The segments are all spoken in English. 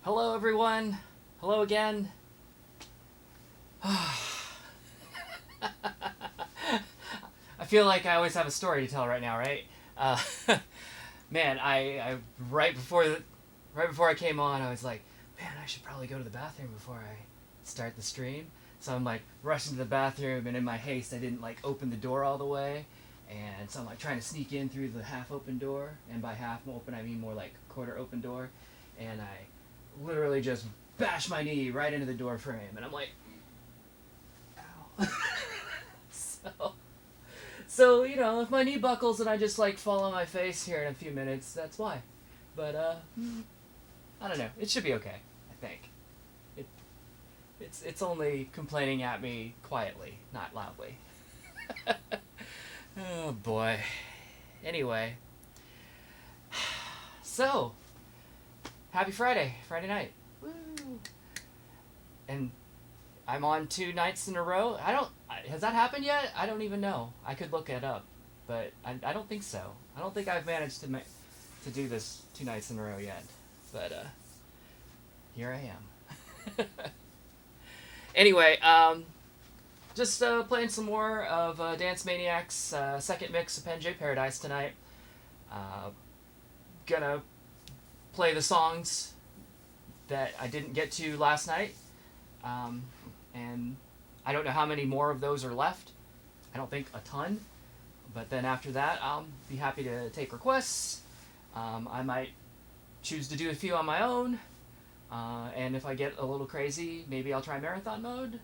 Hello, everyone. Hello again. I feel like I always have a story to tell right now, right? Man, I right before I came on, I was like, man, I should probably go to the bathroom before I start the stream. So I'm like rushing to the bathroom, and in my haste, I didn't like open the door all the way, and so I'm like trying to sneak in through the half open door, and by half open I mean more like quarter open door, and I literally just bashed my knee right into the door frame, and I'm like, ow. So you know, if my knee buckles and I just like fall on my face here in a few minutes, that's why. But I don't know. It should be okay, I think. It's only complaining at me quietly, not loudly. Oh boy. Anyway. So, happy Friday night. Woo. And I'm on 2 nights in a row. Has that happened yet? I don't even know. I could look it up, but I don't think so. I don't think I've managed to do this 2 nights in a row yet. But here I am. Anyway, just playing some more of Dance Maniax second mix Append Paradise tonight. Gonna play the songs that I didn't get to last night. And I don't know how many more of those are left. I don't think a ton. But then after that, I'll be happy to take requests. I might choose to do a few on my own. And if I get a little crazy, maybe I'll try marathon mode.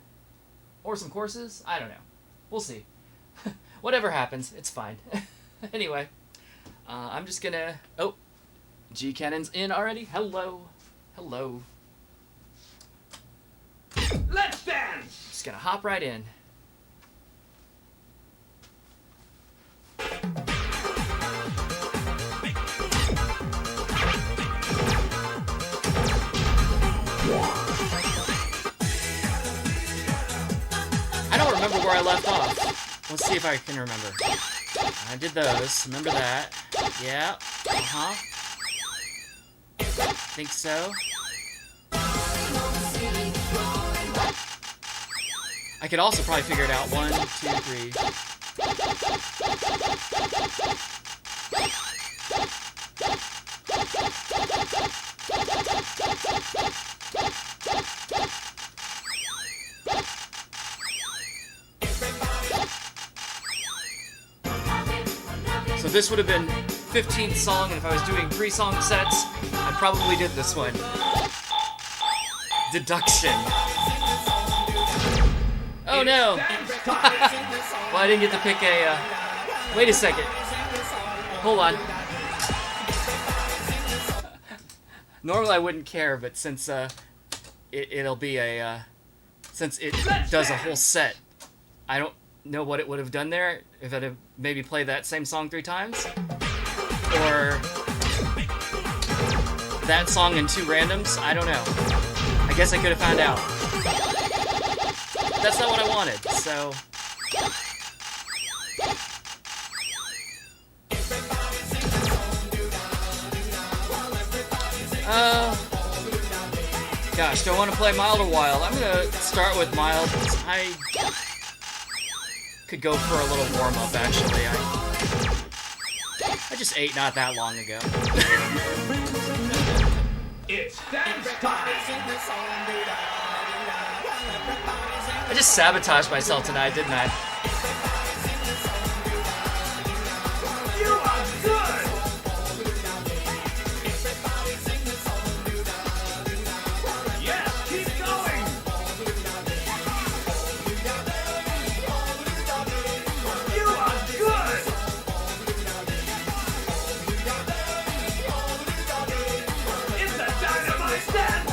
Or some courses. I don't know. We'll see. Whatever happens, it's fine. Anyway, I'm just gonna... Oh, G Cannon's in already. Hello. Hello. Let's dance! Just gonna hop right in. I don't remember where I left off. Let's see if I can remember. I did those. Remember that. Yeah. Uh-huh. Think so. I could also probably figure it out. 1, 2, 3. So this would have been 15th song, and if I was doing 3-song sets, I probably did this one. Deduction. Oh no! Well, I didn't get to pick a, wait a second. Hold on. Normally I wouldn't care, but since, it'll be a, since it does a whole set, I don't know what it would have done there, if it had maybe played that same song 3 times, or that song and 2 randoms, I don't know. I guess I could have found out. That's not what I wanted, so... Gosh, do I want to play mild or wild? I'm gonna start with mild, because I could go for a little warm-up, actually. I just ate not that long ago. It's dance time! I just sabotaged myself tonight, didn't I? You are good! Yes, keep going! You are good! It's a dynamite dance!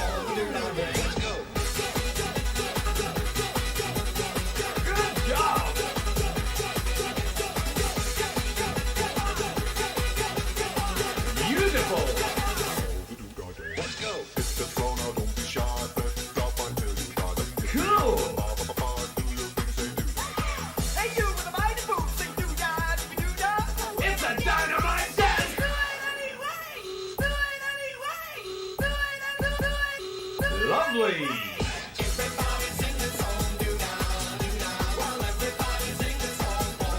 Good job! Lovely.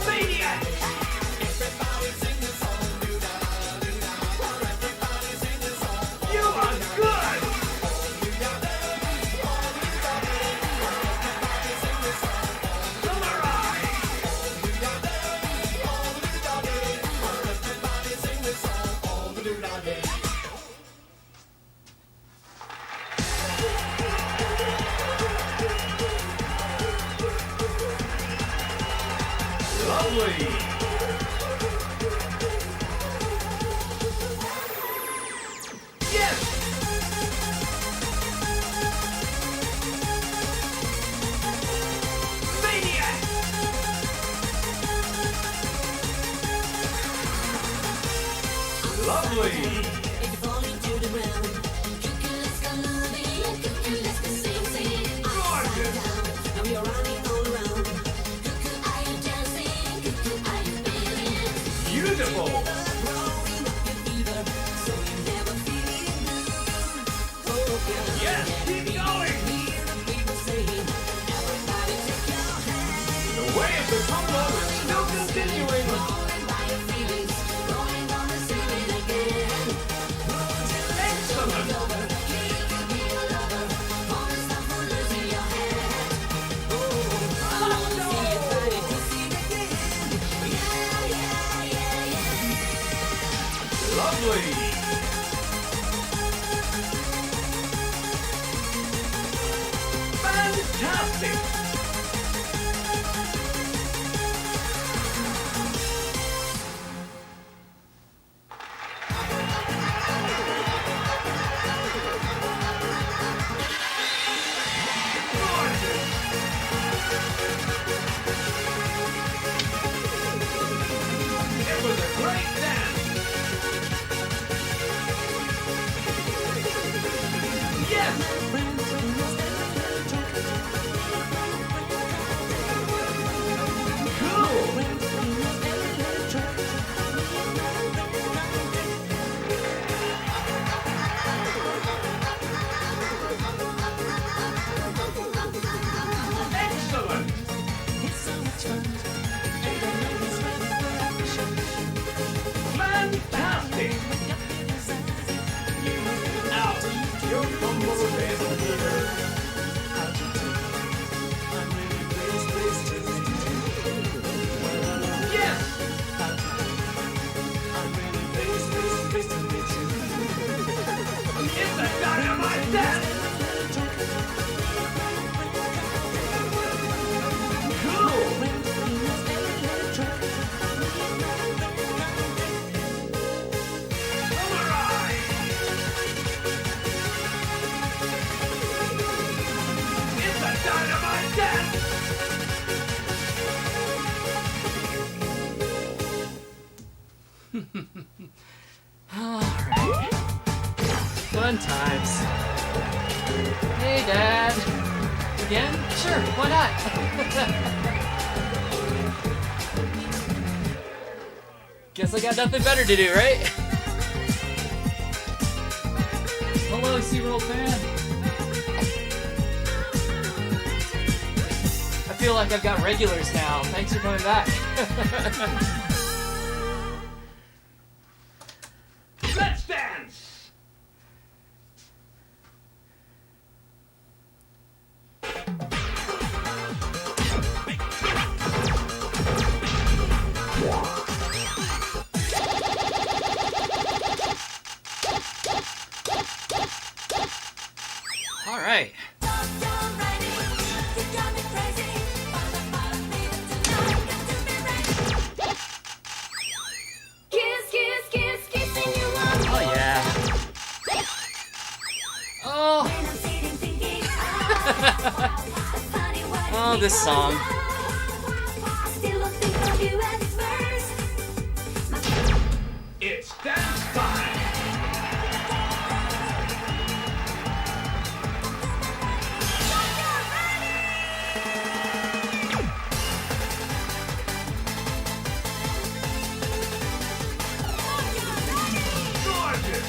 Maniax. You are good. Samurai. Lovely. Yes. Maniac. Lovely. Gorgeous. Beautiful. Yes, keep going. The way of the combo is still continuing. Excellent. Lovely. Fantastic. Gorgeous. It was a great dance. Yes. Cool. Excellent. Fantastic. Now, your combo is over. Yes. It's a dynamite dance. Cool. Samurai. It's a dynamite dance. Alright. Fun times. Hey, Dad. Again? Sure, why not? Guess I got nothing better to do, right? Hello, SeaWorld fan. I feel like I've got regulars now. Thanks for coming back. Let's dance. All right. Oh yeah. Oh. Oh, this song. It's dance time. Gorgeous.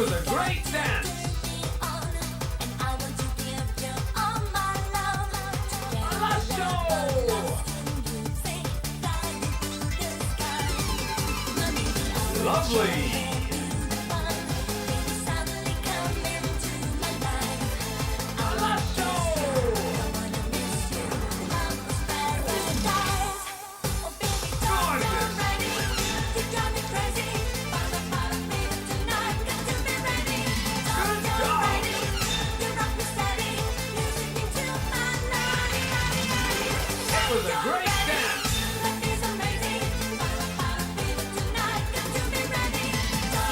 was a great dance. Lovely. That was a great dance.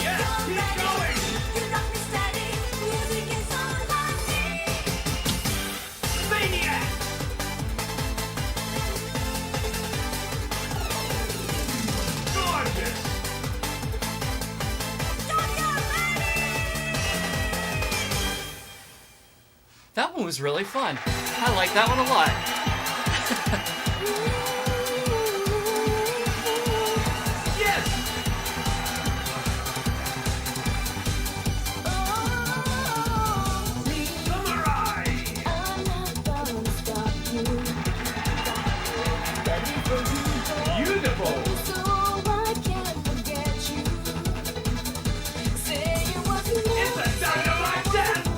Yes, keep going. Maniax. Gorgeous. That one was really fun. I like that one a lot. Yes. Samurai. Beautiful. It's a dynamite dance.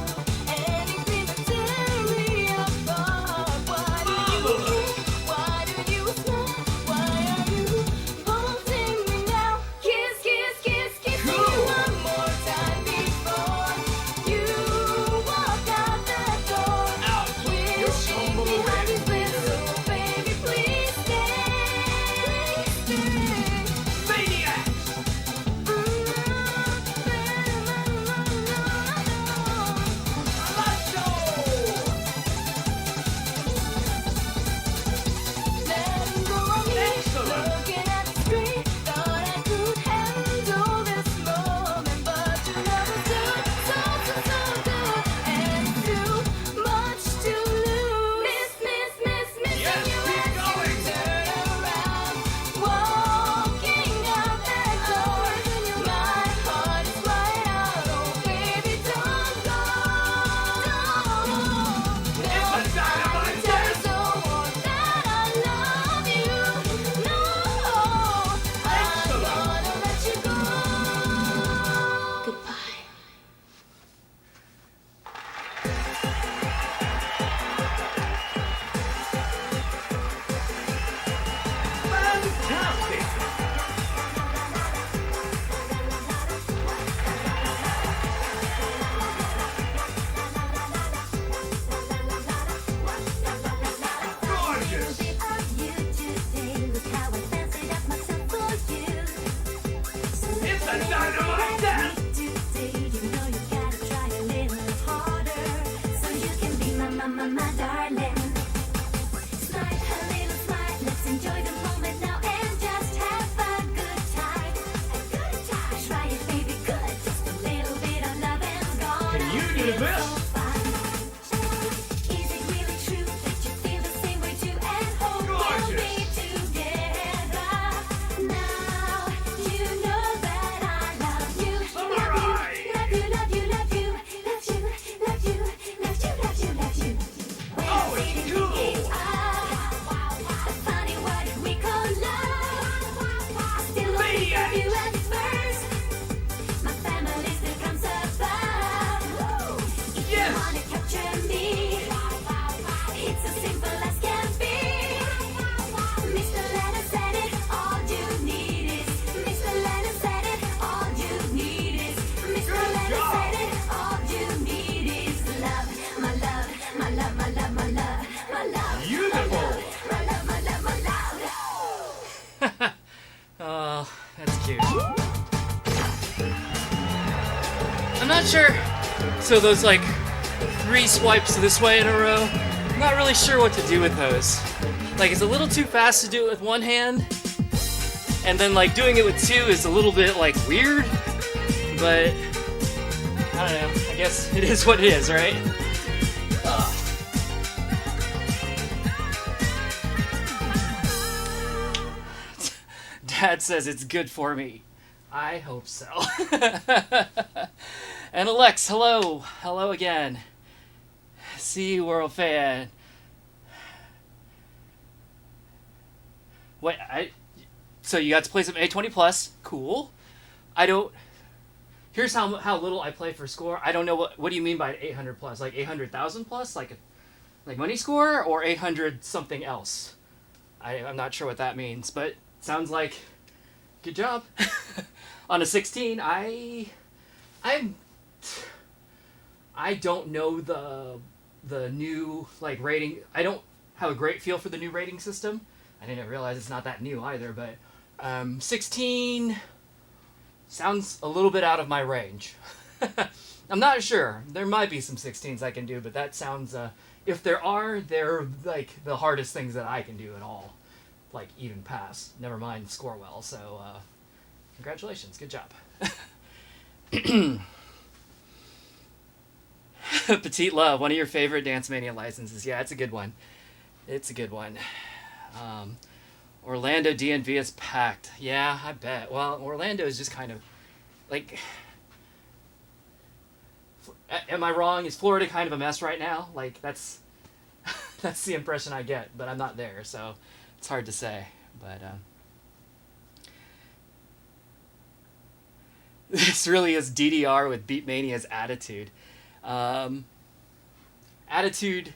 Oh, that's cute. I'm not sure. So those like 3 swipes this way in a row, I'm not really sure what to do with those. Like it's a little too fast to do it with one hand, and then like doing it with 2 is a little bit like weird, but I don't know. I guess it is what it is, right? Dad says it's good for me. I hope so. And Alex, hello. Hello again. Sea World fan. Wait, so you got to play some A20 Plus. Cool. I don't. Here's how little I play for score. I don't know what do you mean by 800 plus? Like 800,000 plus? Like money score or 800 something else? I'm not sure what that means, but sounds like good job. On a 16, I'm I don't know the new like rating. I don't have a great feel for the new rating system. I didn't realize it's not that new either, but 16 sounds a little bit out of my range. I'm not sure. There might be some 16s I can do, but that sounds if there are, they're like the hardest things that I can do at all. Like even pass. Never mind score well. So congratulations. Good job. Petite Love, one of your favorite Dance Mania licenses. Yeah, it's a good one. It's a good one. Orlando DNV is packed. Yeah, I bet. Well, Orlando is just kind of like. Am I wrong? Is Florida kind of a mess right now? Like that's that's the impression I get, but I'm not there, so it's hard to say. But this really is DDR with Beatmania's attitude. Attitude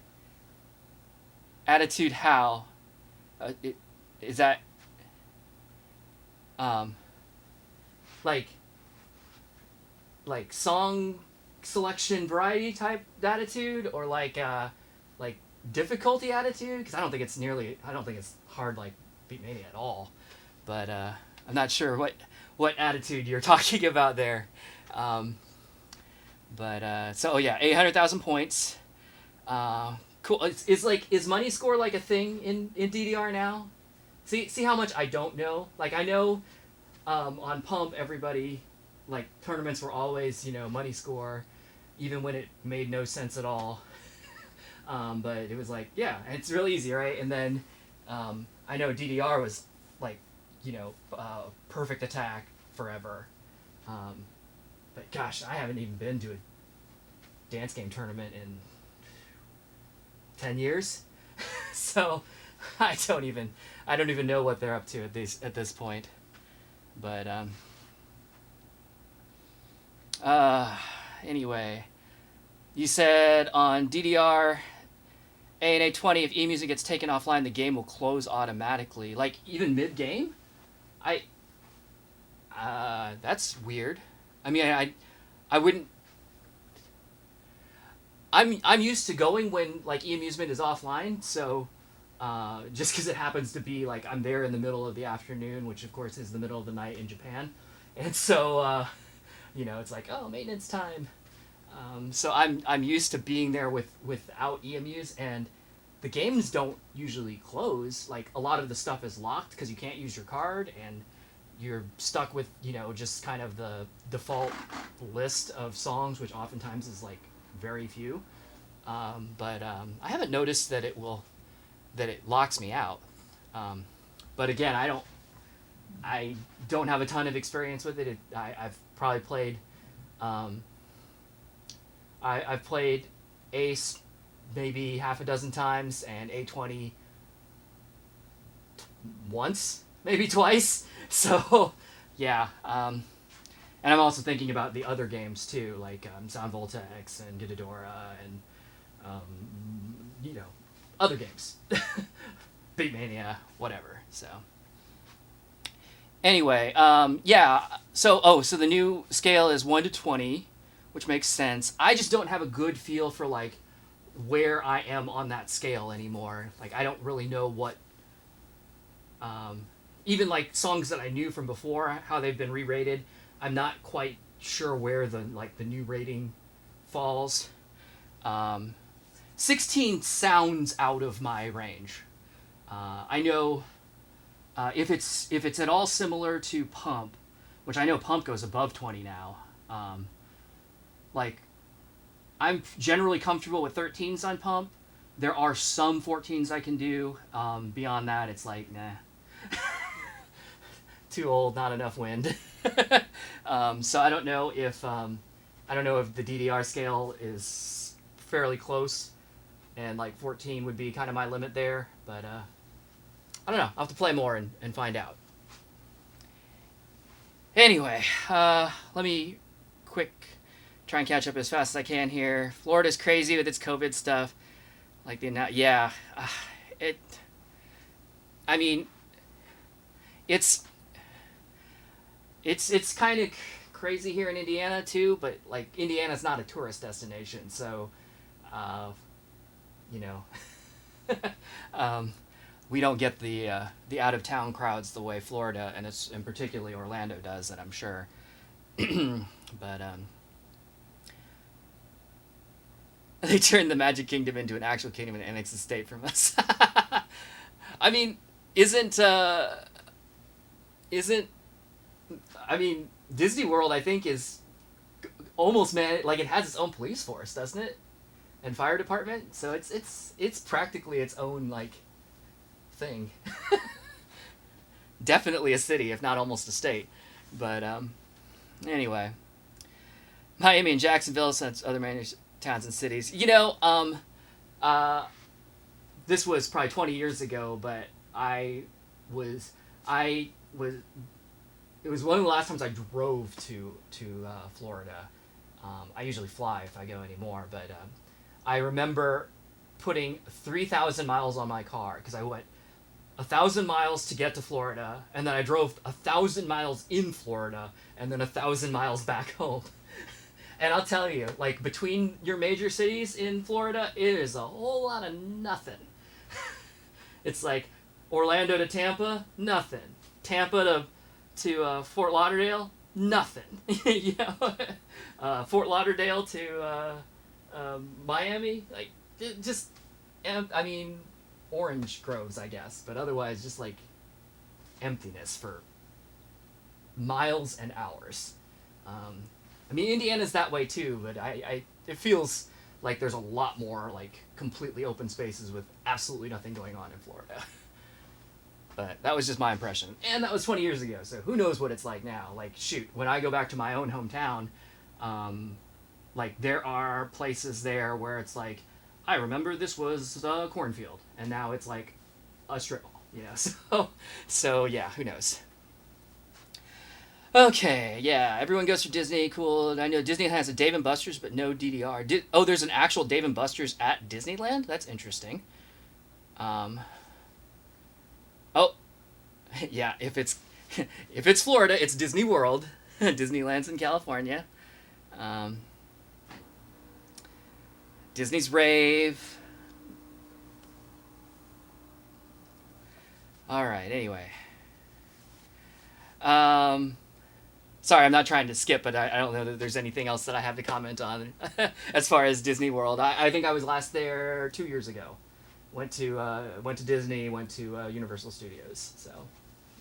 how? Is that like song selection variety type attitude or like difficulty attitude? Because I don't think it's hard like Beatmania at all, but I'm not sure what attitude you're talking about there. So yeah, 800,000 points. Cool. Is money score like a thing in DDR now? See how much I don't know. Like I know, on Pump everybody, like tournaments were always money score, even when it made no sense at all. But it was like it's real easy, right? And then I know DDR was like perfect attack forever. But gosh, I haven't even been to a dance game tournament in 10 years. So I don't even know what they're up to at this point. But anyway, you said on DDR A and A20 if eMusic gets taken offline the game will close automatically, like even mid game. That's weird. I mean, I wouldn't. I'm used to going when like eAmusement is offline, so just because it happens to be like I'm there in the middle of the afternoon, which of course is the middle of the night in Japan, and so it's like maintenance time. So I'm used to being there without eAmuse, and the games don't usually close. Like a lot of the stuff is locked because you can't use your card and you're stuck with just kind of the default list of songs, which oftentimes is like very few. But I haven't noticed that it locks me out. But again, I don't have a ton of experience with it. I've probably played I've played Ace maybe half a dozen times and A20 once, maybe twice. So, yeah. And I'm also thinking about the other games too, like Sound Volta X and Gidadora and, other games. Beatmania, whatever. So, anyway, yeah. So the new scale is 1 to 20, which makes sense. I just don't have a good feel for like where I am on that scale anymore. Like I don't really know what even like songs that I knew from before, how they've been re-rated, I'm not quite sure where the new rating falls. 16 sounds out of my range. I know if it's at all similar to Pump, which I know Pump goes above 20 now. Like I'm generally comfortable with 13s on Pump. There are some 14s I can do. Beyond that, it's like nah. Too old, not enough wind. So I don't know if I don't know if the DDR scale is fairly close, and like 14 would be kind of my limit there, but I don't know. I'll have to play more and find out. Anyway, let me quick try and catch up as fast as I can here. Florida's crazy with its COVID stuff. Like yeah, it. I mean, it's kind of crazy here in Indiana too, but like Indiana's not a tourist destination, so, you know, we don't get the out of town crowds the way Florida and particularly Orlando does, and I'm sure. But they turned the Magic Kingdom into an actual kingdom and annexed the state from us. I mean, isn't I mean, Disney World, I think, is almost like it has its own police force, doesn't it? And fire department, so it's practically its own like thing. Definitely a city, if not almost a state. But anyway, Miami and Jacksonville, since other managed towns and cities. You know, this was probably 20 years ago, but I was. It was one of the last times I drove to Florida. I usually fly if I go anymore, but I remember putting 3,000 miles on my car because I went 1,000 miles to get to Florida, and then I drove 1,000 miles in Florida, and then 1,000 miles back home. And I'll tell you, like, between your major cities in Florida, it is a whole lot of nothing. It's like Orlando to Tampa, nothing. Tampa to Fort Lauderdale, nothing. You know, Fort Lauderdale to Miami, like, just, I mean, orange groves, I guess, but otherwise just like emptiness for miles and hours. I mean, Indiana's that way too, but it feels like there's a lot more like completely open spaces with absolutely nothing going on in Florida. But that was just my impression, and that was 20 years ago, so who knows what it's like now. Like, shoot, when I go back to my own hometown, like, there are places there where it's like, I remember this was a cornfield, and now it's like a strip mall, you know. So yeah, who knows. Okay, yeah, everyone goes to Disney, cool. I know Disney has a Dave & Buster's, but no DDR. Oh, there's an actual Dave & Buster's at Disneyland? That's interesting. Oh, yeah, if it's Florida, it's Disney World. Disneyland's in California. Disney's Rave. All right, anyway. Sorry, I'm not trying to skip, but I don't know that there's anything else that I have to comment on as far as Disney World. I think I was last there 2 years ago. Went to Disney, went to Universal Studios. So,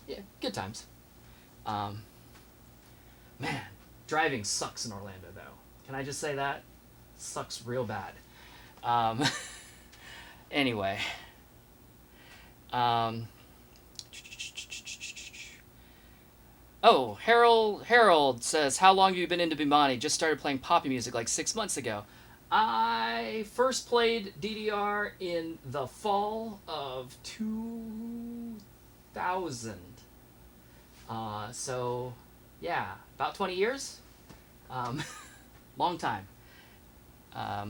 yeah, good times. Man, driving sucks in Orlando, though. Can I just say that? Sucks real bad. Anyway. Oh, Harold says, how long have you been into Bimani? Just started playing poppy music like 6 months ago. I first played DDR in the fall of 2000. So, yeah, about 20 years. Long time. I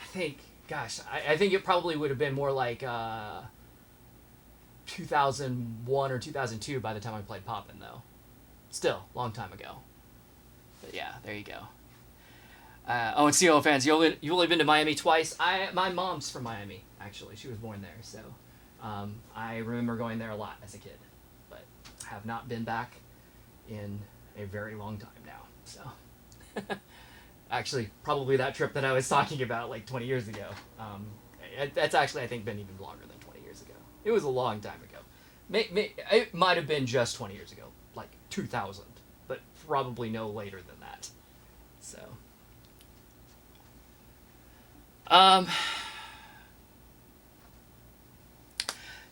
think, gosh, I think it probably would have been more like 2001 or 2002 by the time I played Poppin', though. Still, long time ago. But yeah, there you go. Oh, and CO fans, you've only been to Miami twice. My mom's from Miami, actually. She was born there, so I remember going there a lot as a kid. But have not been back in a very long time now, so... Actually, probably that trip that I was talking about like 20 years ago. That's actually, I think, been even longer than 20 years ago. It was a long time ago. It might have been just 20 years ago, like 2000, but probably no later than that. So,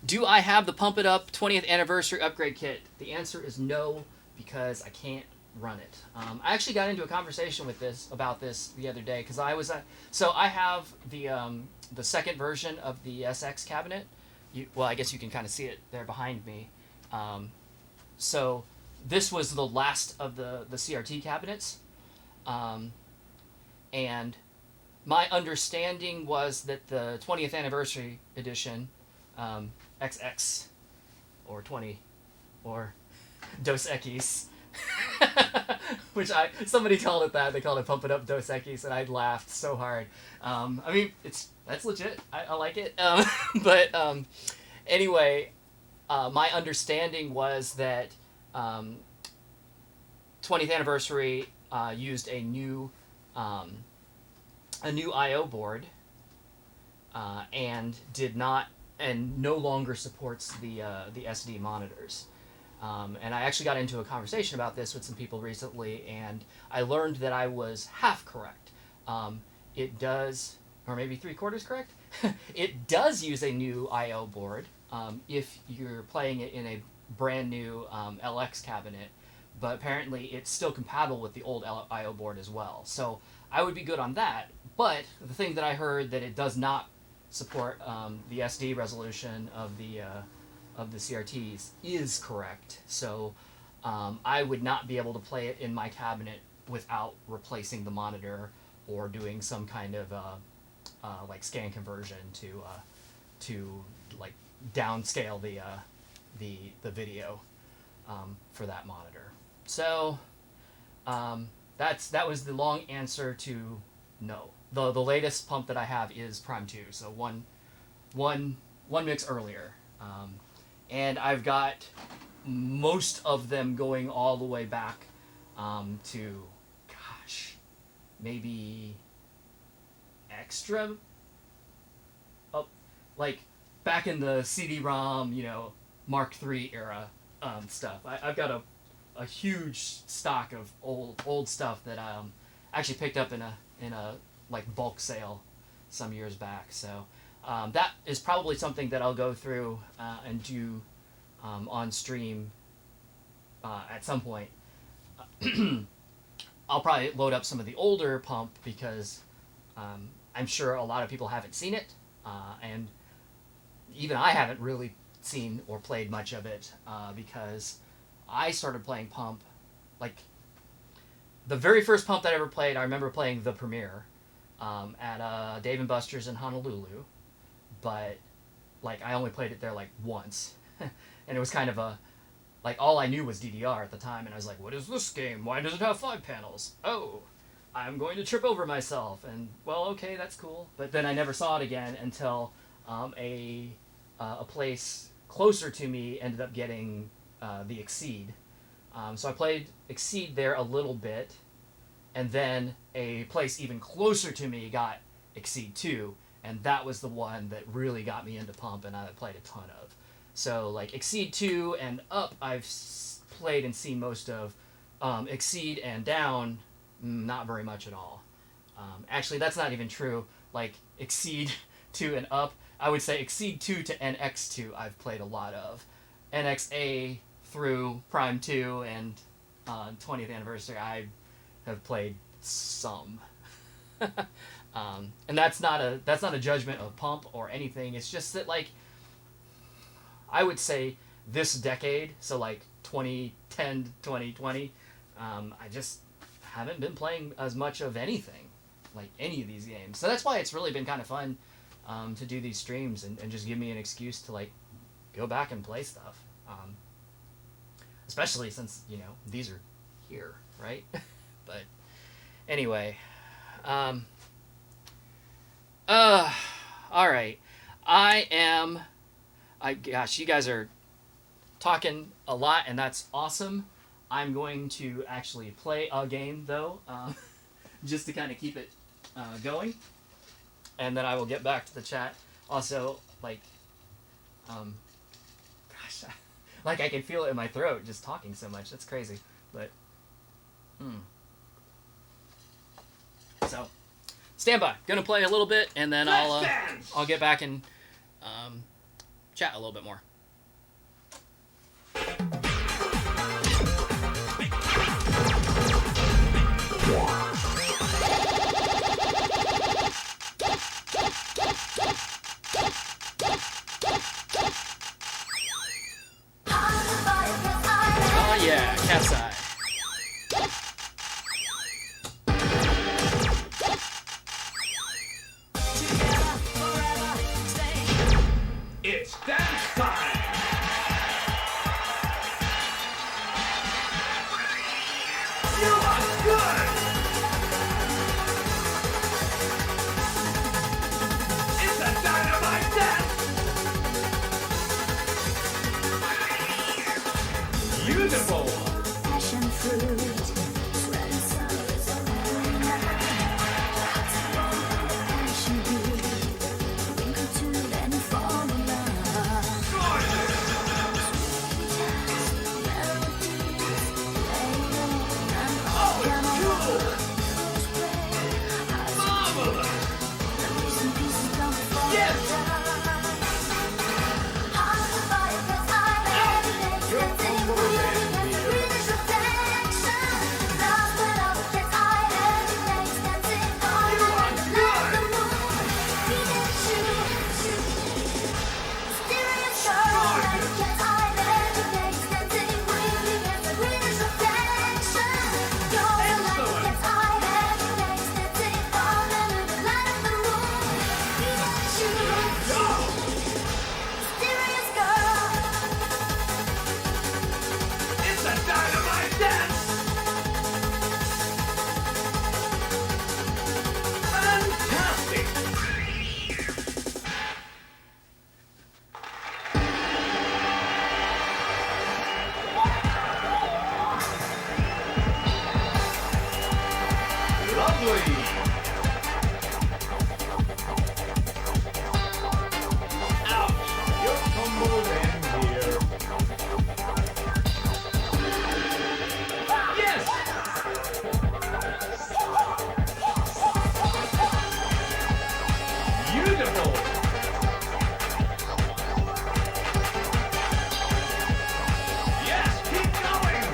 do I have the Pump It Up 20th anniversary upgrade kit? The answer is no, because I can't run it. I actually got into a conversation about this the other day because I was so I have the second version of the SX cabinet. Well, I guess you can kind of see it there behind me. So this was the last of the CRT cabinets, and my understanding was that the 20th anniversary edition, XX, or 20, or Dos Equis, which somebody called it that. They called it Pump It Up Dos Equis, and I laughed so hard. I mean, that's legit. I like it. But anyway, my understanding was that 20th anniversary used a new I/O board, and no longer supports the SD monitors. And I actually got into a conversation about this with some people recently, and I learned that I was half correct. It does, or maybe 3/4 correct. It does use a new I/O board if you're playing it in a brand new LX cabinet, but apparently it's still compatible with the old I/O board as well. So I would be good on that. But the thing that I heard that it does not support the SD resolution of the CRTs is correct. So I would not be able to play it in my cabinet without replacing the monitor or doing some kind of like scan conversion to like downscale the video for that monitor. So that was the long answer to no. The latest pump that I have is Prime 2, so one mix earlier. And I've got most of them going all the way back to, gosh, maybe extra, like back in the CD-ROM, Mark III era stuff. I've got a huge stock of old stuff that I actually picked up in a like bulk sale some years back. So that is probably something that I'll go through and do on stream at some point. I'll probably load up some of the older pump because I'm sure a lot of people haven't seen it, and even I haven't really seen or played much of it because I started playing pump, like the very first pump that I ever played. I remember playing the premiere at Dave & Buster's in Honolulu, but like I only played it there like once, and it was kind of like all I knew was DDR at the time, and I was like, what is this game? Why does it have 5 panels? Oh, I'm going to trip over myself, and well, okay, that's cool. But then I never saw it again until a place closer to me ended up getting the Exceed. So I played Exceed there a little bit, and then a place even closer to me got Exceed 2, and that was the one that really got me into pump, and I played a ton of. So like Exceed 2 and up I've played and seen most of. Exceed and down, not very much at all. Actually, that's not even true. Like Exceed 2 and up, I would say Exceed 2 to NX2 I've played a lot of. NXA through Prime 2 and 20th anniversary I have played some. And that's not a judgment of pump or anything. It's just that like I would say this decade, so like 2010 to 2020, I just haven't been playing as much of anything, like any of these games. So that's why it's really been kind of fun to do these streams and just give me an excuse to like go back and play stuff. Especially since, these are here, right? But anyway, all right. Gosh, you guys are talking a lot, and that's awesome. I'm going to actually play a game, though, just to kind of keep it going, and then I will get back to the chat. Also, like, gosh, like I can feel it in my throat just talking so much. That's crazy, but, So, stand by. Gonna play a little bit, and then I'll get back and chat a little bit more. cat's eye. It's dance time! You are good! It's a dynamite dance! Beautiful! Passion fruit, sweat and sorrows on passion beat, wrinkle to and fall in love. Oh, it's cool! Marvelous! Yes! It's a dynamite dance! Fantastic! Lovely! Ouch! You tumbled in here. Yes! Beautiful! Yes, keep going!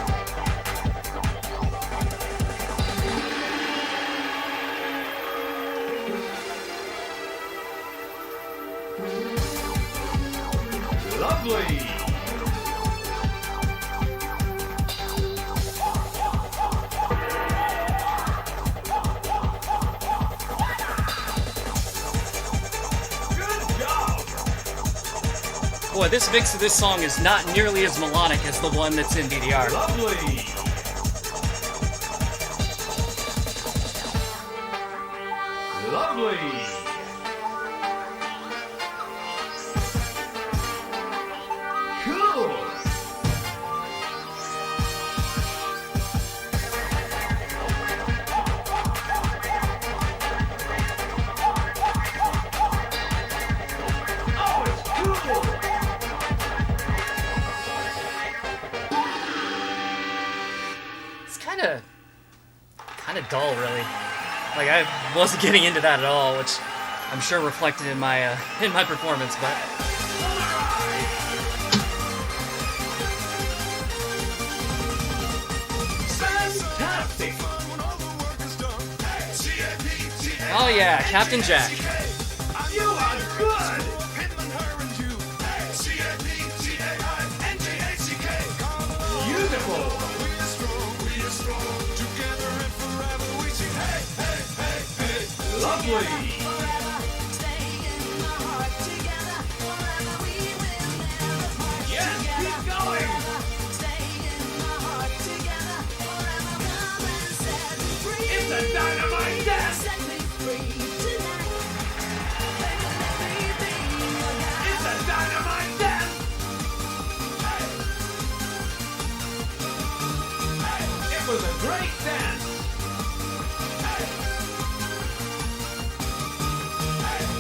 Lovely! Good job! Boy, this mix of this song is not nearly as melodic as the one that's in DDR. Lovely! Lovely! Cool! Oh, it's cool! It's kind of dull, really. Like I wasn't getting into that at all, which I'm sure reflected in my performance. But Fantastic! oh yeah, Captain Jack. You are good! Beautiful! Lovely! Yes, keep going! It's a dynamite dance! It's a dynamite dance! It was a great dance!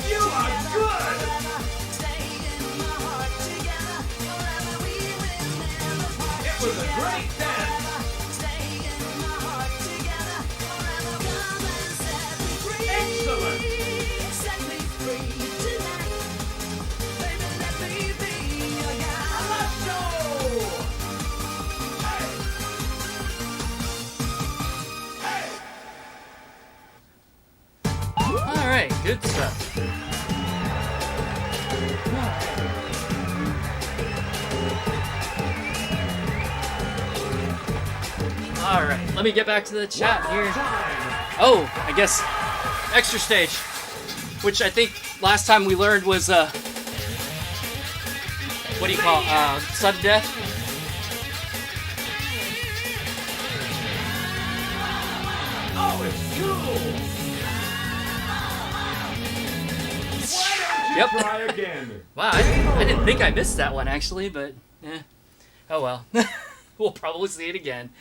You are good! It was a great dance! Excellent! Let's go! All right, good stuff. All right, let me get back to the chat here. Oh, I guess extra stage, which I think last time we learned was what do you call sudden death? Oh, it's you! Why don't you Yep. try again? Wow, I didn't think I missed that one actually, but oh well. We'll probably see it again.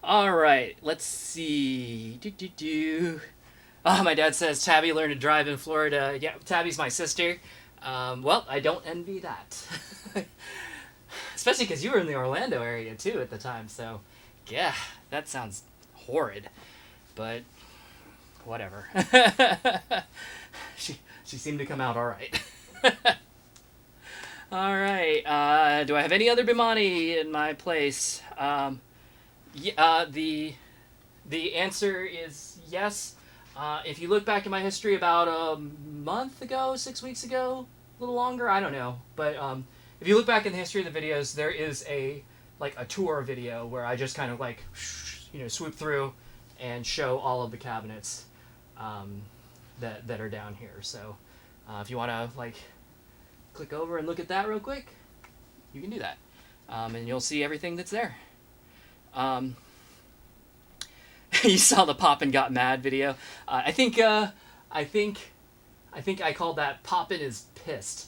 All right, let's see. Oh, my dad says Tabby learned to drive in Florida. Yeah, Tabby's my sister. Well, I don't envy that. Especially because you were in the Orlando area too at the time. So, yeah, that sounds horrid. But whatever. She seemed to come out all right. All right. Do I have any other Bimani in my place? Yeah, the answer is yes. If you look back in my history about a month ago, 6 weeks ago, a little longer, I don't know. But if you look back in the history of the videos, there is a tour video where I just kind of swoop through and show all of the cabinets that are down here. So if you want to click over and look at that real quick, you can do that, and you'll see everything that's there. You saw the Poppin' Got Mad video. I think I called that Poppin' is pissed.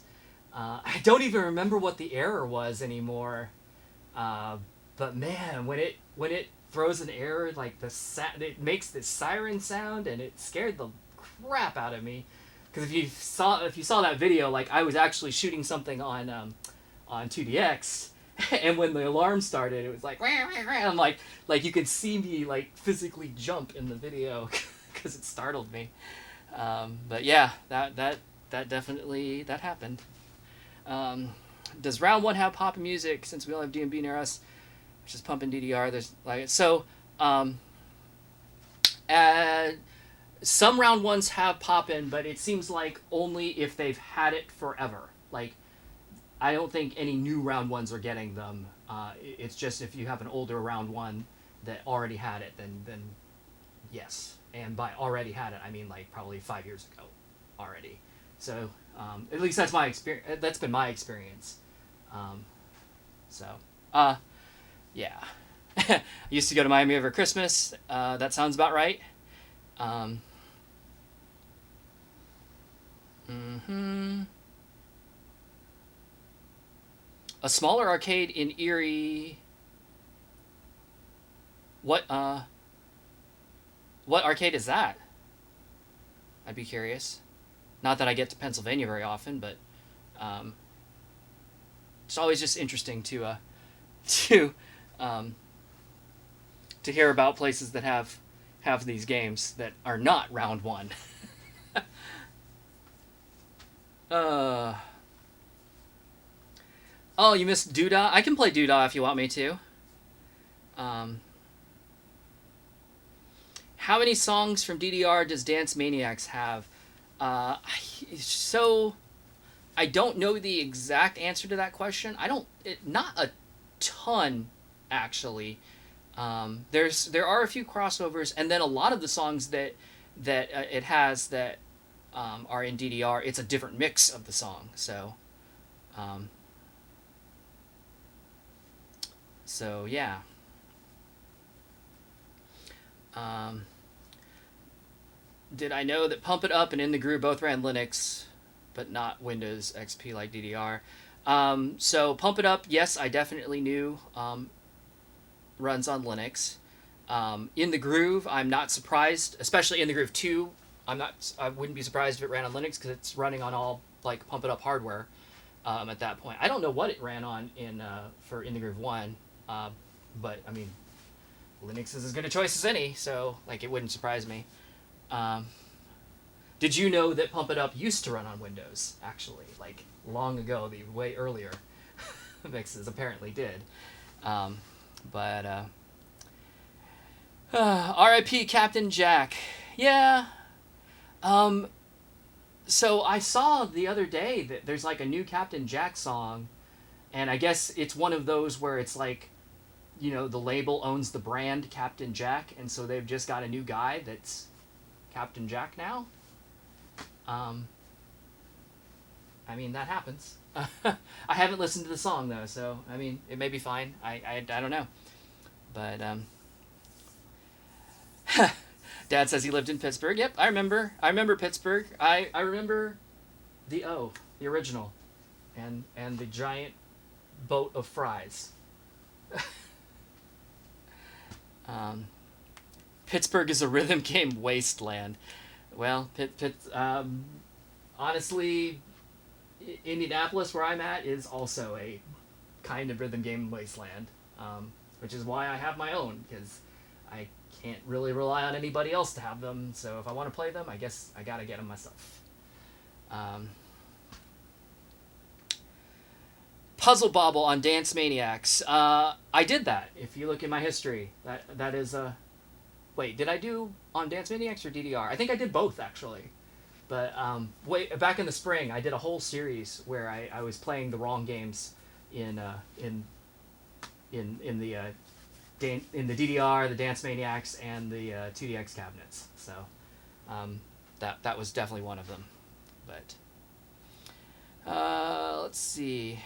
I don't even remember what the error was anymore. But man, when it throws an error, it makes this siren sound, and it scared the crap out of me. Because if you saw that video, I was actually shooting something on 2DX, and when the alarm started, it was like, I'm like you could see me physically jump in the video because it startled me. But yeah, that definitely happened. Does round one have pop music? Since we all have D&B near us, which is pumping DDR. There's some round ones have pop-in, but it seems like only if they've had it forever. I don't think any new round ones are getting them. It's just if you have an older round one that already had it, then yes. And by already had it, I mean probably 5 years ago already. So at least that's my experience. That's been my experience. Yeah. I used to go to Miami over Christmas. That sounds about right. A smaller arcade in Erie. What arcade is that? I'd be curious. Not that I get to Pennsylvania very often, but it's always just interesting to hear about places that have these games that are not round one. Oh, you missed Doodah? I can play Doodah if you want me to. How many songs from DDR does Dance Maniax have? So I don't know the exact answer to that question. Not a ton, actually. There are a few crossovers, and then a lot of the songs that it has that are in DDR, it's a different mix of the song. So yeah. Did I know that Pump It Up and In the Groove both ran Linux, but not Windows XP like DDR? So Pump It Up, yes, I definitely knew runs on Linux. In the Groove, I'm not surprised, especially In the Groove 2. I wouldn't be surprised if it ran on Linux because it's running on all Pump It Up hardware at that point. I don't know what it ran on for In the Groove 1, but I mean, Linux is as good a choice as any, so it wouldn't surprise me. Did you know that Pump It Up used to run on Windows, actually? Long ago, the way earlier mixes apparently did. R.I.P. Captain Jack. Yeah. So I saw the other day that there's a new Captain Jack song, And I guess it's one of those where it's like, you know, the label owns the brand Captain Jack, and so they've just got a new guy that's Captain Jack now. I mean, that happens. I haven't listened to the song though, so I mean, it may be fine. I don't know, but Dad says he lived in Pittsburgh. Yep, I remember. I remember Pittsburgh. I remember the original, and the giant boat of fries. Pittsburgh is a rhythm game wasteland. Well, honestly, Indianapolis, where I'm at, is also a kind of rhythm game wasteland, which is why I have my own, because I can't really rely on anybody else to have them. So if I want to play them, I guess I gotta get them myself. Puzzle Bobble on Dance Maniacs. I did that. If you look in my history, that is wait, did I do on Dance Maniacs or DDR? I think I did both actually. But back in the spring, I did a whole series where I was playing the wrong games in the DDR, the Dance Maniacs, and the 2DX cabinets. So that was definitely one of them. But let's see.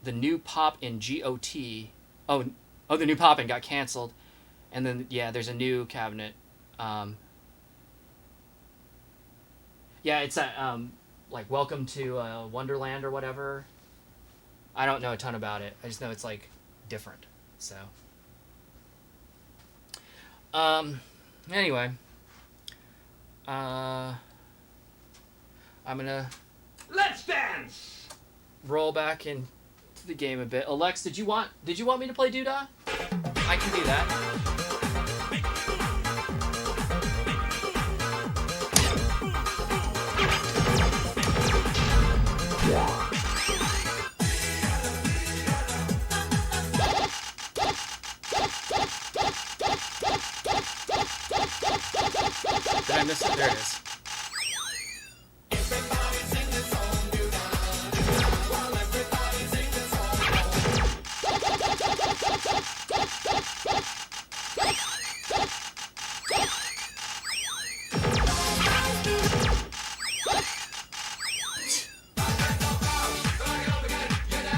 The new pop in GOT. Oh, the new pop in got canceled. And then, yeah, there's a new cabinet. Yeah, it's like Welcome to Wonderland or whatever. I don't know a ton about it. I just know it's like different. So, anyway, I'm gonna Let's dance! roll back into the game a bit. Alex, did you want me to play Doodah? I can do that. Did I miss it? There it is.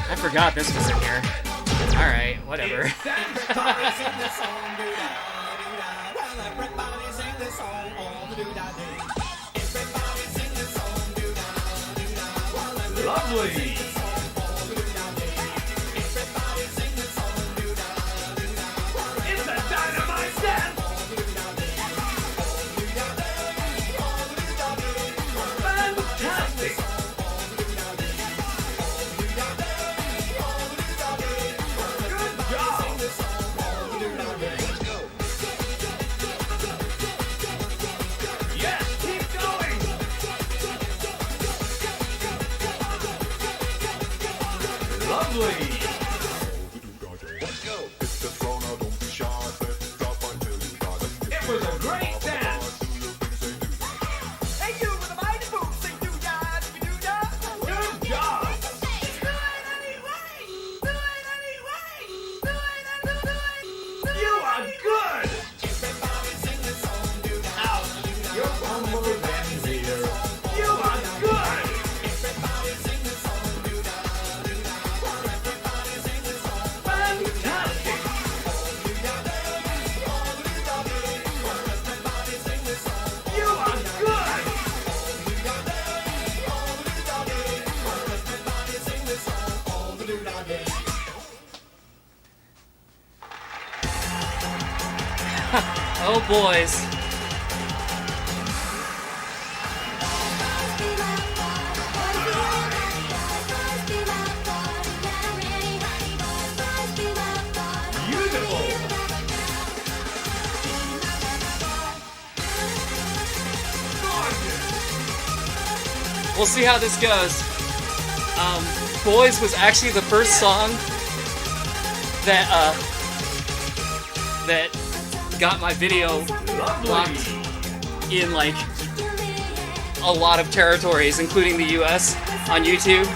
I forgot this was in here. Alright, whatever. Lovely! It's a dynamite dance! Fantastic! Good job! Yes, keep going! Lovely! It was a great dance! Hey, you with the mighty boots, sing doo-dah, doo-dah. Good job! You are good! Out! You're humble and here. You are good! Fantastic! You are good! Oh, boys. Beautiful! Gorgeous! We'll see how this goes. Boys was actually the first song that got my video Lovely! locked in like a lot of territories, including the U.S. on YouTube.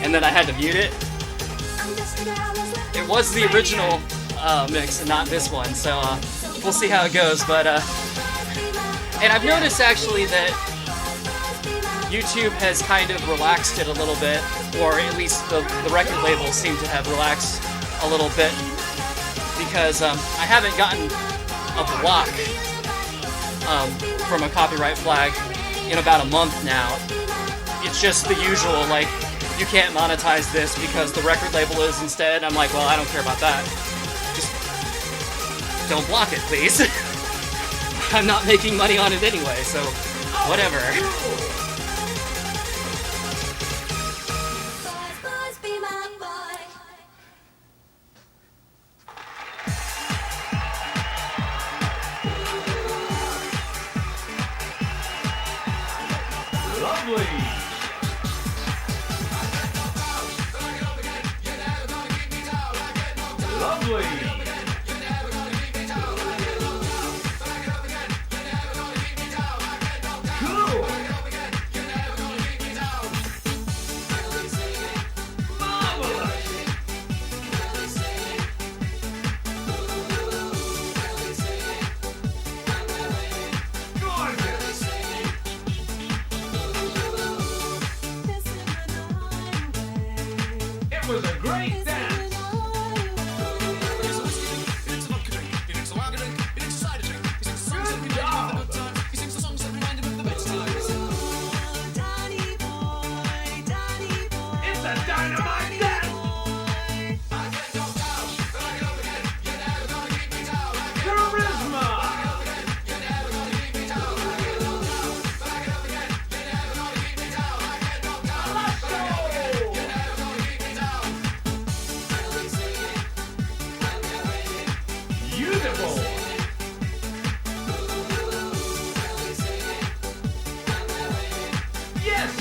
And then I had to mute it. It was the original mix and not this one, so we'll see how it goes. But and I've noticed actually that YouTube has kind of relaxed it a little bit, or at least the record labels seem to have relaxed a little bit, because I haven't gotten a block from a copyright flag in about a month now. It's just the usual, like, you can't monetize this because the record label is instead. I'm like, well, I don't care about that. Just don't block it, please. I'm not making money on it anyway, so whatever. Boys, be my boy. Lovely. Lovely. Cool. Marvelous. Gorgeous. It was a great dance. Good job. It's a dynamite dance. Charisma. Let's go. Beautiful. Yes.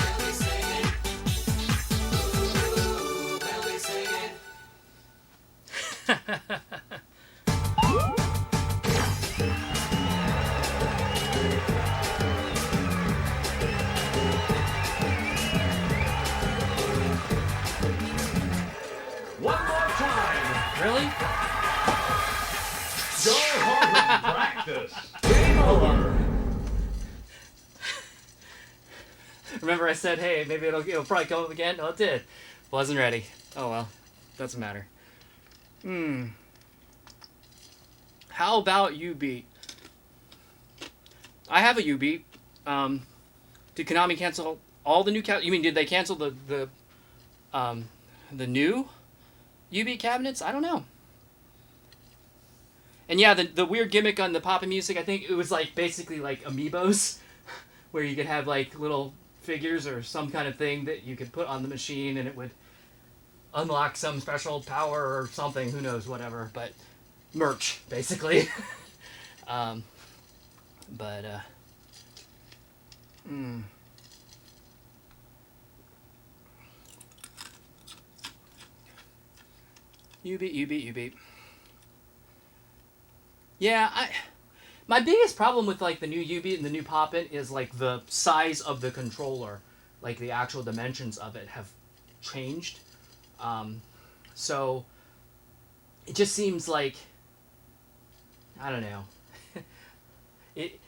One more time. Really? Go home and practice. Game over. Remember I said, hey, maybe it'll probably come up again? Well, it did. Wasn't ready. Oh well. Doesn't matter. How about U-Beat? I have a U-Beat. Did Konami cancel all the new you mean, did they cancel the new U-Beat cabinets? I don't know. And yeah, the weird gimmick on the Papa Music, I think it was like basically like amiibos, where you could have like little figures or some kind of thing that you could put on the machine and it would unlock some special power or something, who knows, whatever, but merch, basically. U-Beat. Yeah, my biggest problem with like the new U-Beat and the new Poppin is like the size of the controller, like the actual dimensions of it have changed. So it just seems like, I don't know.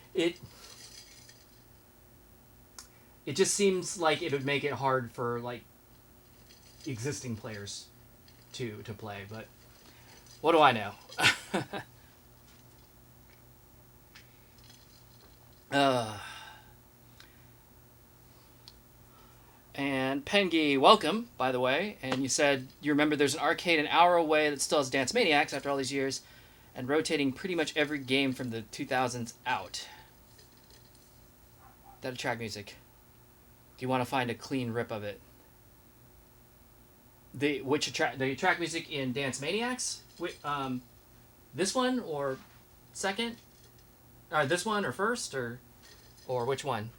it just seems like it would make it hard for like existing players to play, but what do I know? And Pengi, welcome, by the way. And you said you remember there's an arcade an hour away that still has Dance Maniax after all these years, and rotating pretty much every game from the 2000s out. That track music. Do you want to find a clean rip of it? The track music in Dance Maniax? This one or second? This one or first or which one?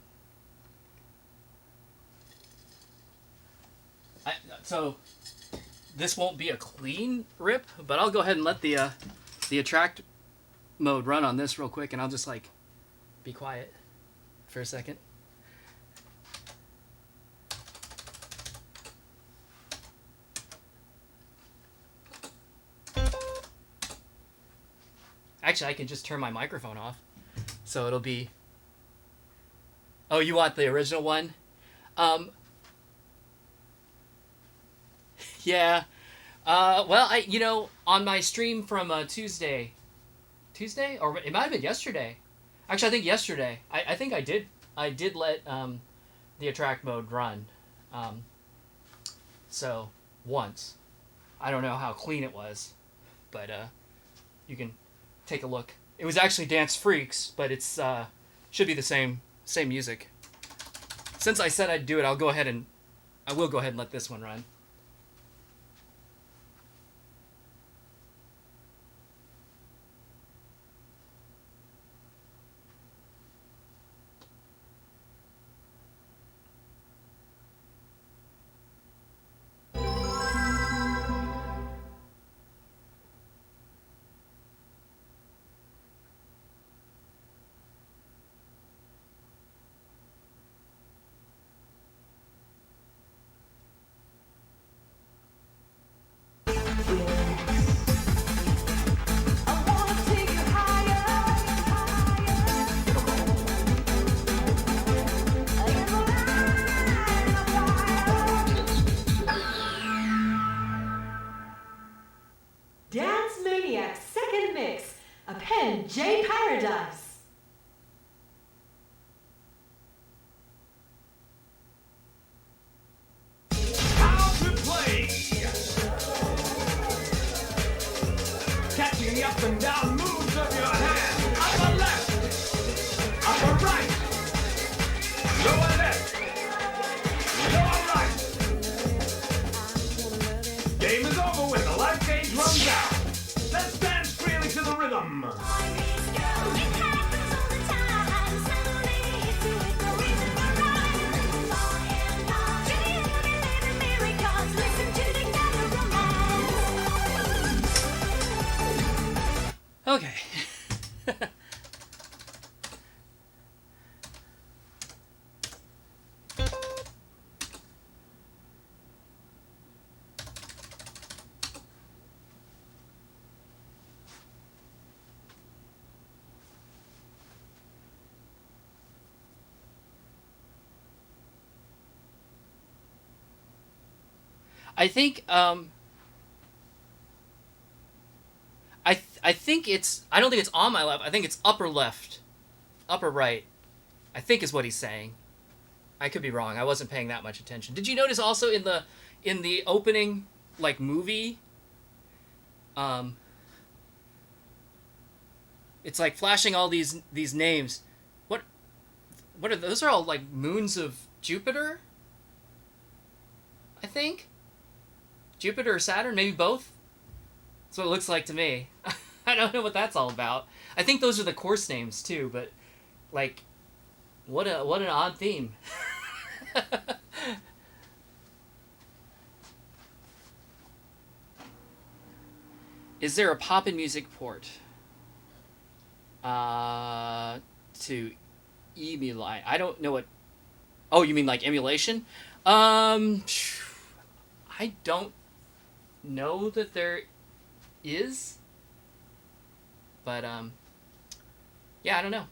So this won't be a clean rip, but I'll go ahead and let the attract mode run on this real quick, and I'll just like be quiet. for a second. Actually, I can just turn my microphone off. So it'll be... Oh, you want the original one? Yeah. Well, on my stream from Tuesday, or it might have been yesterday. Actually, I think yesterday. I think I did let the attract mode run. So once. I don't know how clean it was, but you can take a look. It was actually Dance Freaks, but it's should be the same music. Since I said I'd do it, I will go ahead and let this one run. Dance Maniax second mix, append J Paradise. How to play. Catching the up and down moves of your hand. Upper left. Upper right. Lower left. Lower right. Game is over when the life gauge runs out. Let's dance freely to the rhythm. Okay. I think I think it's, I don't think it's on my left. I think it's upper left, upper right, I think is what he's saying. I could be wrong. I wasn't paying that much attention. Did you notice also in the opening like movie, it's like flashing all these names. What are those? Are all like moons of Jupiter? I think. Jupiter or Saturn, maybe both. That's what it looks like to me. I don't know what that's all about. I think those are the course names too, but like, what an odd theme. Is there a pop-in music port to emulate? I don't know what. Oh, you mean like emulation? I don't know that there is, but yeah, I don't know.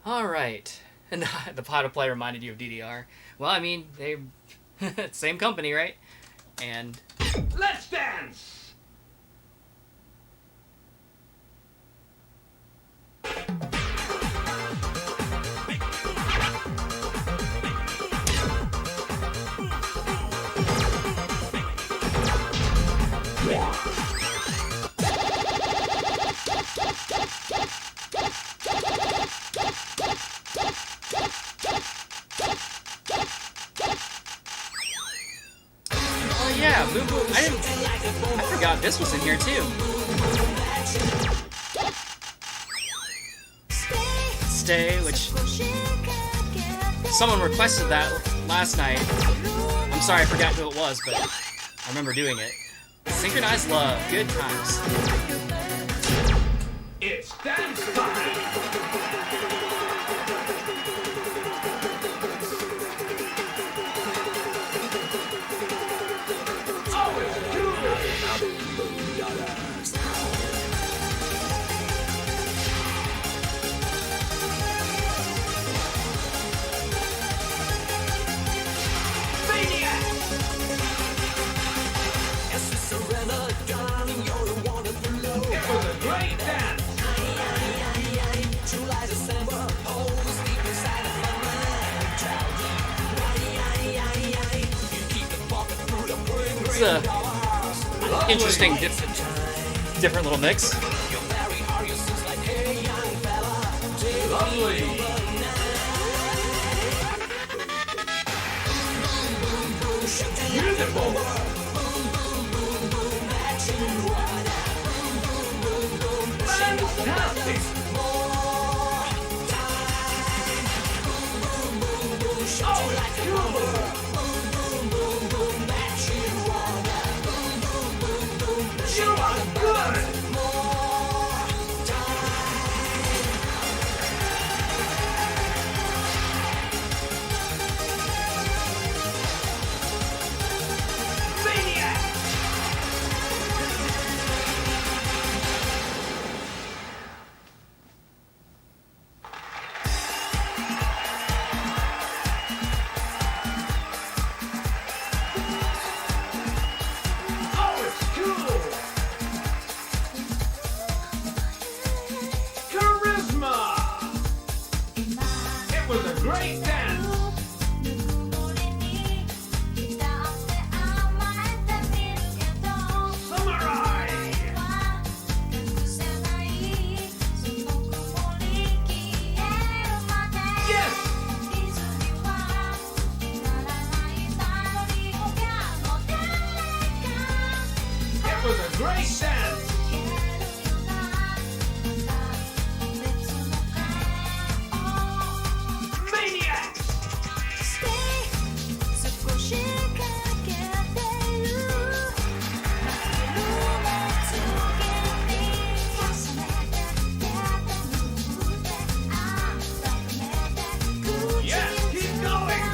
All right, and the Potter Play reminded you of DDR. Well, I mean, they same company, right? And Let's dance. oh yeah, Boo Boo. I forgot this was in here too. Stay, which someone requested that last night. I'm sorry, I forgot who it was, but I remember doing it. Synchronized Love, good times. It's Dance time! Oh, it's Maniax! It was a great dance! It's a interesting, different little mix. Lovely! Beautiful! Fantastic! Oh, it's cool! You are good! Maniac! Oh, it's cool! Charisma! It was a great dance! Samurai! Yes! It was a great dance! Maniac! Yes, keep going!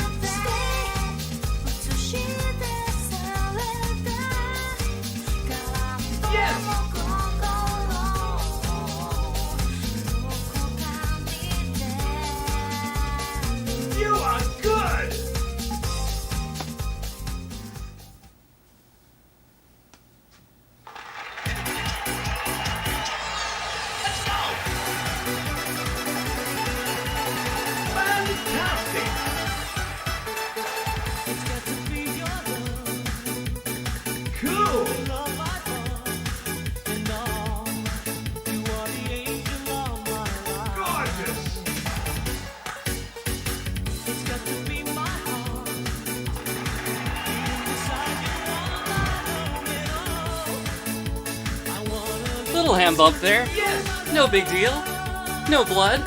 Yes! You are good! Let's go! Fantastic! Cool! Gorgeous! Little hand bump there. Yes! No big deal. No blood.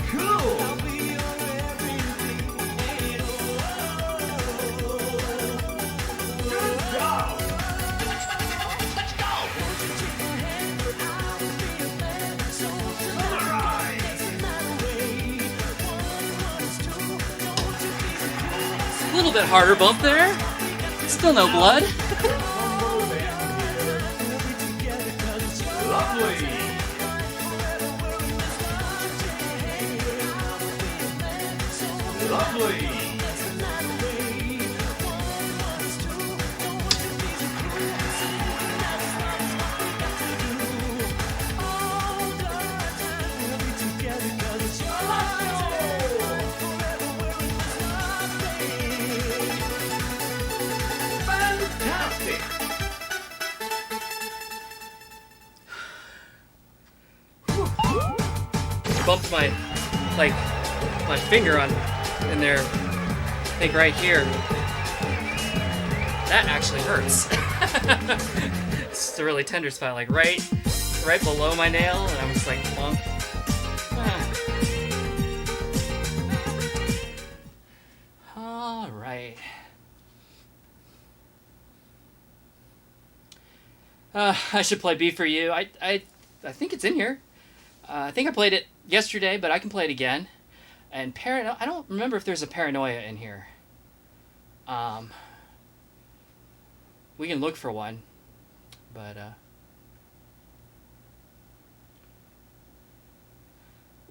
Cool! Good job! Let's go! Samurai! A little bit harder bump there. Still no blood. Lovely! Lovely! Fantastic! Bumped my finger on in there. I think right here. That actually hurts. It's a really tender spot, like right below my nail, and I'm just like bump. All right. I should play B for You. I think it's in here. I think I played it yesterday, but I can play it again. And I don't remember if there's a Paranoia in here. We can look for one, but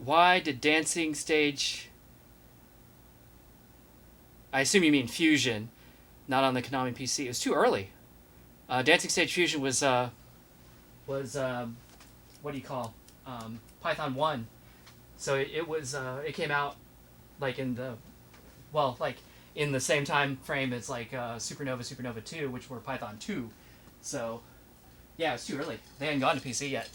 why did Dancing Stage? I assume you mean Fusion, not on the Konami PC. It was too early. Dancing Stage Fusion was what do you call Python 1. So it came out like in the same time frame as like Supernova 2, which were Python 2. So yeah, it's too early. They hadn't gone to PC yet.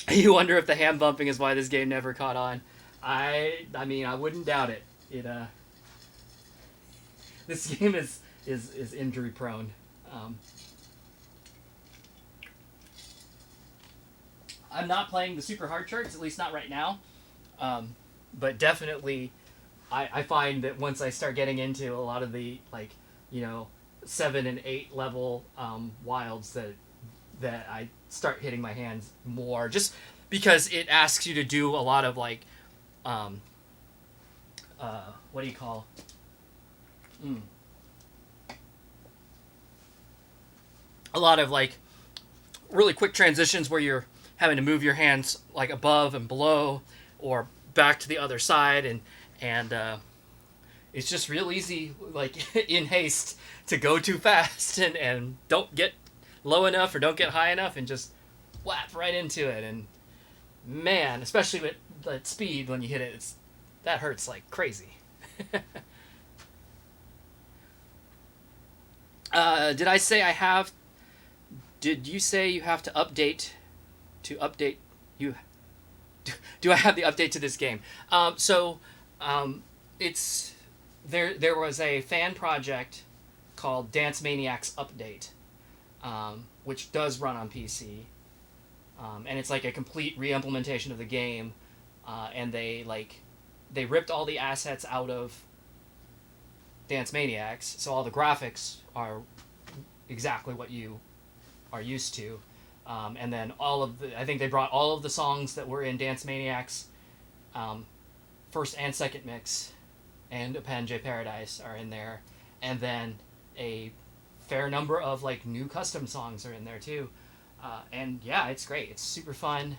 You wonder if the hand bumping is why this game never caught on. I mean, I wouldn't doubt it. This game is injury prone. I'm not playing the super hard charts, at least not right now. But definitely, I find that once I start getting into a lot of the 7 and 8 level wilds that I start hitting my hands more, just because it asks you to do a lot of what do you call? A lot of really quick transitions where you're having to move your hands above and below or back to the other side, and it's just real easy in haste to go too fast and don't get low enough or don't get high enough and just whap right into it. And man, especially with the speed when you hit it, that hurts like crazy. Did I say I have? Did you say you have to update? To update you? Do I have the update to this game? It's there was a fan project called Dance Maniax Update, which does run on PC, and it's like a complete re-implementation of the game, and they ripped all the assets out of Dance Maniax, so all the graphics are exactly what you are used to, and then I think they brought all of the songs that were in Dance Maniax first and second mix, and Append J Paradise are in there, and then a fair number of new custom songs are in there too, and yeah, it's great. It's super fun,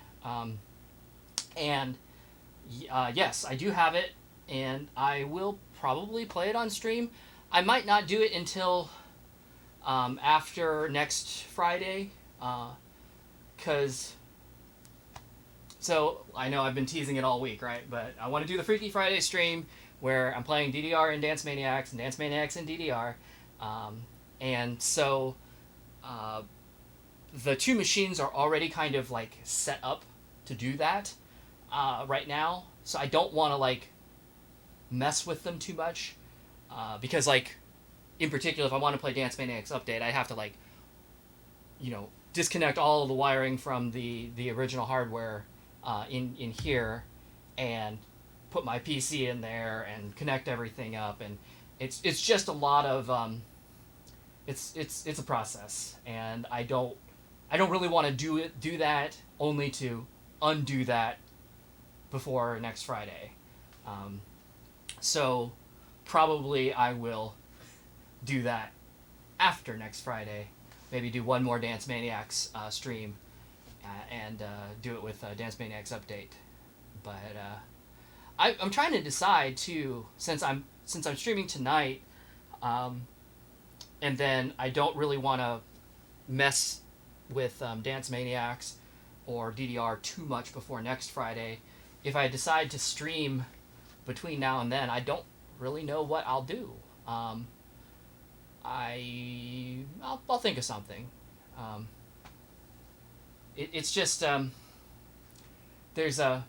and yes, I do have it, and I will probably play it on stream. I might not do it until after next Friday, because I know I've been teasing it all week, right? But I want to do the Freaky Friday stream where I'm playing DDR and Dance Maniacs and Dance Maniacs and DDR, and so the two machines are already kind of set up to do that right now, so I don't want to mess with them too much, because in particular, if I want to play Dance Maniacs Update, I have to disconnect all of the wiring from the original hardware in here, and put my PC in there and connect everything up, and it's just a lot of it's a process, and I don't really want to do that only to undo that before next Friday. So probably I will do that after next Friday. Maybe do one more Dance Maniacs stream, and do it with Dance Maniacs Update. But I'm trying to decide too, since I'm streaming tonight, and then I don't really want to mess with Dance Maniacs or DDR too much before next Friday. If I decide to stream between now and then, I don't really know what I'll do. I'll think of something. It's just there's a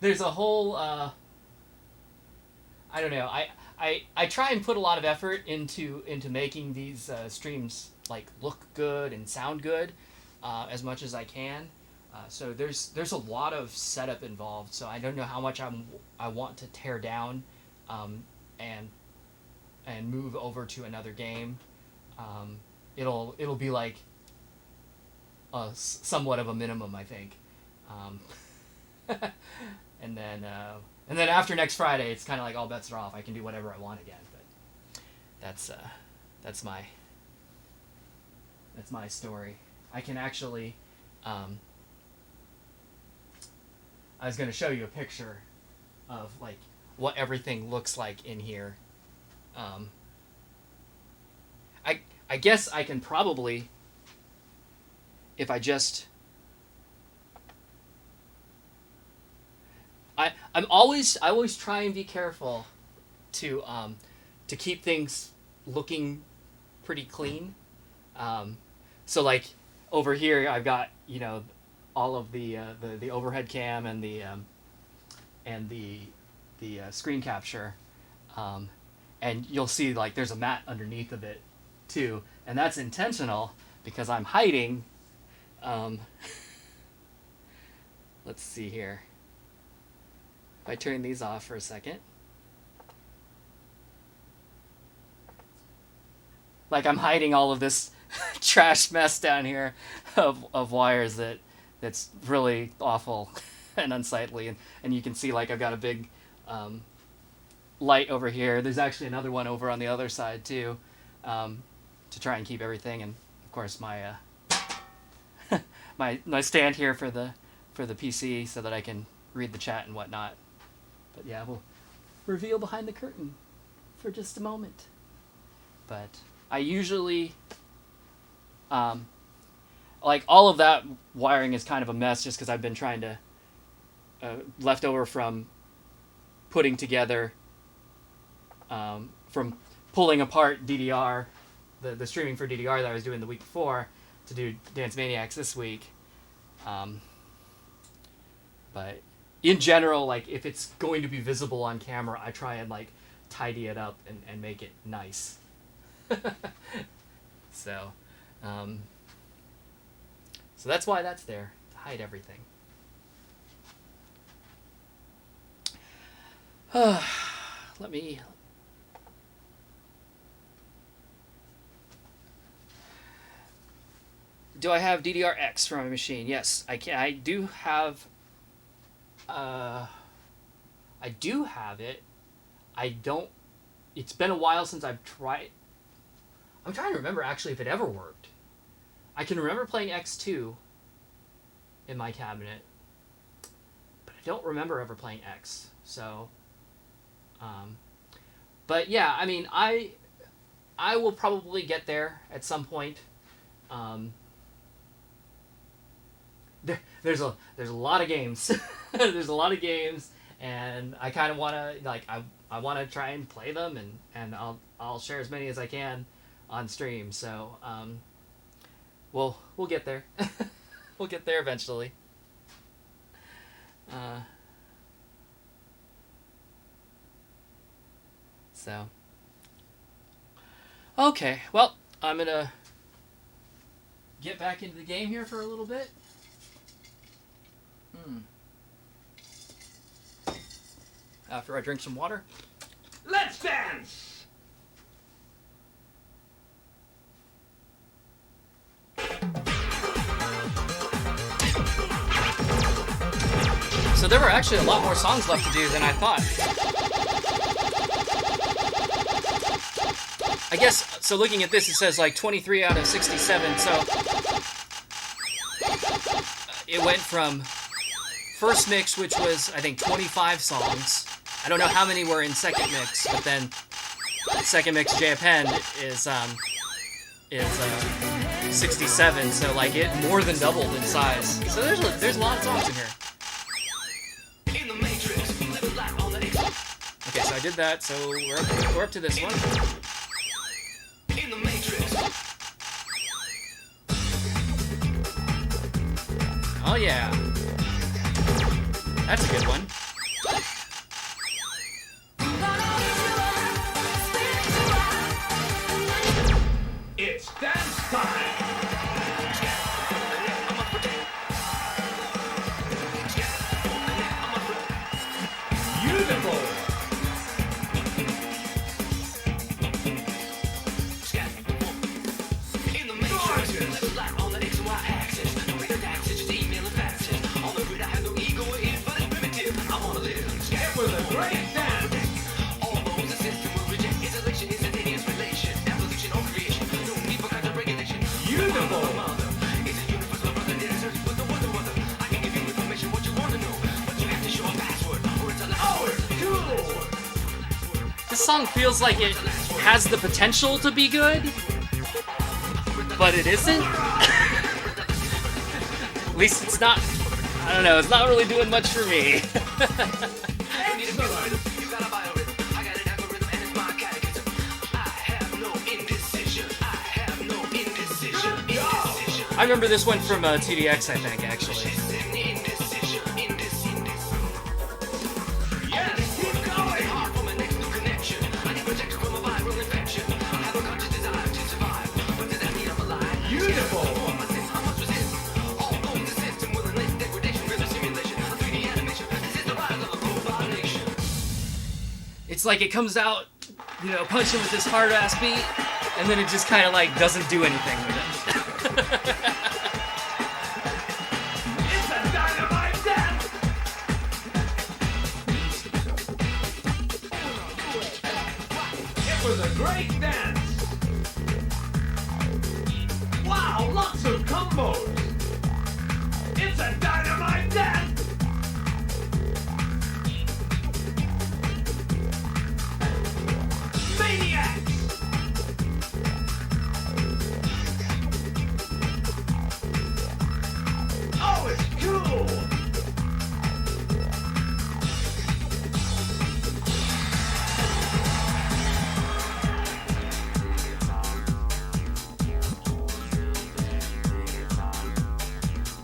there's a whole I don't know. I try and put a lot of effort into making these streams look good and sound good as much as I can. So there's a lot of setup involved. So I don't know how much I want to tear down and move over to another game, it'll be like somewhat of a minimum, I think. And then after next Friday, it's kind of like all bets are off. I can do whatever I want again. But that's my story. I can actually. I was going to show you a picture of like what everything looks like in here. I guess I can probably, if I just. I always try and be careful to keep things looking pretty clean. So like over here I've got, you know, all of the overhead cam and the screen capture, and you'll see like there's a mat underneath of it too, and that's intentional because I'm hiding. Let's see here. If I turn these off for a second. Like I'm hiding all of this trash mess down here of wires that's really awful and unsightly. And you can see like I've got a big light over here. There's actually another one over on the other side too, to try and keep everything. And of course my my stand here for the PC so that I can read the chat and whatnot. But yeah, we'll reveal behind the curtain for just a moment. But I usually, like all of that wiring is kind of a mess just because I've been trying to, left over from putting together, from pulling apart DDR, the streaming for DDR that I was doing the week before to do Dance Maniacs this week. But in general, like if it's going to be visible on camera, I try and like tidy it up and make it nice. So that's why that's there, to hide everything. Let me. Do I have DDR-X for my machine? Yes, I can. I do have it. I don't. It's been a while since I've tried. I'm trying to remember actually if it ever worked. I can remember playing X2 in my cabinet, but I don't remember ever playing X. So, but yeah, I mean, I will probably get there at some point. There's a lot of games. There's a lot of games, and I kind of want to like I want to try and play them, and I'll share as many as I can on stream. So we'll get there. We'll get there eventually. So okay, well, I'm gonna get back into the game here for a little bit. After I drink some water. Let's dance! So there were actually a lot more songs left to do than I thought. I guess, so looking at this, it says like 23 out of 67, so it went from first mix, which was, I think, 25 songs. I don't know how many were in second mix, but then second mix append is 67, so like it more than doubled in size. So there's a lot of songs in here. Okay, so I did that, so we're up to this one. Oh yeah. That's a good one. It's dance time! Beautiful! song feels like it has the potential to be good, but it isn't. At least it's not. I don't know. It's not really doing much for me. I remember this one from TDX, I think, actually. It's like it comes out, you know, punching with this hard ass beat, and then it just kind of like doesn't do anything with it. It's a dynamite dance! It was a great dance! Wow, lots of combos! It's a dynamite dance! Maniax! Oh, it's cool!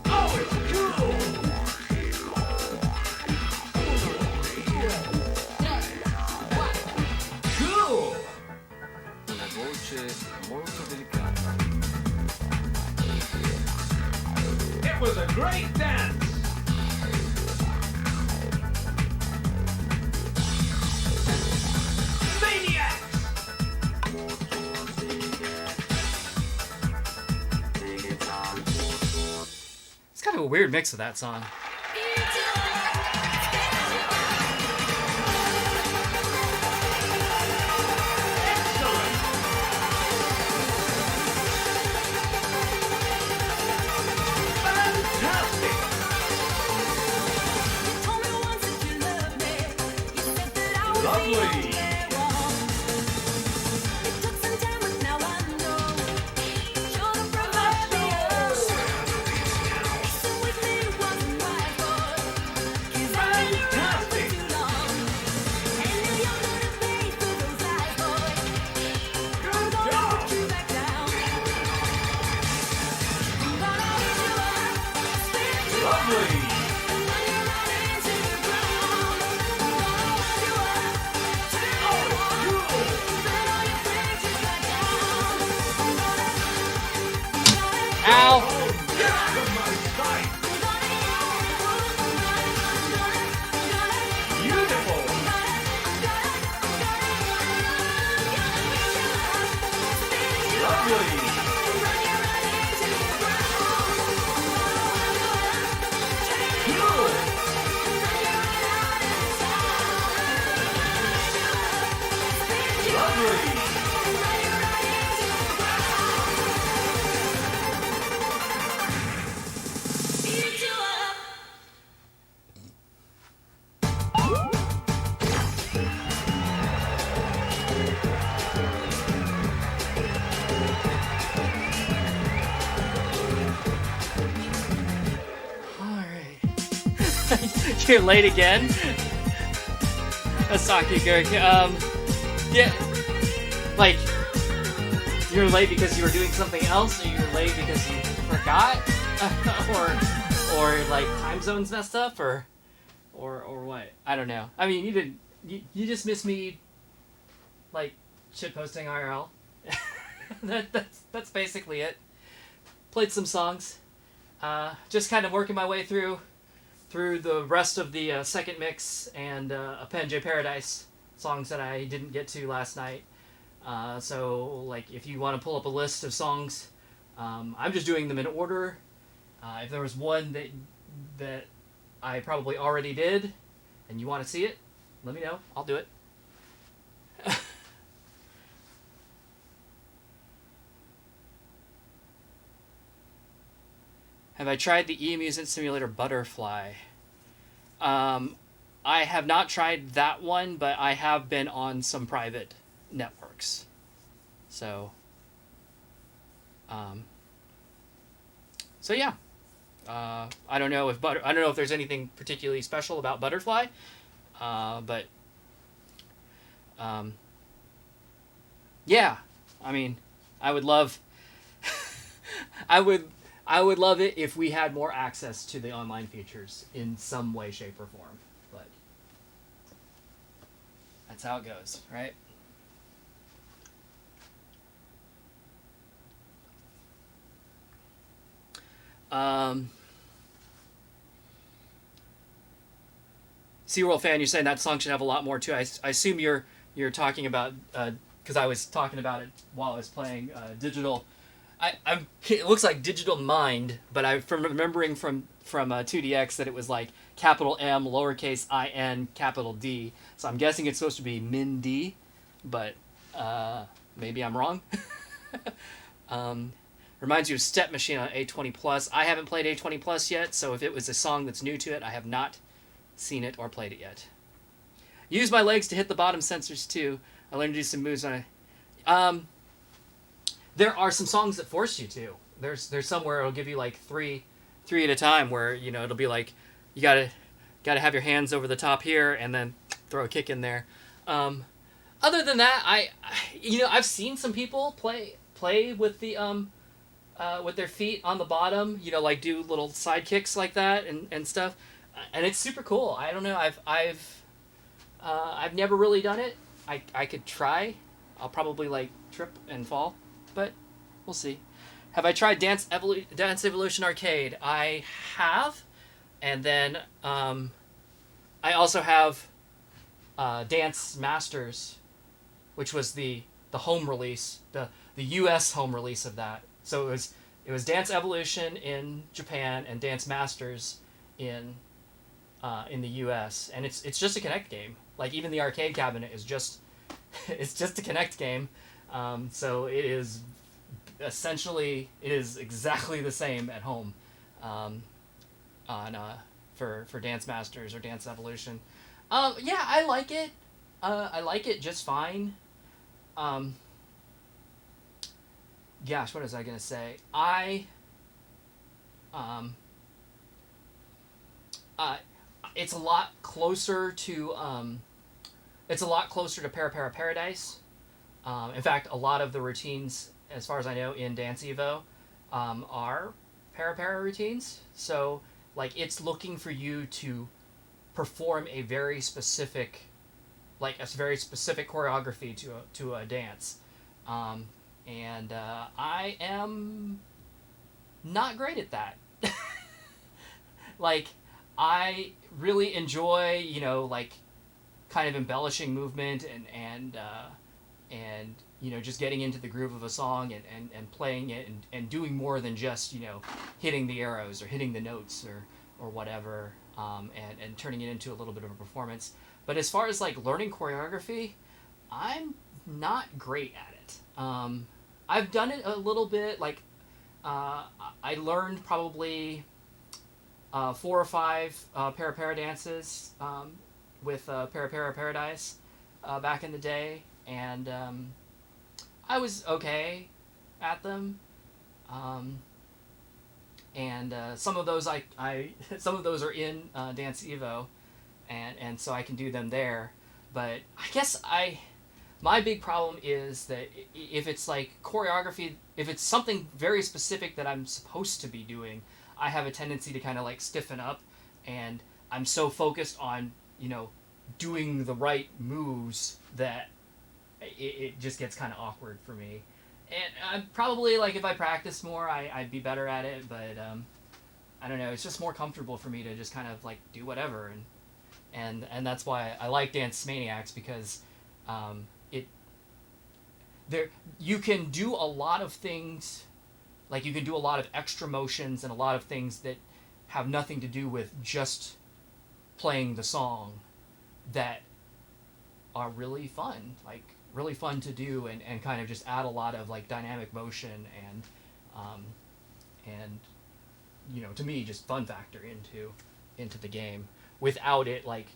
Oh, it's cool! Cool! Una voce molto delicata. It was a great dance! Maniax! It's kind of a weird mix of that song. Fantastic! Lovely! Fantastic! Good job! Lovely! Ow! Beautiful! Lovely! Cool! Lovely! Alright. You're late again? Asaki Gurk. Yeah. Like, you're late because you were doing something else, or you're late because you forgot? or like time zones messed up, or what? I don't know. I mean, you just missed me, like, shitposting IRL. That's basically it. Played some songs. Just kind of working my way through the rest of the second mix and Append J Paradise songs that I didn't get to last night. So, like, if you want to pull up a list of songs, I'm just doing them in order. If there was one that I probably already did, and you want to see it, let me know. I'll do it. Have I tried the eMusic Simulator Butterfly? I have not tried that one, but I have been on some private networks. So, so yeah. I don't know if there's anything particularly special about Butterfly, but yeah. I mean, I would love. I would love it if we had more access to the online features in some way, shape, or form. But that's how it goes, right? SeaWorld fan, you're saying that song should have a lot more too. I assume you're talking about because I was talking about it while I was playing Digital. It looks like Digital Mind, but I'm remembering from 2DX that it was like capital M, lowercase I-N, capital D. So I'm guessing it's supposed to be Min D, but maybe I'm wrong. Reminds you of Step Machine on A20 Plus. I haven't played A20 Plus yet, so if it was a song that's new to it, I have not seen it or played it yet. Use my legs to hit the bottom sensors too. I learned to do some moves on it. There are some songs that force you to. There's somewhere it'll give you like three at a time, where it'll be like you gotta have your hands over the top here and then throw a kick in there. Other than that, I've seen some people play with the with their feet on the bottom, like do little side kicks like that and stuff, and it's super cool. I don't know. I've never really done it. I could try. I'll probably like trip and fall, but we'll see. Have I tried Dance Evolution Arcade? I have, and then I also have Dance Masters, which was the home release, the U.S. home release of that. So it was Dance Evolution in Japan and Dance Masters in the U.S. and it's just a Kinect game. Like even the arcade cabinet is just it's just a Kinect game. So it is exactly the same at home for Dance Masters or Dance Evolution. Yeah, I like it. I like it just fine. Gosh, what was I gonna say? It's a lot closer to Para Paradise. In fact, a lot of the routines, as far as I know, in Dance Evo, are Para routines. So, like, it's looking for you to perform a very specific choreography to a dance. And I am not great at that. Like, I really enjoy, like, kind of embellishing movement and just getting into the groove of a song and playing it and doing more than just, hitting the arrows or hitting the notes or whatever, and turning it into a little bit of a performance. But as far as, like, learning choreography, I'm not great at it. I've done it a little bit, like, I learned probably 4 or 5 Para dances with Para Paradise back in the day, and I was okay at them. And some of those some of those are in Dance Evo, and so I can do them there. But I guess my big problem is that if it's like choreography, if it's something very specific that I'm supposed to be doing, I have a tendency to kind of like stiffen up, and I'm so focused on, doing the right moves that it just gets kind of awkward for me. And I'm probably, like, if I practice more, I'd be better at it, but I don't know, it's just more comfortable for me to just kind of like do whatever, and that's why I like Dance Maniacs, because you can do a lot of things, like you can do a lot of extra motions and a lot of things that have nothing to do with just playing the song that are really fun, like really fun to do, and kind of just add a lot of like dynamic motion and to me, just fun factor into the game without it like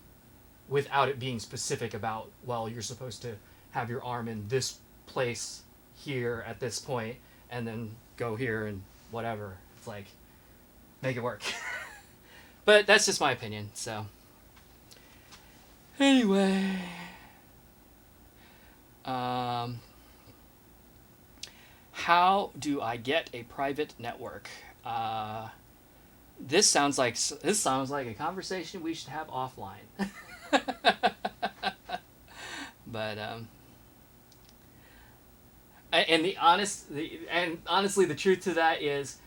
without it being specific about, well, you're supposed to have your arm in this place here at this point and then go here and whatever. It's like, make it work. But that's just my opinion, so. Anyway. How do I get a private network? This sounds like a conversation we should have offline. But honestly, the truth to that is,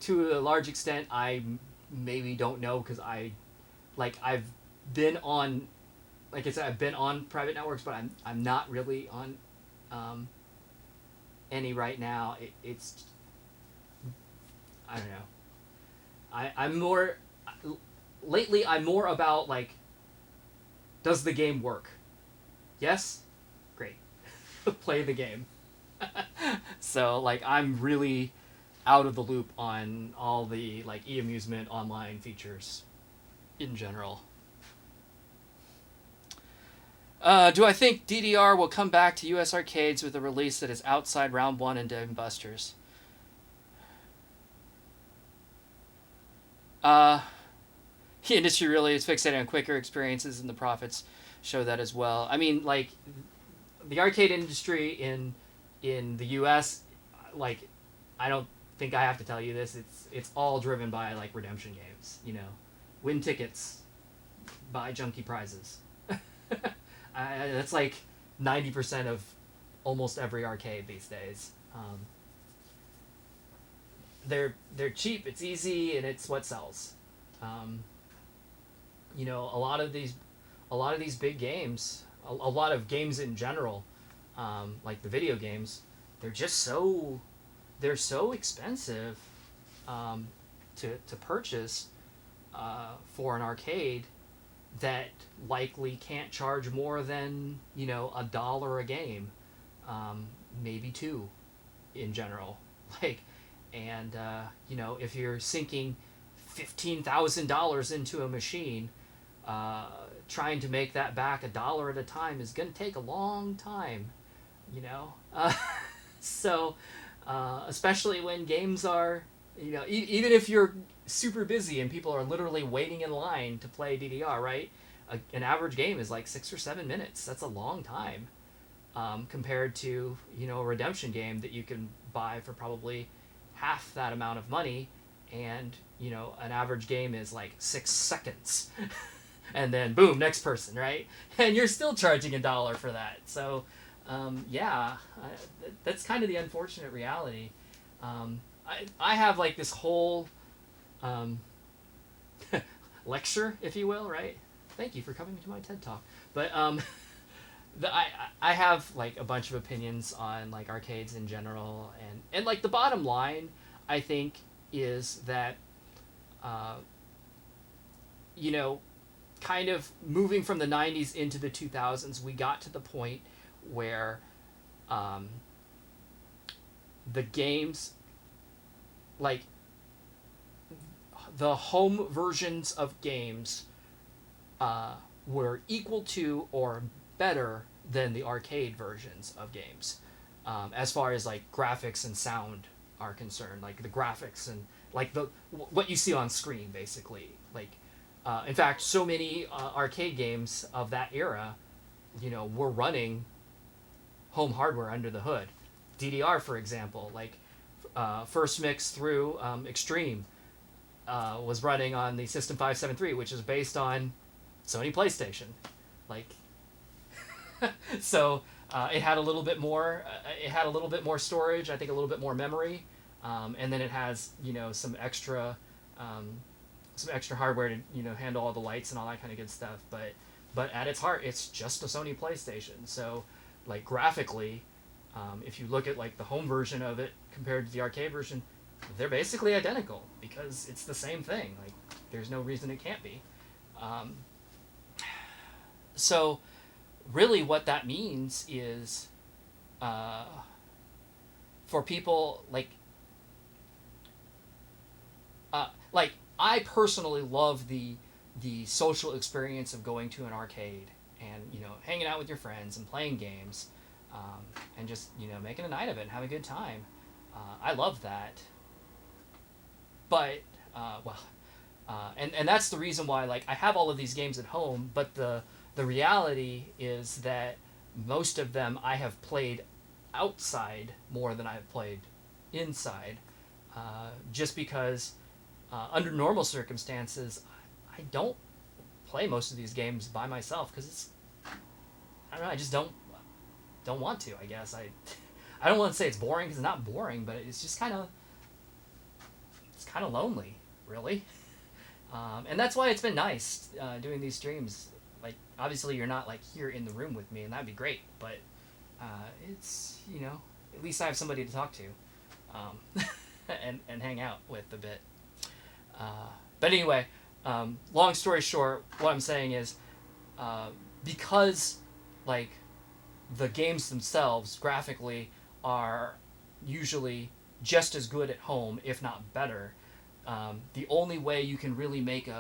to a large extent, I maybe don't know, because I've been on, like I said, I've been on private networks, but I'm not really on any right now. It's I don't know. I'm more lately. I'm more about, like, does the game work? Yes, great. Play the game. So, like, I'm really out of the loop on all the, like, e-amusement online features in general. Do I think DDR will come back to US arcades with a release that is outside Round 1 and Dave & Buster's? The industry really is fixated on quicker experiences, and the profits show that as well. I mean, like, the arcade industry in the US, like, I don't think I have to tell you this, it's all driven by, like, redemption games, you know. Win tickets, buy junky prizes. That's like 90% of almost every arcade these days. They're cheap, it's easy, and it's what sells. You know, a lot of these big games, a lot of games in general, like the video games, they're so expensive to purchase for an arcade, that likely can't charge more than, you know, $1 a game, maybe $2 in general. Like, and you know, if you're sinking $15,000 into a machine, trying to make that back $1 at a time is going to take a long time, you know. So especially when games are, you know, even if you're super busy and people are literally waiting in line to play DDR, right? An average game is like 6 or 7 minutes. That's a long time, compared to, you know, a redemption game that you can buy for probably half that amount of money, and, you know, an average game is like 6 seconds, and then boom, next person, right? And you're still charging $1 for that. So, yeah, that's kind of the unfortunate reality. I have, like, this whole lecture, if you will, right? Thank you for coming to my TED Talk. But I have, like, a bunch of opinions on, like, arcades in general, and like, the bottom line, I think, is that you know, kind of moving from the 90s into the 2000s, we got to the point where the games, like, the home versions of games were equal to or better than the arcade versions of games, as far as, like, graphics and sound are concerned. Like, the graphics and, like, what you see on screen, basically. Like, in fact, so many arcade games of that era, you know, were running home hardware under the hood. DDR, for example, like, first mix through Extreme was running on the System 573, which is based on Sony PlayStation. Like, so it had a little bit more. It had a little bit more storage. I think a little bit more memory, and then it has, you know, some extra hardware to, you know, handle all the lights and all that kind of good stuff. But at its heart, it's just a Sony PlayStation. So, like, graphically, if you look at, like, the home version of it compared to the arcade version, they're basically identical, because it's the same thing. Like, there's no reason it can't be. So really what that means is, for people, like I personally love the the social experience of going to an arcade and, you know, hanging out with your friends and playing games, and just, you know, making a night of it and having a good time. I love that. But and that's the reason why, like, I have all of these games at home, but the reality is that most of them I have played outside more than I've played inside, just because under normal circumstances I don't play most of these games by myself because it's, I don't know, I just don't want to. I guess I don't want to say it's boring because it's not boring, but it's just kind of lonely, really. And that's why it's been nice doing these streams. Like, obviously you're not like here in the room with me, and that'd be great, but it's, you know, at least I have somebody to talk to, and hang out with a bit. But anyway, long story short, what I'm saying is, because like the games themselves graphically are usually just as good at home, if not better. The only way you can really make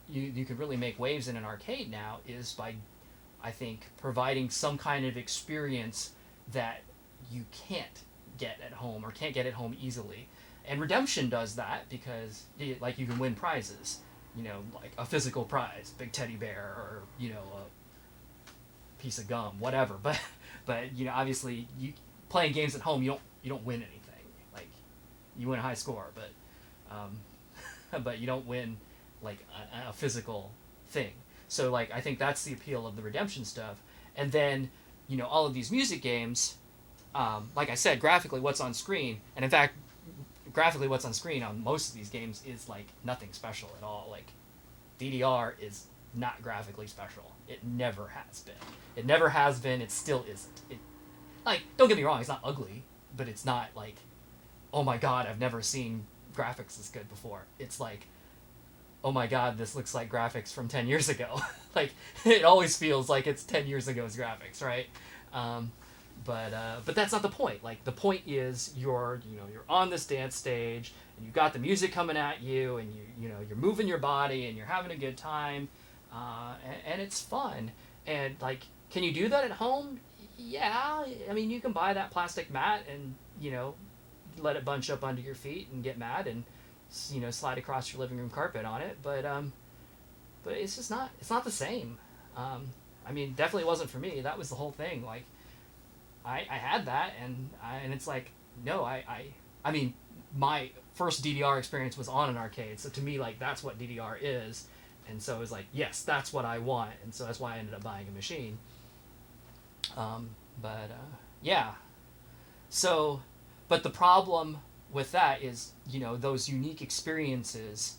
you can really make waves in an arcade now is by, I think, providing some kind of experience that you can't get at home or can't get at home easily. And Redemption does that because, like, you can win prizes, you know, like a physical prize, big teddy bear, or, you know, a piece of gum, whatever. But you know, obviously, you playing games at home, you don't win anything. Like, you win a high score, but you don't win like a physical thing. So, like, I think that's the appeal of the Redemption stuff. And then, you know, all of these music games, like I said, graphically what's on screen, and in fact, graphically what's on screen on most of these games is like nothing special at all. Like, DDR is not graphically special. It never has been. It never has been. It still isn't. It, like, don't get me wrong, it's not ugly, but it's not like, oh my god, I've never seen graphics this good before. It's like, oh my god, this looks like graphics from 10 years ago. Like, it always feels like it's 10 years ago's graphics, right? But that's not the point. Like, the point is you're on this dance stage and you've got the music coming at you, and you're moving your body and you're having a good time, and it's fun. And, like, can you do that at home? Yeah, I mean, you can buy that plastic mat and, you know, let it bunch up under your feet and get mad and, you know, slide across your living room carpet on it. But it's just not. It's not the same. I mean, definitely wasn't for me. That was the whole thing. Like, I had that, and it's like, no, I mean, my first DDR experience was on an arcade, so to me, like, that's what DDR is, and so it was like, yes, that's what I want, and so that's why I ended up buying a machine. Yeah. So, but the problem with that is, you know, those unique experiences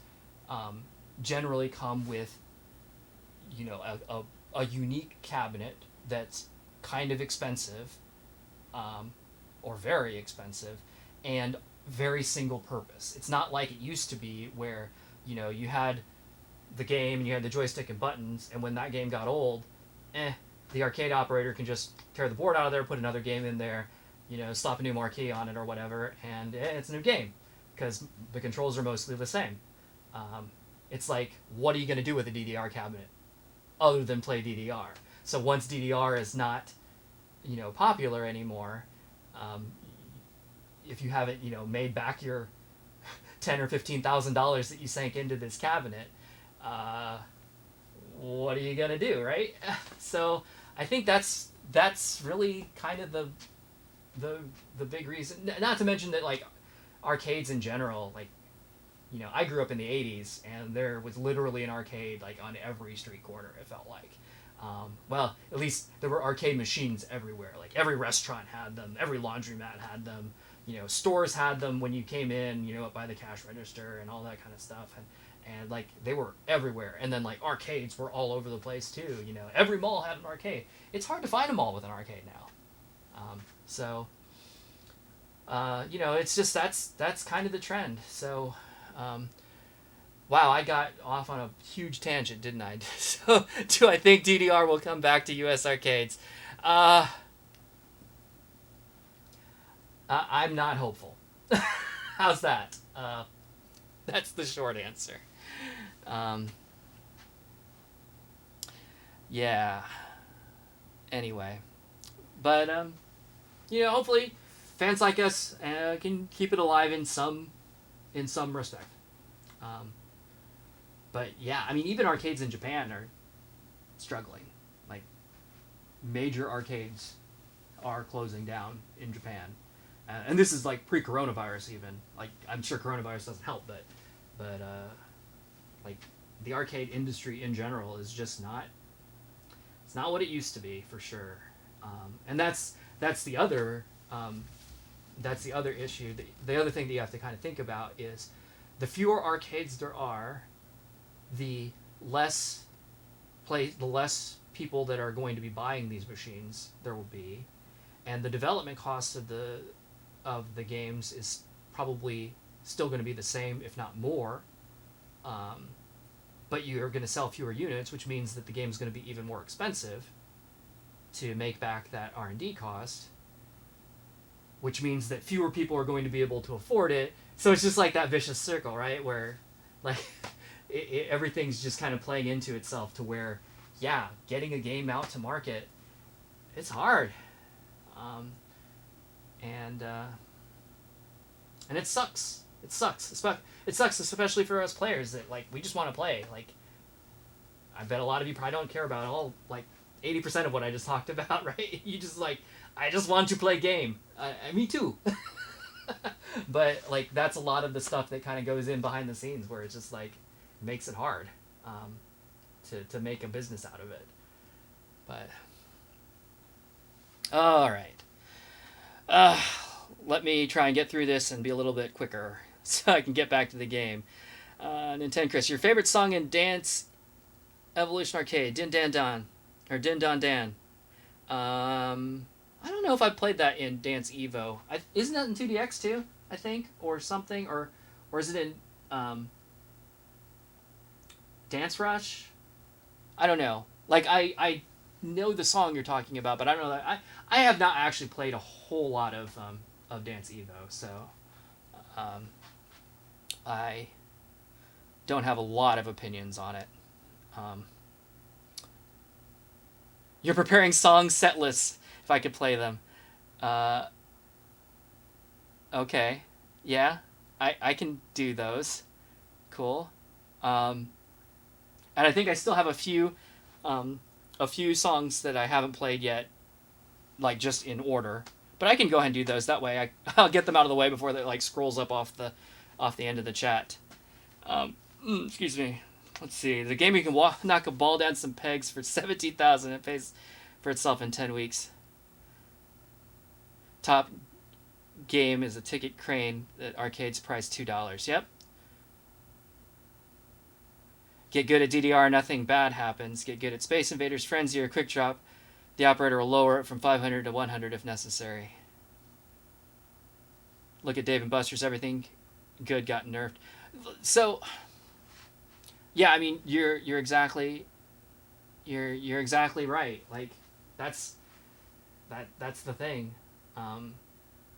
generally come with, you know, a unique cabinet that's kind of expensive, or very expensive, and very single purpose. It's not like it used to be where, you know, you had the game and you had the joystick and buttons, and when that game got old, the arcade operator can just tear the board out of there, put another game in there, you know, slap a new marquee on it or whatever, and it's a new game, because the controls are mostly the same. It's like, what are you going to do with a DDR cabinet other than play DDR? So once DDR is not, you know, popular anymore, if you haven't, you know, made back your $10,000 or $15,000 that you sank into this cabinet, what are you gonna do, right? So I think that's really kind of the big reason. Not to mention that, like, arcades in general, like, you know, I grew up in the 80s, and there was literally an arcade, like, on every street corner, it felt like. Well, at least there were arcade machines everywhere. Like, every restaurant had them, every laundromat had them, you know, stores had them when you came in, you know, up by the cash register and all that kind of stuff. And like, they were everywhere. And then, like, arcades were all over the place too, you know. Every mall had an arcade. It's hard to find a mall with an arcade now. You know, it's just, that's kind of the trend. So, wow, I got off on a huge tangent, didn't I? So, do I think DDR will come back to U.S. arcades? I'm not hopeful. How's that? That's the short answer. Yeah. Anyway, but hopefully fans like us can keep it alive in some respect. But yeah, I mean, even arcades in Japan are struggling. Like, major arcades are closing down in Japan, and this is like pre-coronavirus even. Like, I'm sure coronavirus doesn't help, but like, the arcade industry in general is just not. It's not what it used to be, for sure. And that's the other issue. The other thing that you have to kind of think about is the fewer arcades there are, the less people that are going to be buying these machines there will be, and the development cost of the games is probably still going to be the same, if not more. But you're going to sell fewer units, which means that the game is going to be even more expensive to make back that R&D cost, which means that fewer people are going to be able to afford it. So it's just like that vicious circle, right? Where, like, everything's just kind of playing into itself to where, yeah, getting a game out to market, it's hard. And it sucks. It sucks. It sucks, especially for us players that, like, we just want to play. Like, I bet a lot of you probably don't care about all, like, 80% of what I just talked about, right? You just, like, I just want to play game. Me too. But, like, that's a lot of the stuff that kind of goes in behind the scenes where it's just, like, makes it hard to make a business out of it. But, all right. Let me try and get through this and be a little bit quicker so I can get back to the game. Nintendo Chris, your favorite song in Dance Evolution Arcade, Din Dan Dan, or Din Don Dan. I don't know if I played that in Dance Evo. Isn't that in 2DX too? I think, or something, or is it in Dance Rush? I don't know. Like, I know the song you're talking about, but I don't know that I have not actually played a whole lot of Dance Evo, so I don't have a lot of opinions on it. You're preparing song set lists, if I could play them. Okay. Yeah, I can do those. Cool. And I think I still have a few songs that I haven't played yet, like, just in order. But I can go ahead and do those. That way I'll get them out of the way before it, like, scrolls up off the end of the chat. Excuse me. Let's see. The game you can knock a ball down some pegs for 17,000. It pays for itself in 10 weeks. Top game is a ticket crane that arcades price $2. Yep. Get good at DDR, nothing bad happens. Get good at Space Invaders, Frenzy, or Quick Drop. The operator will lower it from 500 to 100 if necessary. Look at Dave and Buster's. Everything good got nerfed. So, yeah, I mean, you're exactly right. Like, that's the thing.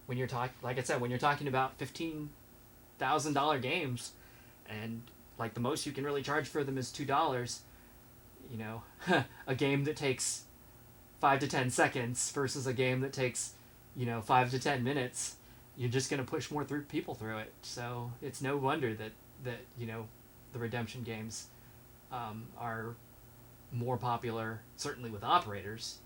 When you're like I said, when you're talking about $15,000 games, and, like, the most you can really charge for them is $2. You know, a game that takes 5 to 10 seconds versus a game that takes, 5 to 10 minutes, you're just going to push more people through it. So it's no wonder that the redemption games are more popular, certainly with operators.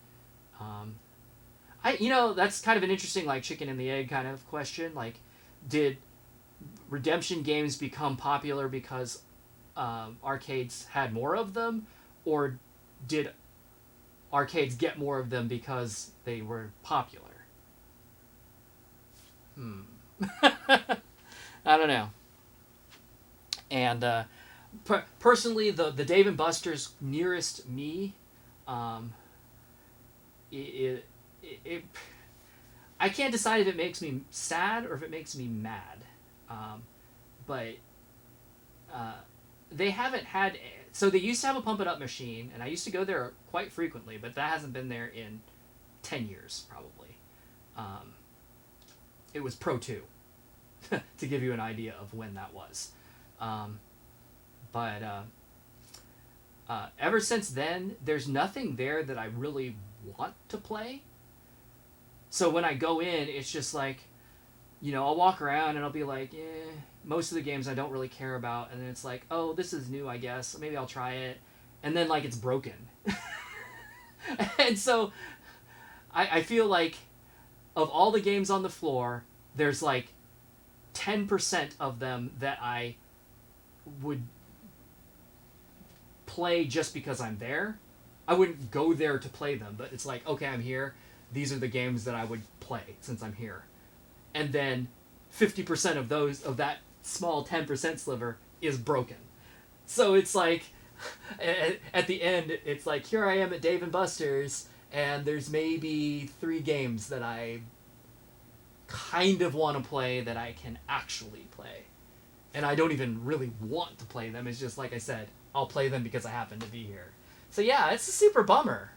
That's kind of an interesting, like, chicken and the egg kind of question. Like, did redemption games become popular because arcades had more of them, or did arcades get more of them because they were popular? I don't know. And personally, the Dave and Buster's nearest me, it I can't decide if it makes me sad or if it makes me mad. But they haven't had... So they used to have a Pump It Up machine, and I used to go there quite frequently, but that hasn't been there in 10 years, probably. It was Pro 2, to give you an idea of when that was. ever since then, there's nothing there that I really want to play. So when I go in, it's just like, I'll walk around and I'll be like, most of the games I don't really care about. And then it's like, oh, this is new, I guess. Maybe I'll try it. And then, like, it's broken. And so I feel like of all the games on the floor, there's like 10% of them that I would play just because I'm there. I wouldn't go there to play them, but it's like, okay, I'm here. These are the games that I would play since I'm here. And then 50% of that small 10% sliver is broken. So it's like, at the end, it's like, here I am at Dave & Buster's, and there's maybe 3 games that I kind of want to play that I can actually play. And I don't even really want to play them. It's just, like I said, I'll play them because I happen to be here. So yeah, it's a super bummer.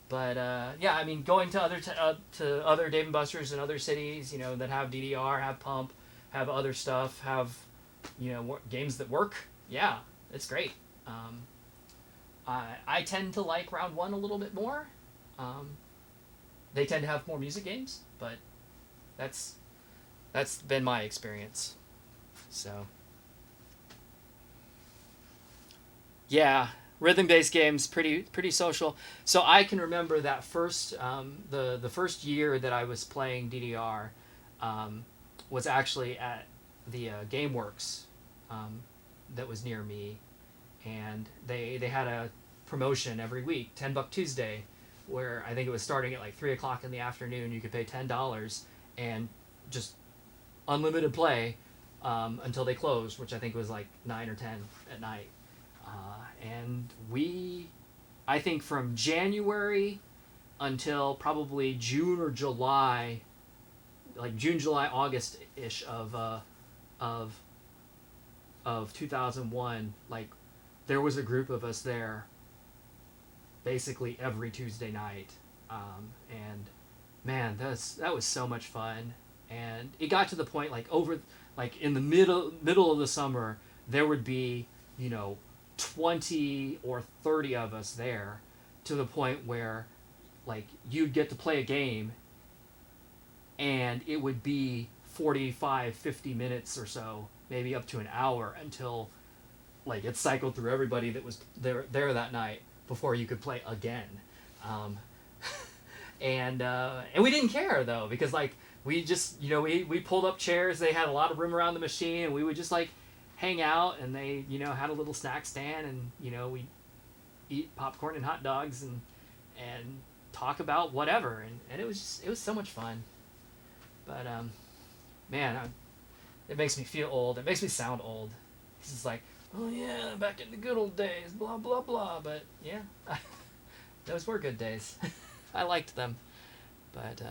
But yeah, I mean, going to other Dave & Buster's in other cities, that have DDR, have Pump, have other stuff, have, games that work. Yeah, it's great. I tend to like Round 1 a little bit more. They tend to have more music games, but that's been my experience. So yeah, rhythm-based games, pretty social. So I can remember that first the first year that I was playing DDR was actually at the GameWorks that was near me, and they had a promotion every week, $10 Tuesday, where I think it was starting at like 3 o'clock in the afternoon. You could pay $10 and just unlimited play until they closed, which I think was like 9 or 10 at night. And I think from January until probably June or July, like June, July, August-ish of 2001, like there was a group of us there basically every Tuesday night. And man, that was so much fun. And it got to the point like in the middle of the summer, there would be, 20 or 30 of us there, to the point where like you'd get to play a game and it would be 45, 50 minutes or so, maybe up to an hour, until like it cycled through everybody that was there that night before you could play again. And we didn't care though, because like we just, we pulled up chairs. They had a lot of room around the machine, and we would just like hang out, and they, had a little snack stand, and, we'd eat popcorn and hot dogs and talk about whatever. And it was so much fun. But, man, it makes me feel old. It makes me sound old. It's just like, oh yeah, back in the good old days, blah, blah, blah. But yeah, those were good days. I liked them. But,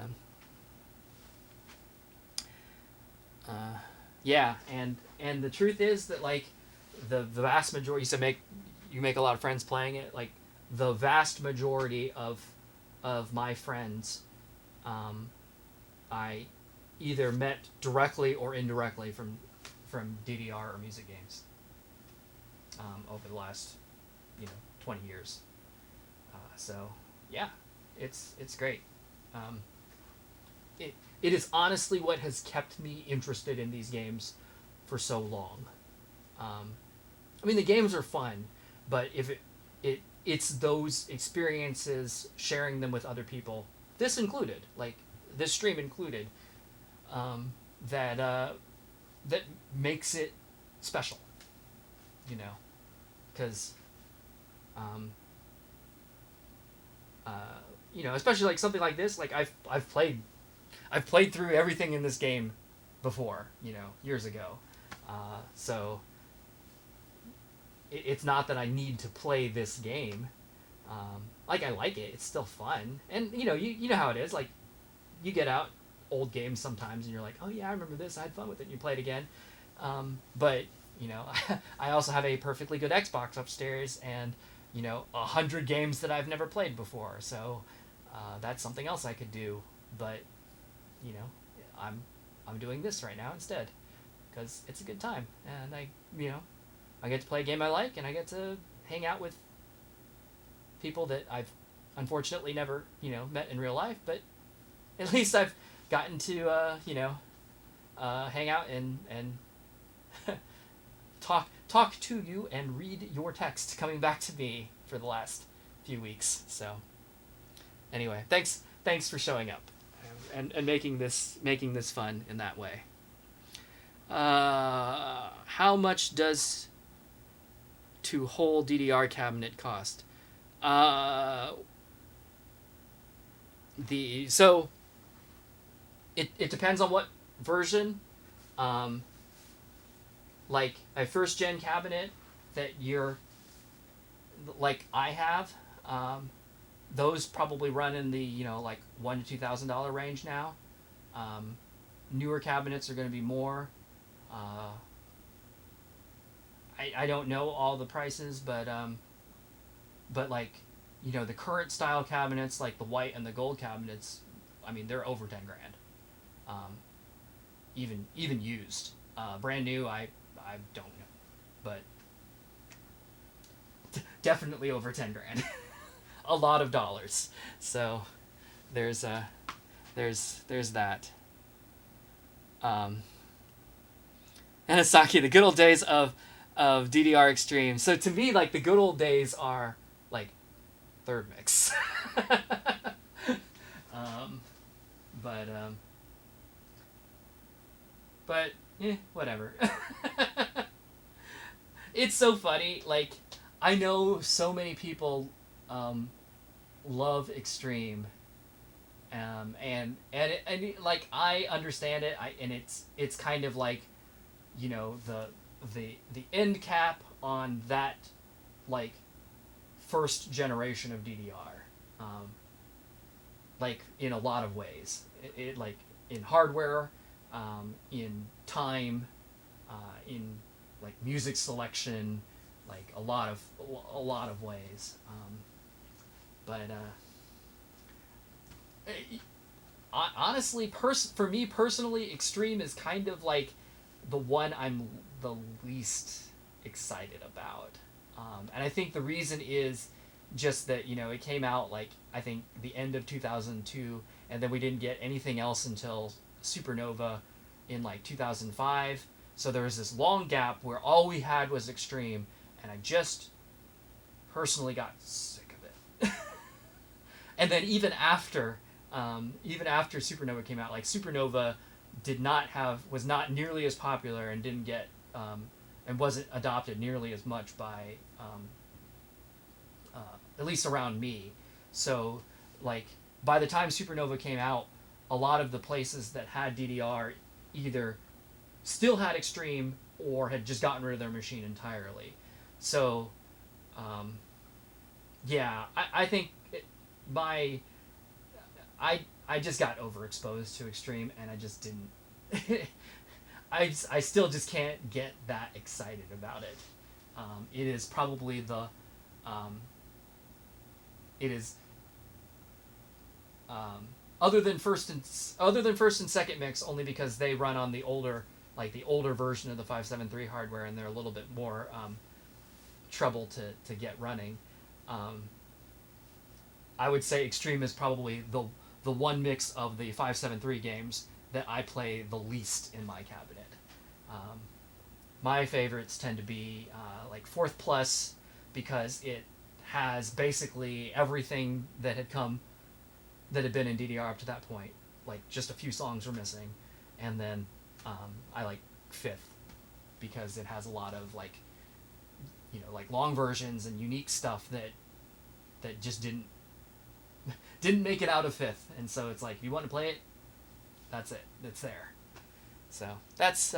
yeah, and the truth is that like the vast majority, you make a lot of friends playing it. Like the vast majority of my friends, I either met directly or indirectly from DDR or music games over the last 20 years. So yeah, it's great. It is honestly what has kept me interested in these games for so long. I mean, the games are fun, but if it's those experiences, sharing them with other people, this included, like this stream included, that makes it special. Because especially like something like this, like I've played through everything in this game before, years ago. So it's not that I need to play this game. Like I like it. It's still fun. And you know how it is. Like you get out old games sometimes and you're like, oh yeah, I remember this. I had fun with it. And you play it again. But I also have a perfectly good Xbox upstairs, and 100 games that I've never played before. So that's something else I could do. But I'm doing this right now instead, because it's a good time, and I get to play a game I like, and I get to hang out with people that I've unfortunately never, met in real life, but at least I've gotten to, hang out and talk to you and read your text coming back to me for the last few weeks. So anyway, thanks for showing up and making this fun in that way. How much does to whole DDR cabinet cost? It depends on what version. Like a first gen cabinet that you're like I have, those probably run in the like $1,000 to $2,000 range now. Newer cabinets are going to be more. I don't know all the prices, but like the current style cabinets, like the white and the gold cabinets, I mean they're over 10 grand. Even used. Brand new, I don't know, but definitely over 10 grand. A lot of dollars. So there's that. Anasaki, the good old days of DDR Extreme. So to me, like, the good old days are like third mix. But whatever. It's so funny. Like, I know so many people love Extreme, and like I understand it. It's kind of like, the end cap on that, like, first generation of DDR. Like, in a lot of ways, it like in hardware, in time, in like music selection, like a lot of ways. Honestly, for me personally, Extreme is kind of like the one I'm the least excited about. And I think the reason is just that, it came out like, I think the end of 2002, and then we didn't get anything else until Supernova in like 2005. So there was this long gap where all we had was Extreme, and I just personally got sick of it. And then even after Supernova came out, like, Supernova was not nearly as popular and didn't get and wasn't adopted nearly as much by at least around me. So, like, by the time Supernova came out, a lot of the places that had DDR either still had Extreme or had just gotten rid of their machine entirely. So, yeah, I think I just got overexposed to Extreme, and I just didn't. I still just can't get that excited about it. It is probably other than first and second mix, only because they run on the older version of the 573 hardware, and they're a little bit more trouble to get running. I would say Extreme is probably the one mix of the 573 games that I play the least in my cabinet. My favorites tend to be like Fourth Plus, because it has basically everything that had been in DDR up to that point. Like, just a few songs were missing. And then I like Fifth, because it has a lot of like long versions and unique stuff that just didn't make it out of Fifth. And so it's like, if you want to play it, that's it. It's there. So that's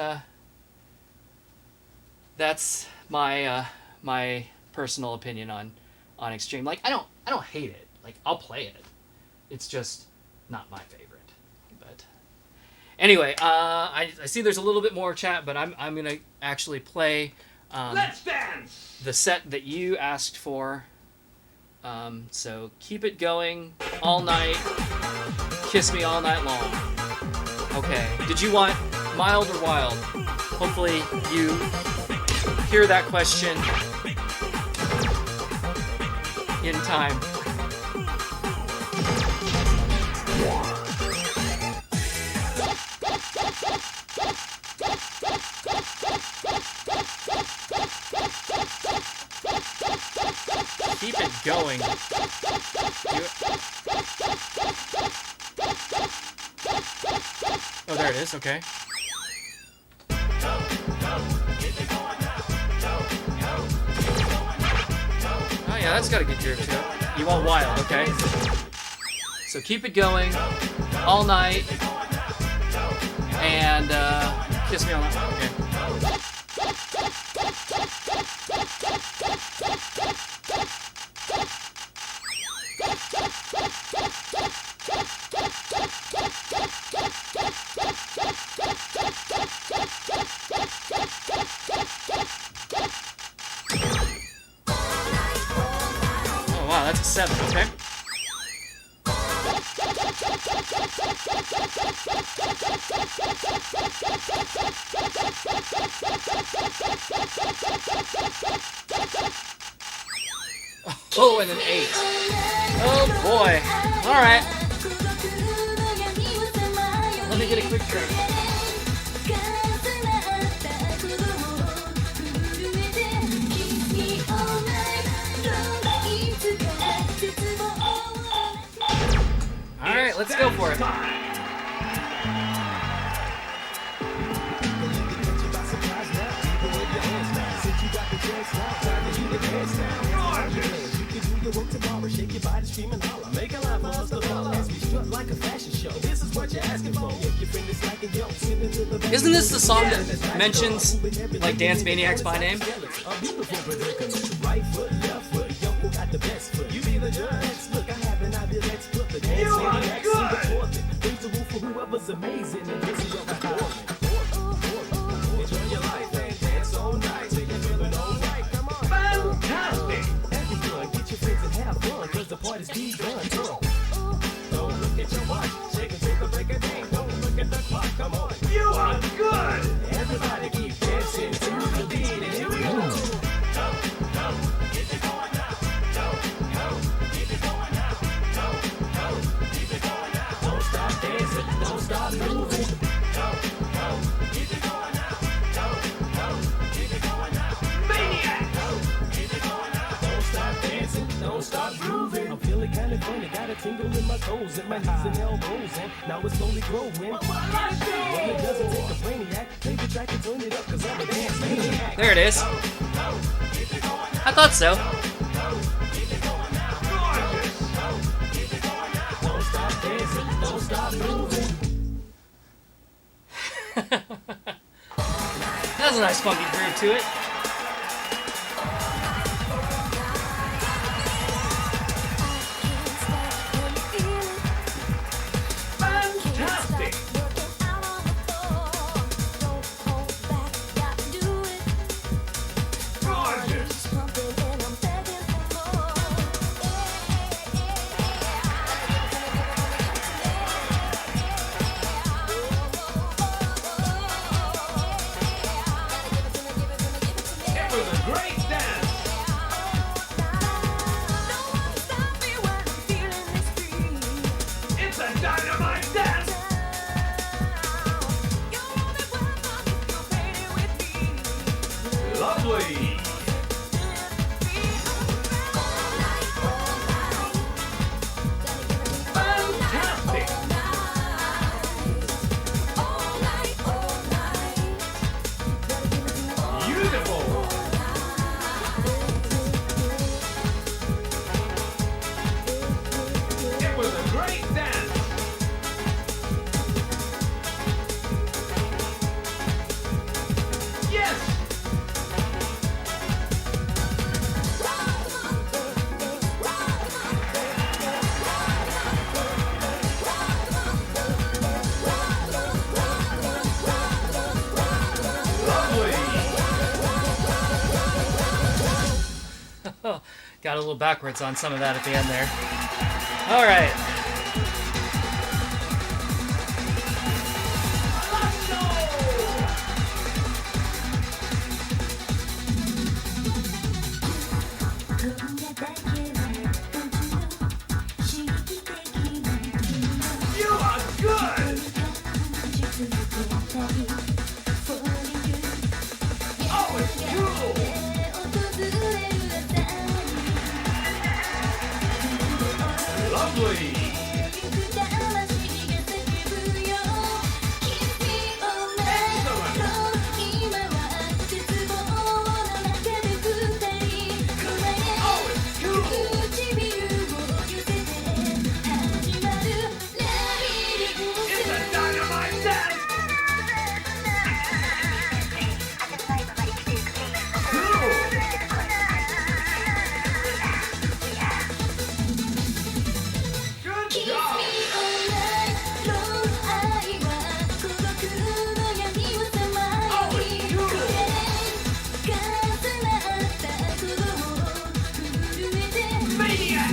my personal opinion on Extreme. Like, I don't hate it. Like, I'll play it. It's just not my favorite. But anyway, I see there's a little bit more chat, but I'm gonna actually play Let's dance! the set that you asked for. So keep it going all night. Kiss me all night long. Okay. Did you want mild or wild? Hopefully you hear that question in time. Keep it going. Oh, there it is. Okay. Oh yeah, that's got a good groove to it. You want wild, okay? So keep it going all night and kiss me on that one, okay? Oh wow, that's a 7, okay? Oh, and an 8. Oh boy. Alright. Let me get a quick drink. Alright, let's go for it. Isn't this the song that mentions like Dance Maniax by name? You are good! Fantastic! You are good! Everybody keep dancing to the beat, and here we go. Don't stop dancing, don't stop moving. Maniac! Don't stop dancing, don't stop grooving. I'm feeling kind of funny, got a tingle in my toes and my knees and elbows, and now it's slowly growing. Well, it doesn't take a brainiac, take a track and turn it up, 'cause I'm a dance maniac. There it is. I thought so. Don't stop dancing, don't stop moving. That's a nice funky groove to it. Fantastic! Gorgeous! It was a great dance! It's a dynamite dance! Lovely! Fantastic! Beautiful! It was a great dance! Yes! Lovely! Got a little backwards on some of that at the end there. All right. Oh, it's cool! Lovely! Oh, it's cool! It's a dynamite dance! Good job! Oh, it's cool! Maniac!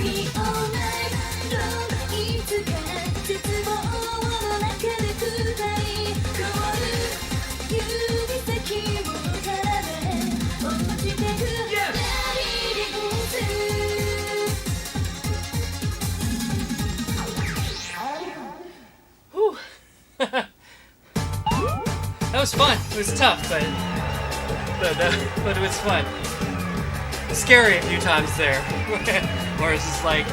Whew. That was fun. It was tough, but it was fun. Scary a few times there, where it's just like,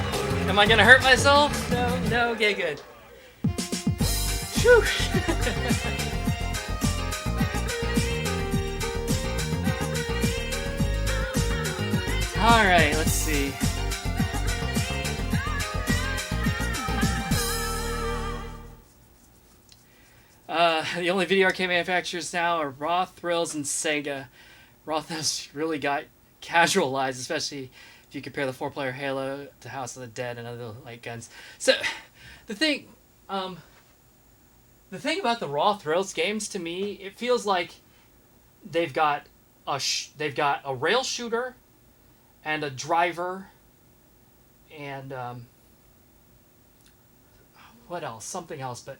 am I gonna hurt myself? No, okay, good. Phew. All right, let's see. The only video arcade manufacturers now are Raw, Thrills, and Sega. Raw has really got casualized, especially if you compare the 4-player Halo to House of the Dead and other light guns. So, the thing about the Raw Thrills games, to me, it feels like they've got a rail shooter and a driver and what else? Something else, but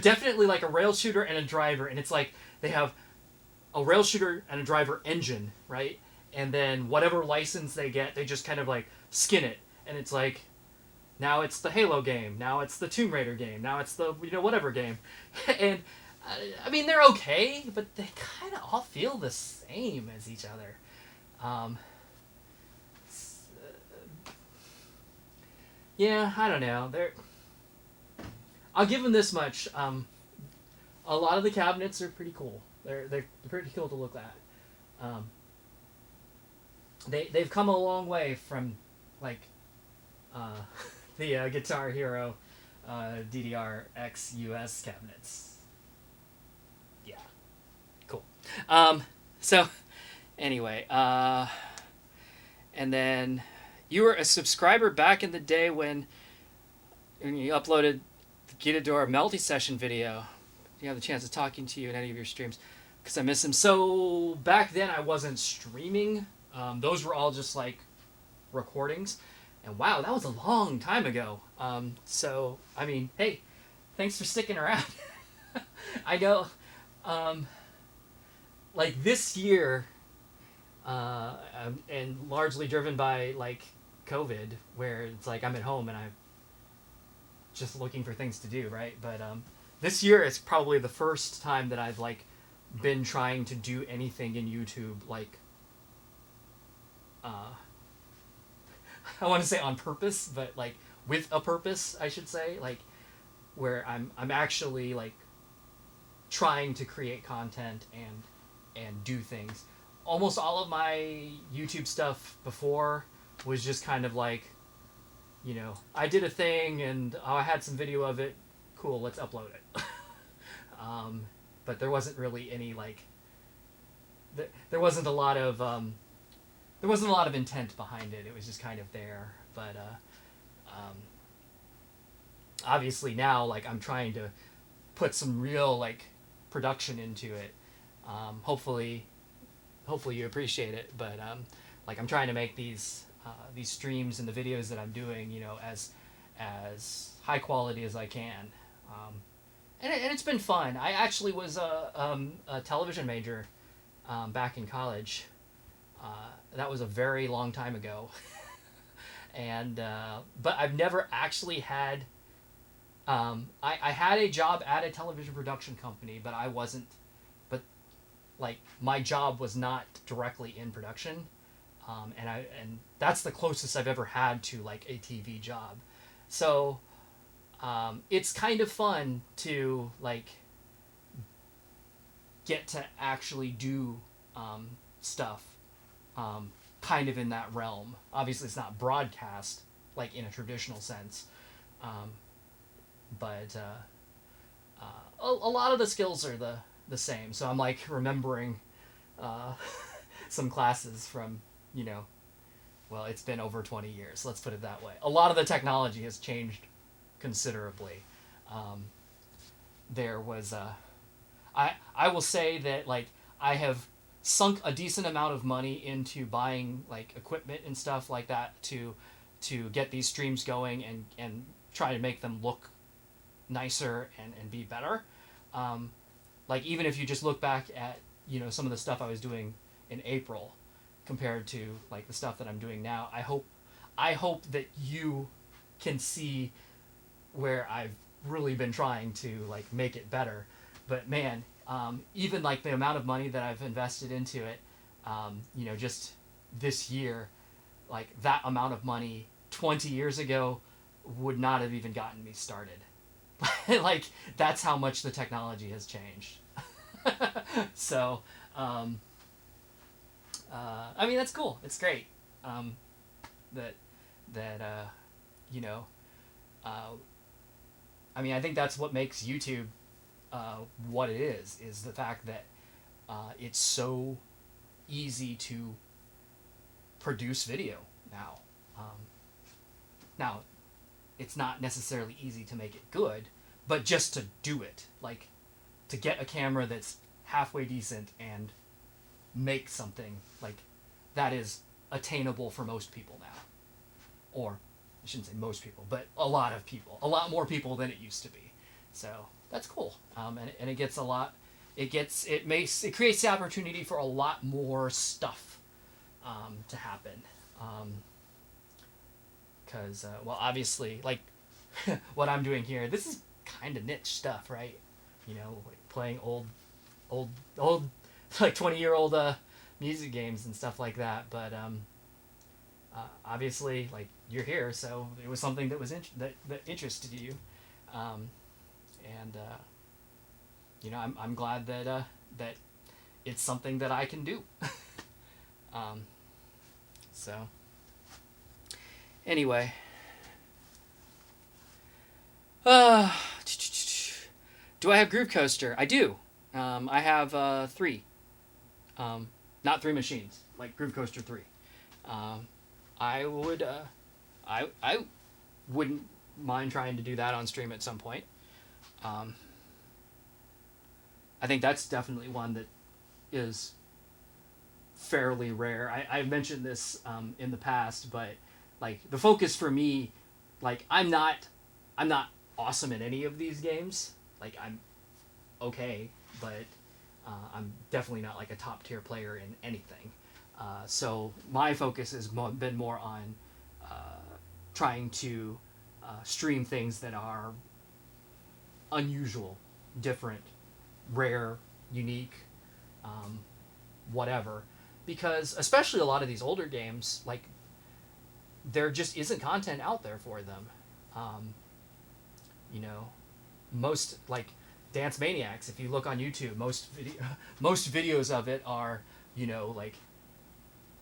definitely like a rail shooter and a driver, and it's like they have a rail shooter and a driver engine, right? And then whatever license they get, they just kind of like skin it, and it's like now it's the Halo game, now it's the Tomb Raider game, now it's the whatever game, and I mean they're okay, but they kind of all feel the same as each other. Yeah, I don't know. I'll give them this much. A lot of the cabinets are pretty cool. They're pretty cool to look at. They've come a long way from like the Guitar Hero DDR-X US cabinets. Yeah, cool. So anyway, and then you were a subscriber back in the day when you uploaded the Gitador Melty Session video. You have the chance of talking to you in any of your streams because I miss him. So back then I wasn't streaming. Those were all just like recordings. And wow, that was a long time ago. So, I mean, hey, thanks for sticking around. I know, like this year, and largely driven by like COVID, where it's like I'm at home and I'm just looking for things to do, right? But this year is probably the first time that I've like been trying to do anything in YouTube, like I want to say on purpose, but like with a purpose, I should say, like where I'm actually like trying to create content and do things. Almost all of my YouTube stuff before was just kind of like, you know, I did a thing and I had some video of it. Cool, let's upload it. But there wasn't really any like, there wasn't a lot of intent behind it. It was just kind of there. But obviously now, like I'm trying to put some real like production into it. Hopefully you appreciate it. But like I'm trying to make these streams and the videos that I'm doing, you know, as high quality as I can. And it's been fun. I actually was a television major back in college. That was a very long time ago. And but I've never actually had I had a job at a television production company, but I wasn't. But like my job was not directly in production, and that's the closest I've ever had to like a TV job. So it's kind of fun to like get to actually do stuff kind of in that realm. Obviously, it's not broadcast like in a traditional sense, but a lot of the skills are the same. So I'm like remembering some classes from, well, it's been over 20 years. Let's put it that way. A lot of the technology has changed considerably. There was I will say that like I have sunk a decent amount of money into buying like equipment and stuff like that to get these streams going and try to make them look nicer and be better. Like even if you just look back at some of the stuff I was doing in April compared to like the stuff that I'm doing now, I hope that you can see where I've really been trying to like make it better. But man, even like the amount of money that I've invested into it, just this year, like that amount of money 20 years ago would not have even gotten me started. Like that's how much the technology has changed. So, I mean, that's cool. It's great. I mean, I think that's what makes YouTube what it is the fact that it's so easy to produce video now. Now, it's not necessarily easy to make it good, but just to do it, like to get a camera that's halfway decent and make something like that is attainable for most people now. Or I shouldn't say most people, but a lot of people, a lot more people than it used to be. So that's cool. And it gets a lot. It creates the opportunity for a lot more stuff to happen. Because well, obviously, like what I'm doing here, this is kind of niche stuff, right? Like playing old like 20-year-old music games and stuff like that. But obviously, like you're here, so it was something that was that interested you, and I'm glad that that it's something that I can do. So anyway, do I have Groove Coaster? I do. I have 3. Not 3 machines, like Groove Coaster 3. I would I wouldn't mind trying to do that on stream at some point. I think that's definitely one that is fairly rare. I mentioned this in the past, but like the focus for me, like I'm not awesome in any of these games. Like I'm okay, but I'm definitely not like a top tier player in anything. So my focus has been more on trying to stream things that are unusual, different, rare, unique, whatever. Because especially a lot of these older games, like there just isn't content out there for them. Most like Dance Maniacs, if you look on YouTube, most videos of it are like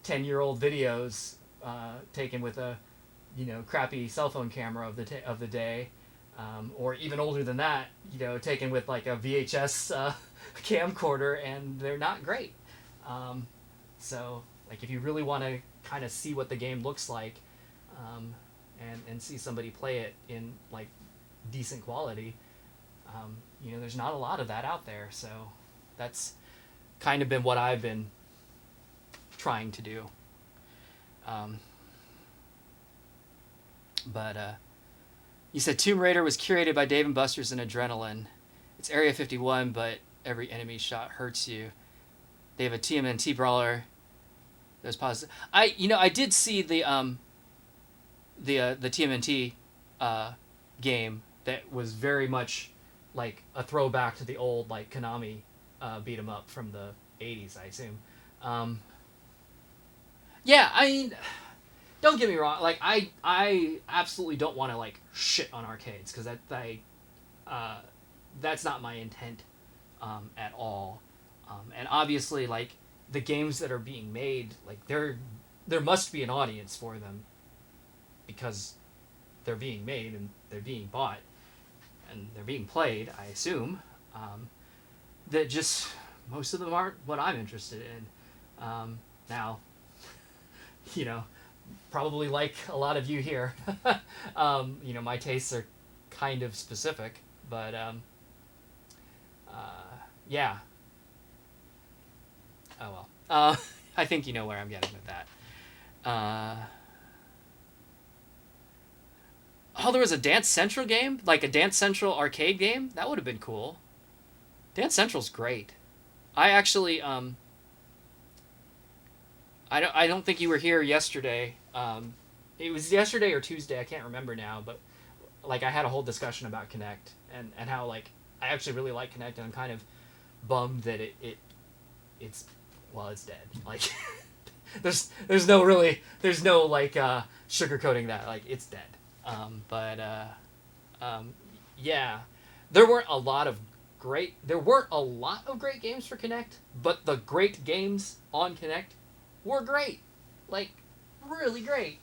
10-year-old videos taken with a crappy cell phone camera of the day, or even older than that, taken with like a VHS camcorder, and they're not great. So like if you really want to kind of see what the game looks like, and see somebody play it in like decent quality, there's not a lot of that out there. So that's kind of been what I've been trying to do. But you said Tomb Raider was curated by Dave & Buster's and Adrenaline. It's Area 51, but every enemy shot hurts you. They have a TMNT brawler. There's positive. I did see the TMNT game that was very much like a throwback to the old like Konami beat 'em up from the 80s, I assume. Yeah, I mean, don't get me wrong. Like I absolutely don't want to like shit on arcades because that's not my intent at all. And obviously, like the games that are being made, like there must be an audience for them because they're being made and they're being bought and they're being played, I assume. That just most of them aren't what I'm interested in. Now, you know, probably like a lot of you here, you know, my tastes are kind of specific, but yeah. Oh well. I think you know where I'm getting with that. Oh, there was a Dance Central game? Like a Dance Central arcade game? That would have been cool. Dance Central's great. I actually, I don't think you were here yesterday. It was yesterday or Tuesday, I can't remember now, but like I had a whole discussion about Kinect and how like I actually really like Kinect and I'm kind of bummed that it's dead. Like there's no like sugarcoating that, like it's dead. Yeah, there weren't a lot of great games for Kinect, but the great games on Kinect were great, like really great.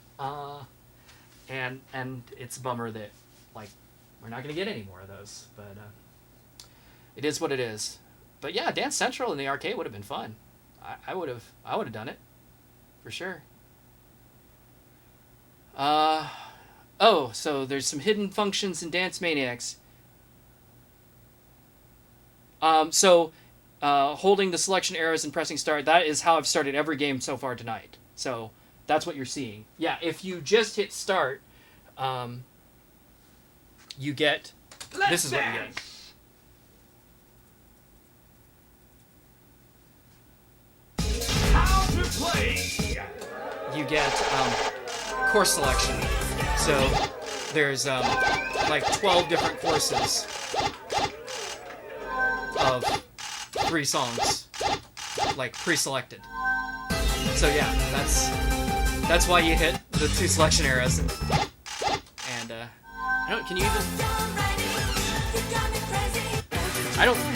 And it's a bummer that like we're not gonna get any more of those, but it is what it is. But yeah, Dance Central in the arcade would have been fun. I would have done it for sure. Oh, so there's some hidden functions in Dance Maniacs. Holding the selection arrows and pressing start, that is how I've started every game so far tonight. So that's what you're seeing. Yeah, if you just hit start, you get... This is what you get. How to play. You get course selection. So there's like 12 different courses of 3 songs, like pre-selected. So yeah, that's why you hit the 2 selection arrows. And I don't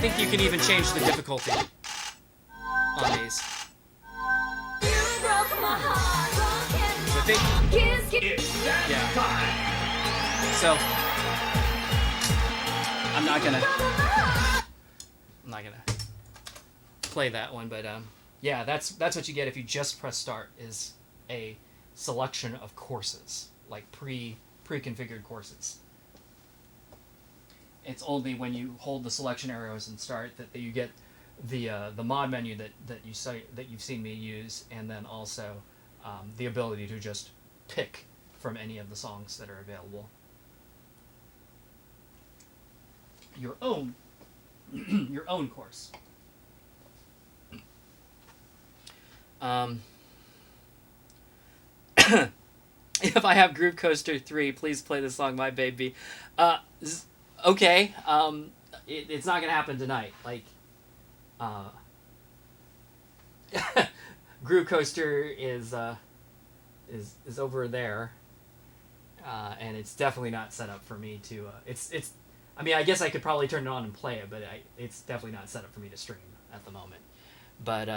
think you can even change the difficulty on these. So I think, yeah. So I'm not gonna play that one, but yeah, that's what you get if you just press start, is a selection of courses, like pre-configured courses. It's only when you hold the selection arrows and start that you get the mod menu that you've seen me use, and then also the ability to just pick from any of the songs that are available. Your own course. If I have Groove Coaster 3, please play the song My Baby. Okay. It's not gonna happen tonight. Like, Groove Coaster is over there, and it's definitely not set up for me to. It's. I mean, I guess I could probably turn it on and play it, but it's definitely not set up for me to stream at the moment. But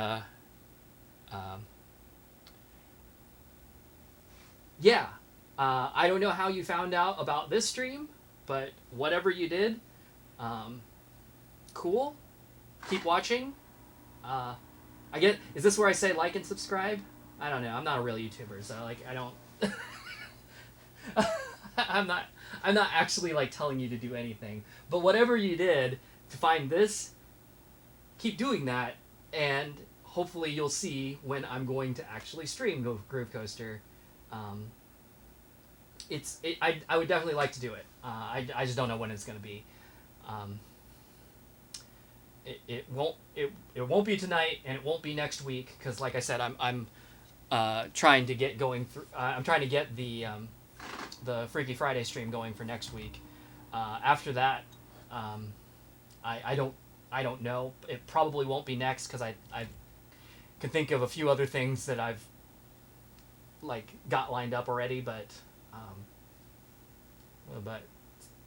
yeah, I don't know how you found out about this stream, but whatever you did, cool. Keep watching. I get. Is this where I say like and subscribe? I don't know. I'm not a real YouTuber, so like I don't. I'm not actually like telling you to do anything. But whatever you did to find this, keep doing that, and hopefully you'll see when I'm going to actually stream Groove Coaster. I would definitely like to do it. I just don't know when it's going to be. It won't be tonight, and it won't be next week, because like I said, I'm trying to get going. I'm trying to get the Freaky Friday stream going for next week. After that, I don't know. It probably won't be next because I can think of a few other things that I've like got lined up already, but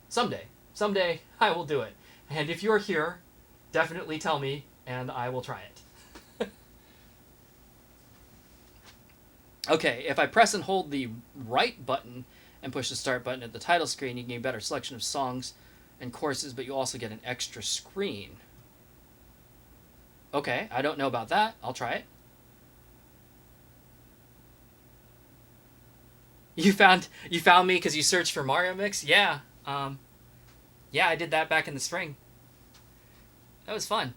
someday I will do it. And if you're here, definitely tell me, and I will try it. Okay, if I press and hold the right button and push the start button at the title screen, you can get a better selection of songs and courses, but you also get an extra screen. Okay, I don't know about that. I'll try it. You found me because you searched for Mario Mix? Yeah. Yeah, I did that back in the spring. That was fun.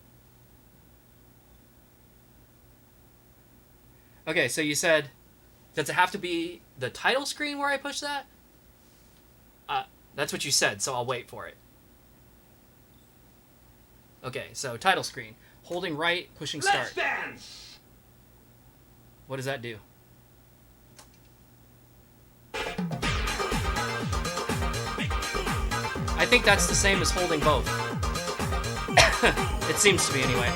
Okay, so you said, does it have to be the title screen where I push that? That's what you said, so I'll wait for it. Okay, so title screen. Holding right, pushing start. Let's dance! What does that do? I think that's the same as holding both. It seems to be anyway.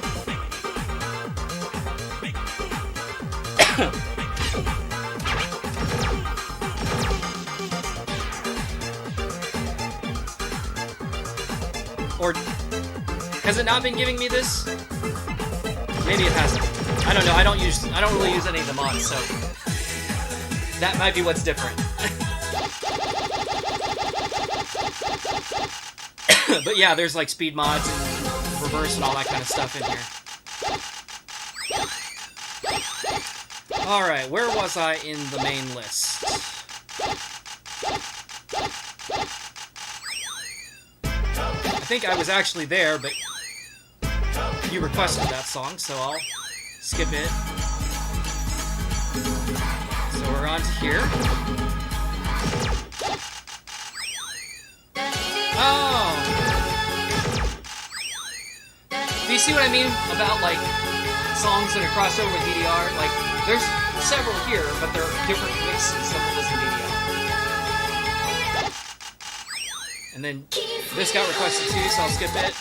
Or has it not been giving me this? Maybe it hasn't. I don't know. I don't really use any of the mods, so that might be what's different. But yeah, there's like speed mods and reverse and all that kind of stuff in here. Alright, where was I in the main list? I think I was actually there, but you requested that song, so I'll skip it. So we're on to here. Oh! Do you see what I mean about, like, songs that are crossed over with DDR? Like, there's several here, but they're different mixes of what was in DDR. And then this got requested too, so I'll skip it.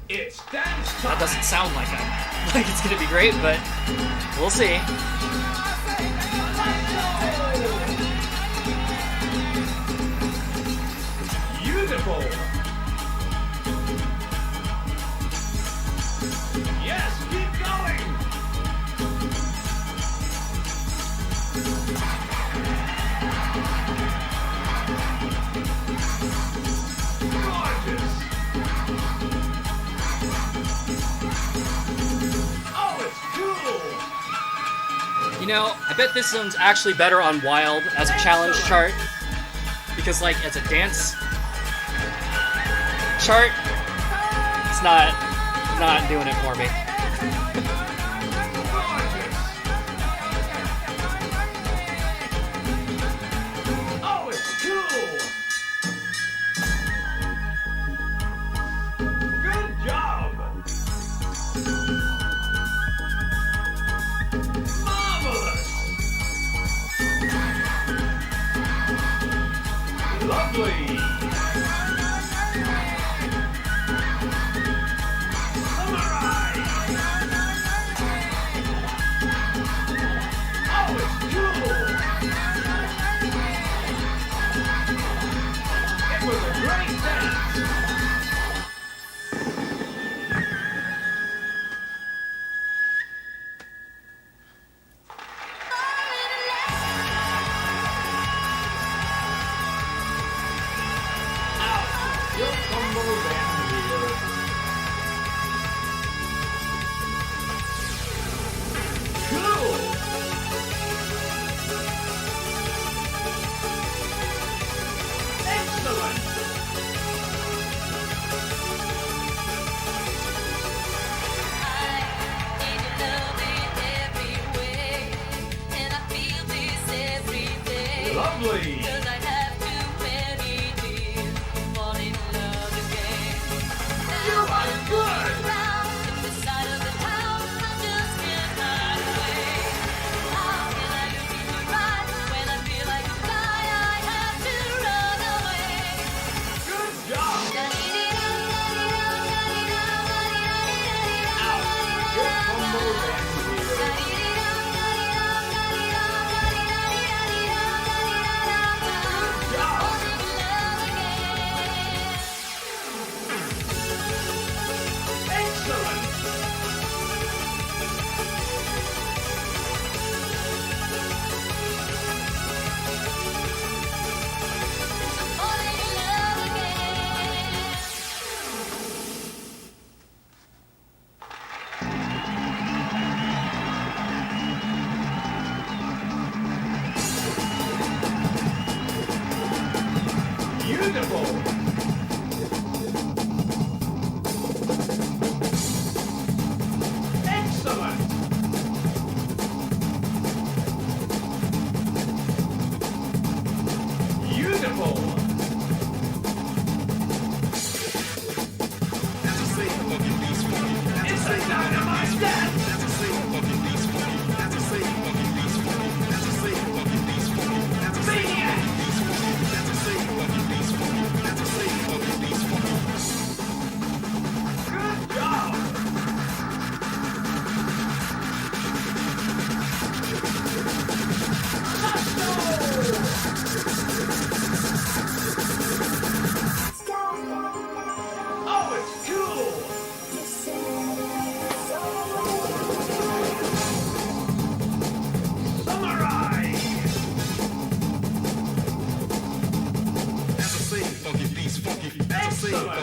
It's dance time! That doesn't sound like it's gonna be great, but we'll see. Beautiful! Yes, keep going! Gorgeous! Oh, it's cool! You know, I bet this one's actually better on Wild as a challenge chart. Because, like, as a dance chart, it's not doing it for me. Oh, it's cool! Good job! Marvelous! Lovely! Beautiful. Excellent. Beautiful. It's a dynamite dance. Maniac. Good job. Oh, it's cool. Samurai. Excellent. Oh, it's cool. Excellent.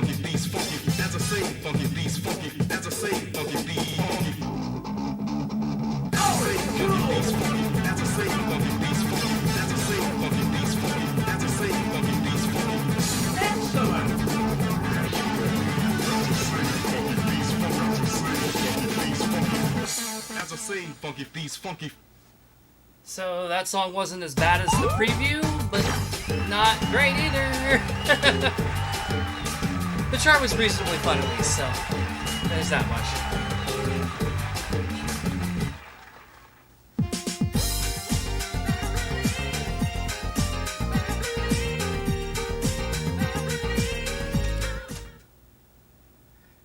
So that song wasn't as bad as the preview, but not great either. The chart was reasonably fun at least, so there's that much.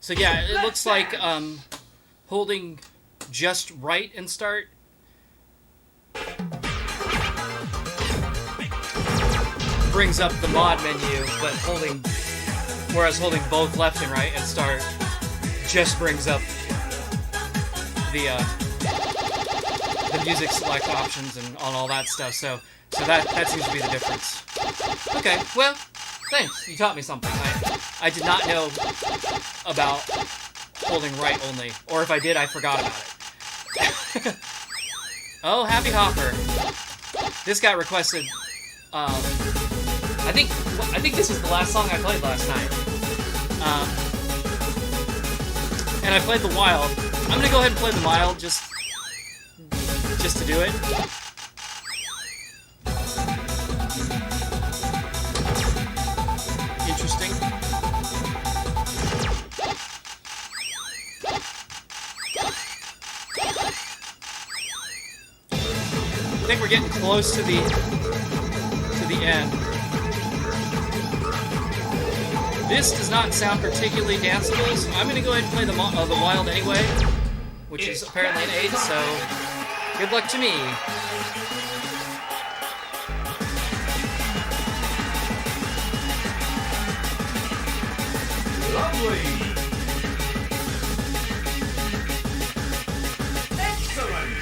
So yeah, it looks like holding just right and start brings up the mod menu, but whereas holding both left and right and start just brings up the music select options and all that stuff. So that seems to be the difference. Okay, well, thanks. You taught me something. I did not know about holding right only, or if I did, I forgot about it. Oh, Happy Hopper. This got requested. I think this is the last song I played last night. And I played the Wild. I'm gonna go ahead and play the Wild just to do it. Interesting. I think we're getting close to the end. This does not sound particularly danceable, so I'm going to go ahead and play the Wild anyway, which is apparently an 8, so good luck to me. Lovely. Excellent.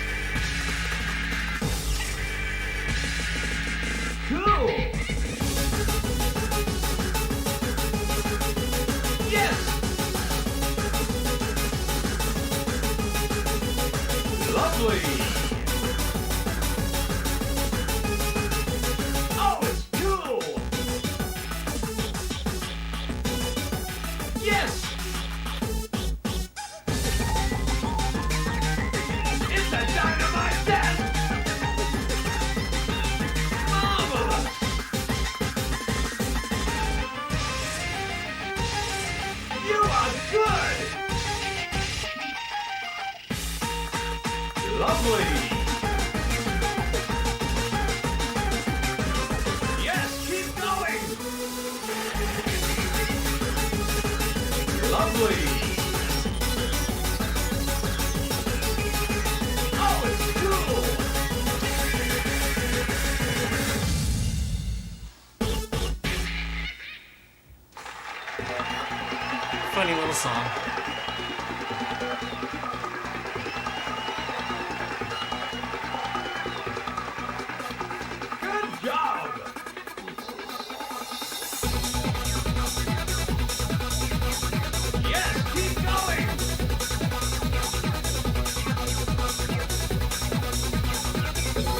Cool. Yes. Lovely. Oh, it's cool. Yes. It's a dynamite dance. Marvelous. You are good. Lovely. Yes, keep going. Lovely. Oh, it's cool. Funny little song. Good job. Yes, keep going.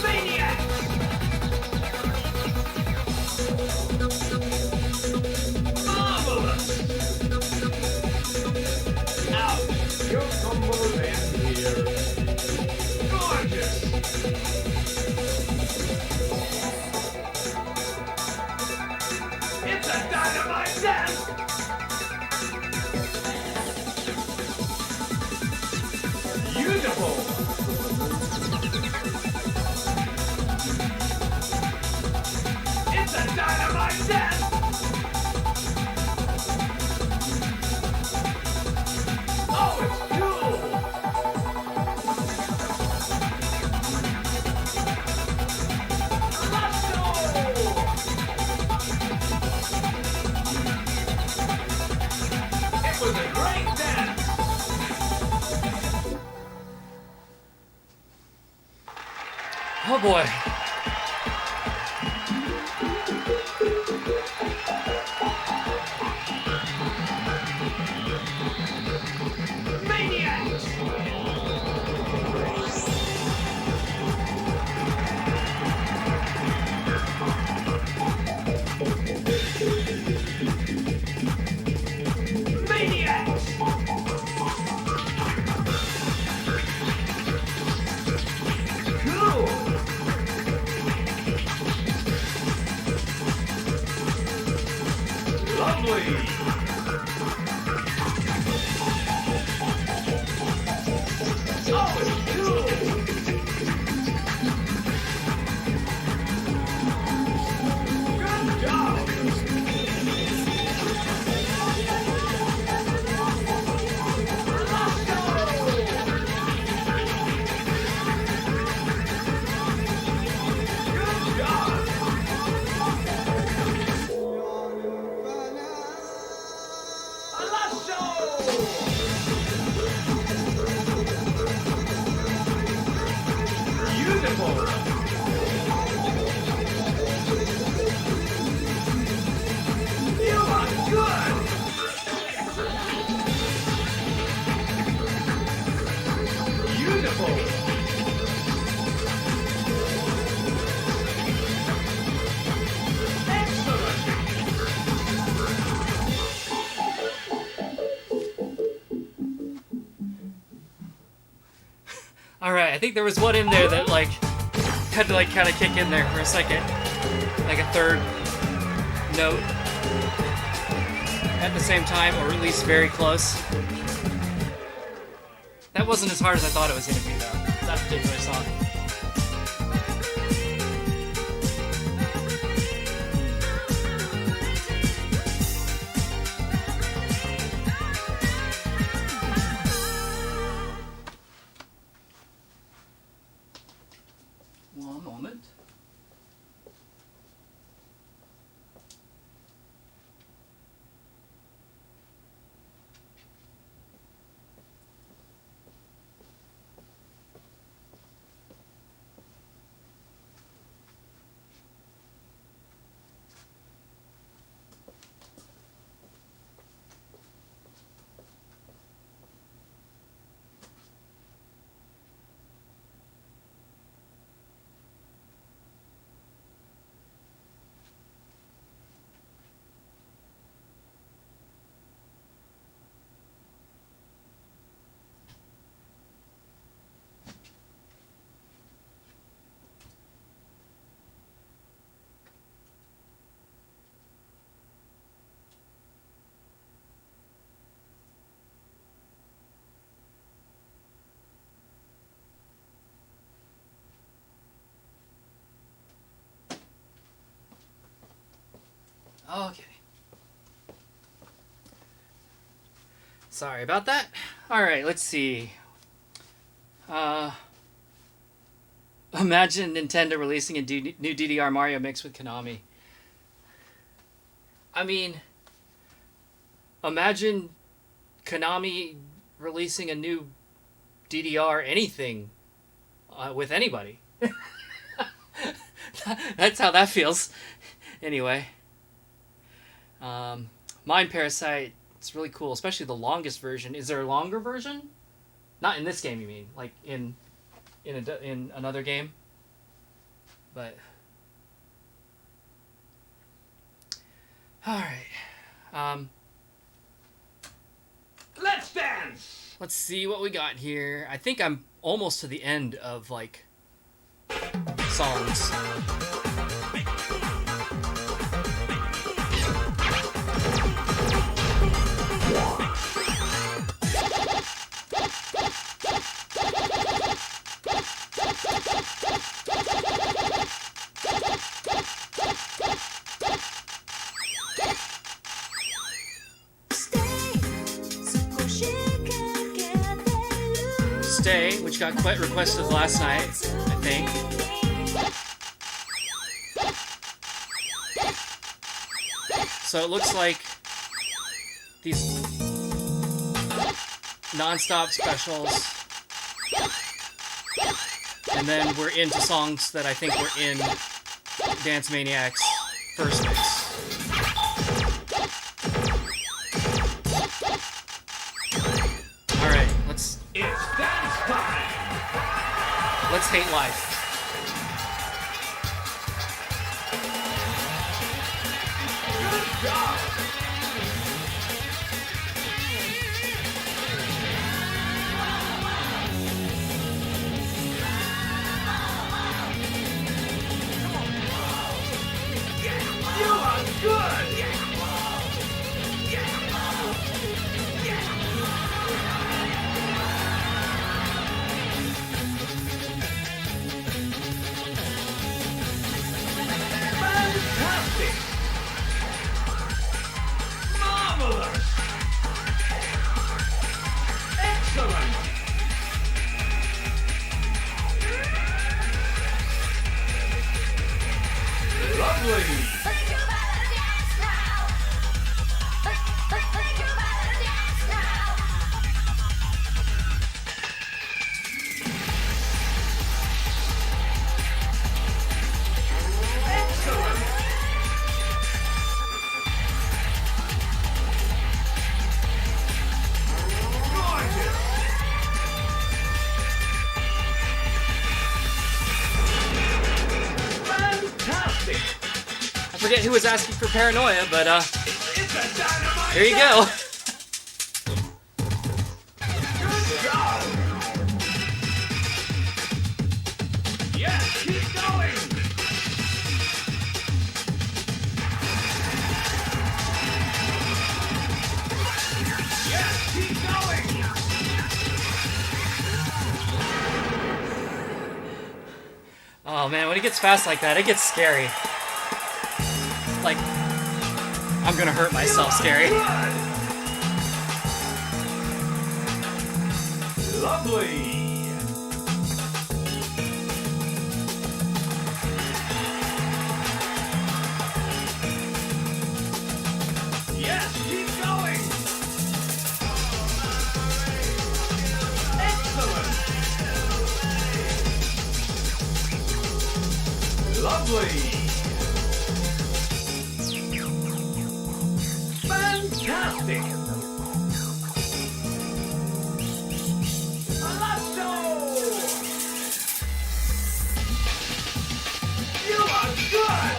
Maniax. was a great dance. Oh boy. Maniax. Maniax. Cool. Lovely. Oh, cool. Good job. Good job. Beautiful. You are good. Beautiful. Excellent. Alright, I think there was one in there that, like, had to, like, kind of kick in there for a second. Like a third note at the same time, or at least very close. That wasn't as hard as I thought it was going to be, though, that particular song. One moment. Okay. Sorry about that. Alright, let's see. Imagine Nintendo releasing a new DDR Mario mix with Konami. I mean, imagine Konami releasing a new DDR anything with anybody. That's how that feels. Anyway. Mind Parasite, it's really cool, especially the longest version. Is there a longer version? Not in this game, you mean? Like in another game? But all right. Let's dance. Let's see what we got here. I think I'm almost to the end of like songs. Stay, which got quite requested last night, I think. So it looks like these non-stop specials. And then we're into songs that I think were in Dance Maniacs' first mix. Alright, let's dance time! let's hate life. Good job! You are good! Fantastic! Marvelous! Excellent! Lovely! Excellent! Gorgeous! Fantastic! I forget who was asking for Paranoia, but It's a dynamite here you go. Good job! Yes, keep going! Yes, keep going! Oh man, when it gets fast like that, it gets scary. Like, I'm gonna hurt myself scary. Good. Lovely! Yes, keep going! Excellent! Lovely! Fantastic! Palazzo! You are good!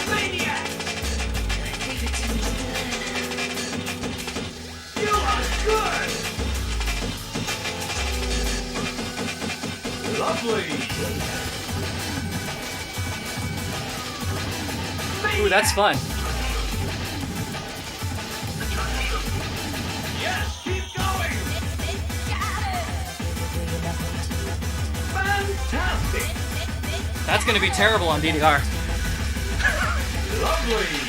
Maniac! You are good! Lovely! Ooh, that's fun. Yes, keep going! Fantastic! That's gonna be terrible on DDR. Lovely!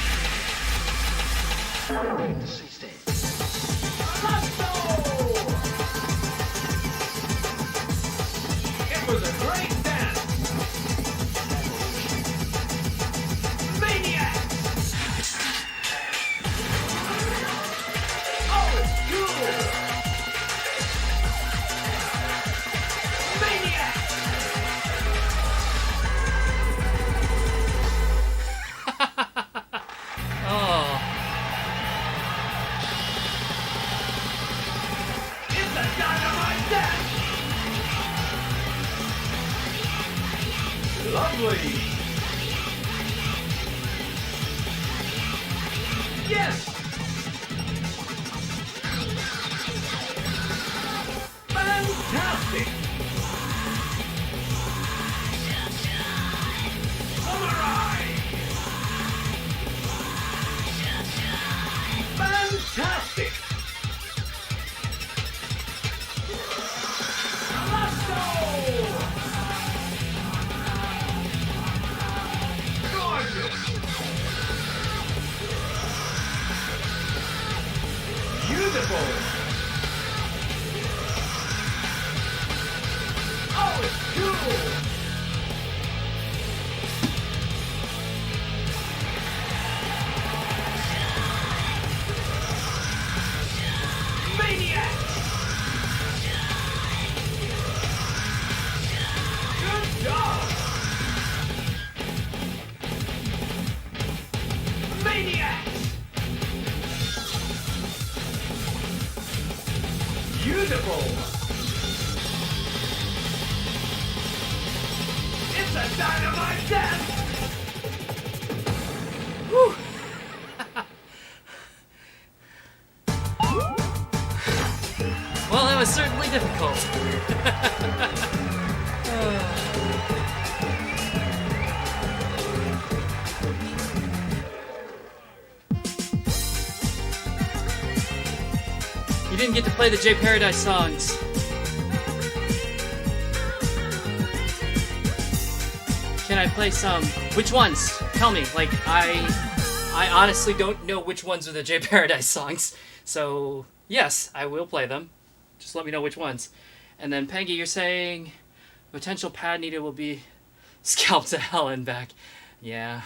It was a great dance! Maniac! Oh, it's cool! Maniac! Oh, It's a dynamite dance! Lovely! Yes! Fantastic! Samurai! Fantastic! Lasso! Gorgeous! Beautiful! It's a dynamite death! Well, that was certainly difficult. You didn't get to play the J Paradise songs. Can I play some? Which ones? Tell me. Like, I honestly don't know which ones are the J Paradise songs. So, yes, I will play them. Just let me know which ones. And then, Pengy, you're saying potential pad needed will be scalped to hell and back. Yeah.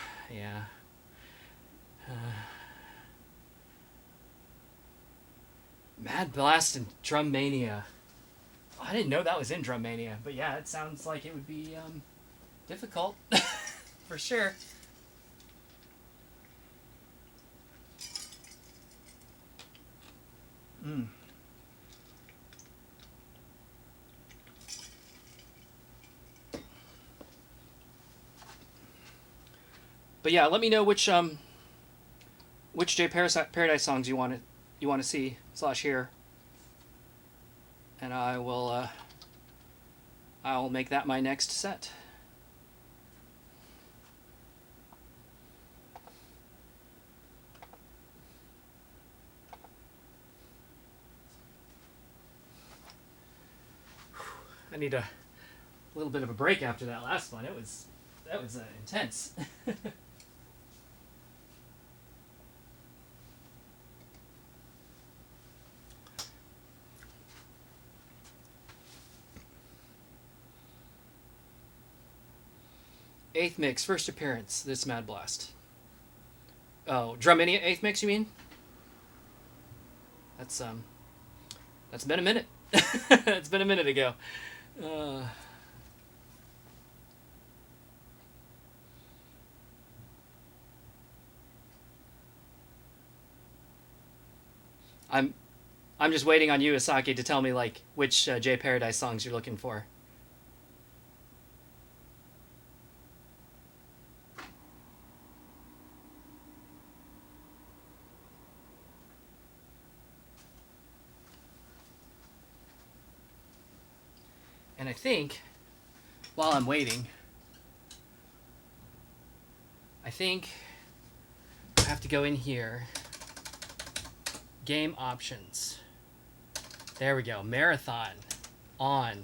Mad Blast and Drum Mania. I didn't know that was in Drum Mania, but yeah, it sounds like it would be difficult for sure. But yeah, let me know which J Paradise songs you want to see / hear, and I will I'll make that my next set. I need a little bit of a break after that last one. That was intense. Eighth mix, first appearance. This Mad Blast. Oh, Drum Mania eighth mix. You mean? That's been a minute. It's been a minute ago. I'm just waiting on you, Asaki, to tell me like which J Paradise songs you're looking for. And I think, while I'm waiting, I think I have to go in here. Game options. There we go. Marathon. On.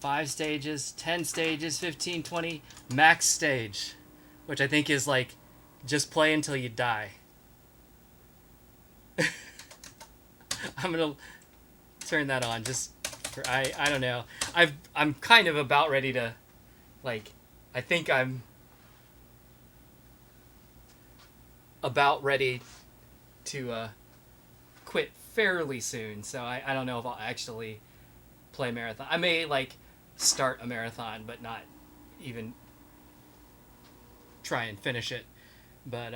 5 stages, 10 stages, 15, 20. Max stage. Which I think is like, just play until you die. I'm going to turn that on just for, I don't know. I'm kind of about ready to, like, I think I'm about ready to quit fairly soon, so I don't know if I'll actually play marathon. I may like start a marathon but not even try and finish it. But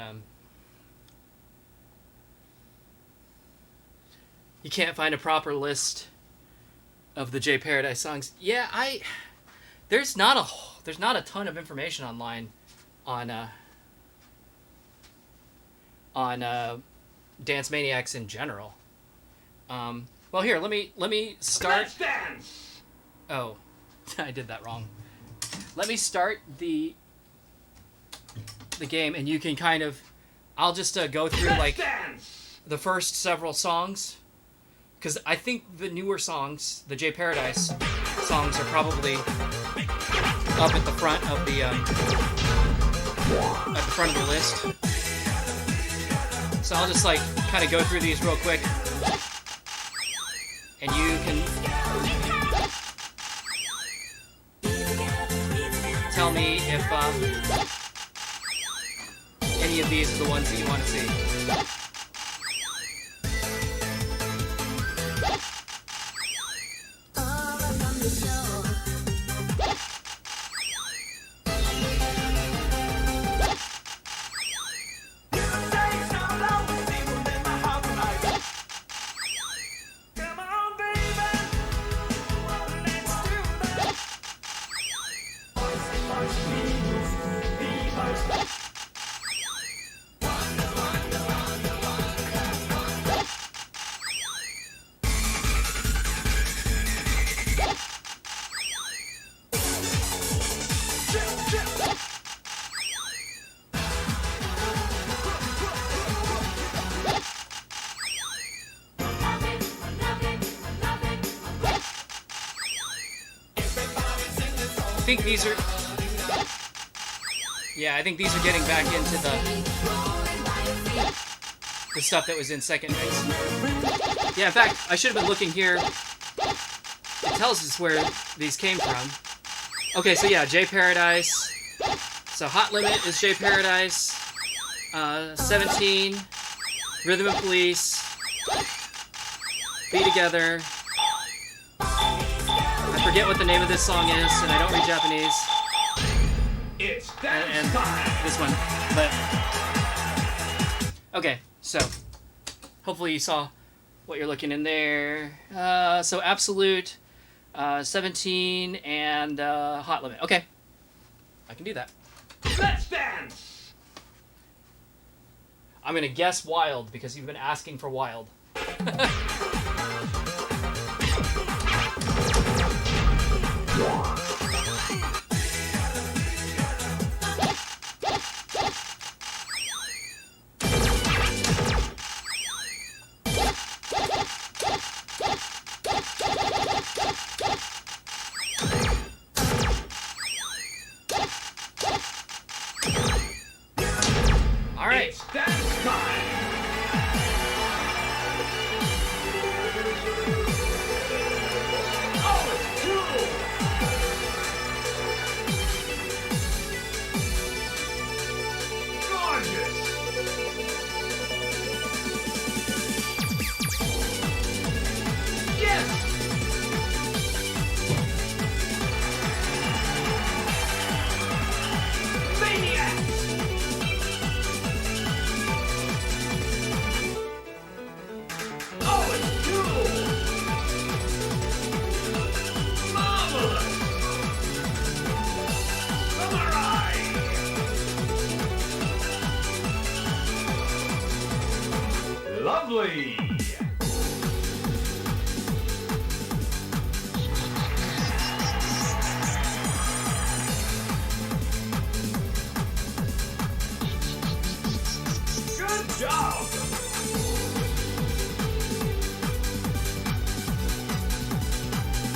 you can't find a proper list of the J Paradise songs. Yeah, there's not a ton of information online on Dance Maniacs in general. Well, here, let me start. Let's dance! Oh, I did that wrong. Let me start the game, and you can kind of. I'll just go through like the first several songs, because I think the newer songs, the J Paradise songs, are probably up at the front of the list. So I'll just like kind of go through these real quick, and you can tell me if any of these are the ones that you want to see. think these are... Yeah, I think these are getting back into the stuff that was in second mix. Yeah, in fact, I should have been looking here. It tells us where these came from. Okay, so yeah, J Paradise. So Hot Limit is J Paradise. 17, Rhythm and Police, Be Together. I forget what the name of this song is, and I don't read Japanese. It's And this one, but okay. So hopefully you saw what you're looking in there. So Absolute, 17, and Hot Limit. Okay, I can do that. Let's dance! I'm gonna guess Wild because you've been asking for Wild. All right. It's dance time! Oh, it's cool! Gorgeous! Yes! Maniax! Oh, it's cool! Marvelous! Samurai! Lovely! Good job!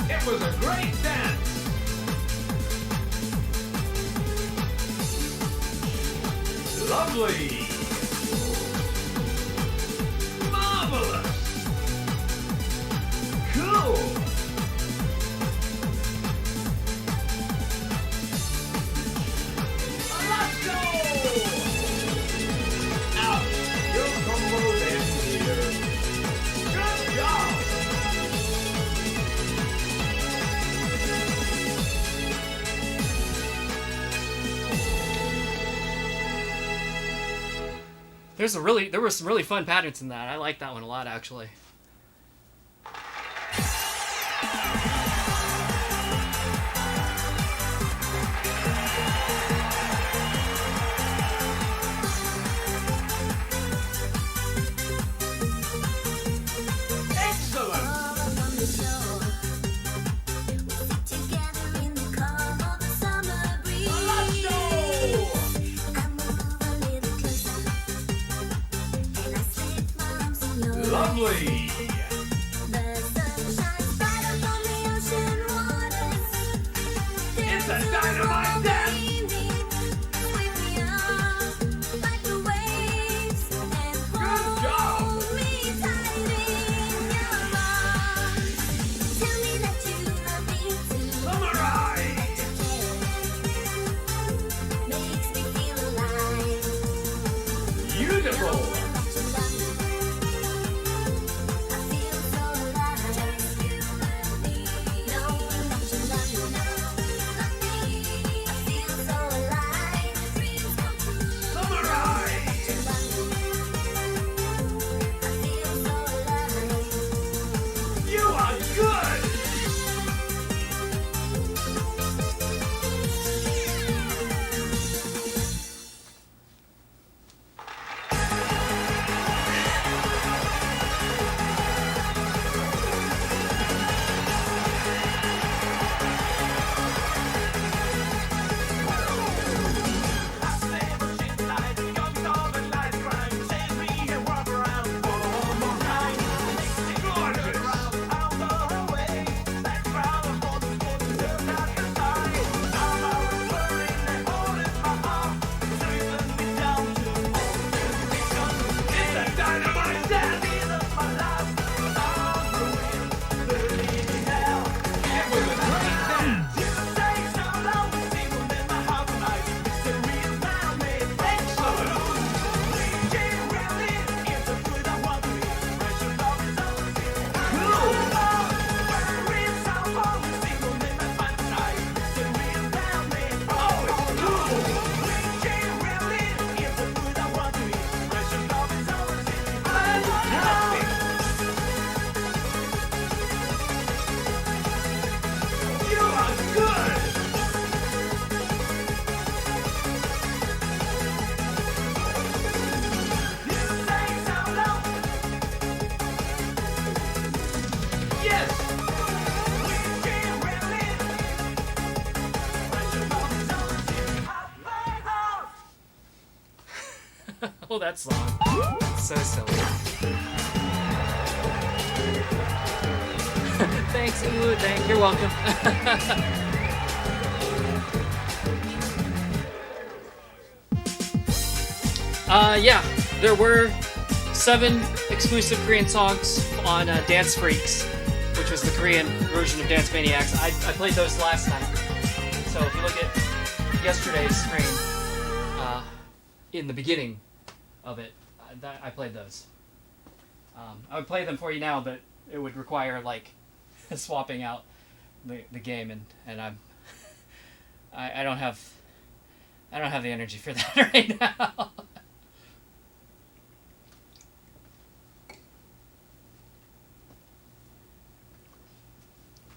It was a great dance! Lovely! Marvelous! Cool! Let's go! Out! Your combo's in here! Good job! There were some really fun patterns in that. I like that one a lot, actually. Excellent! Let's go! Lovely! It's a dynamite dance! Good job! Samurai! Beautiful! know that song. It's so silly. Thanks, ooh, you're welcome. Yeah, there were 7 exclusive Korean songs on Dance Freaks, which was the Korean version of Dance Maniacs. I played those last night. So if you look at yesterday's stream, in the beginning of it, I played those. I would play them for you now, but it would require like swapping out the game, and I don't have the energy for that right now.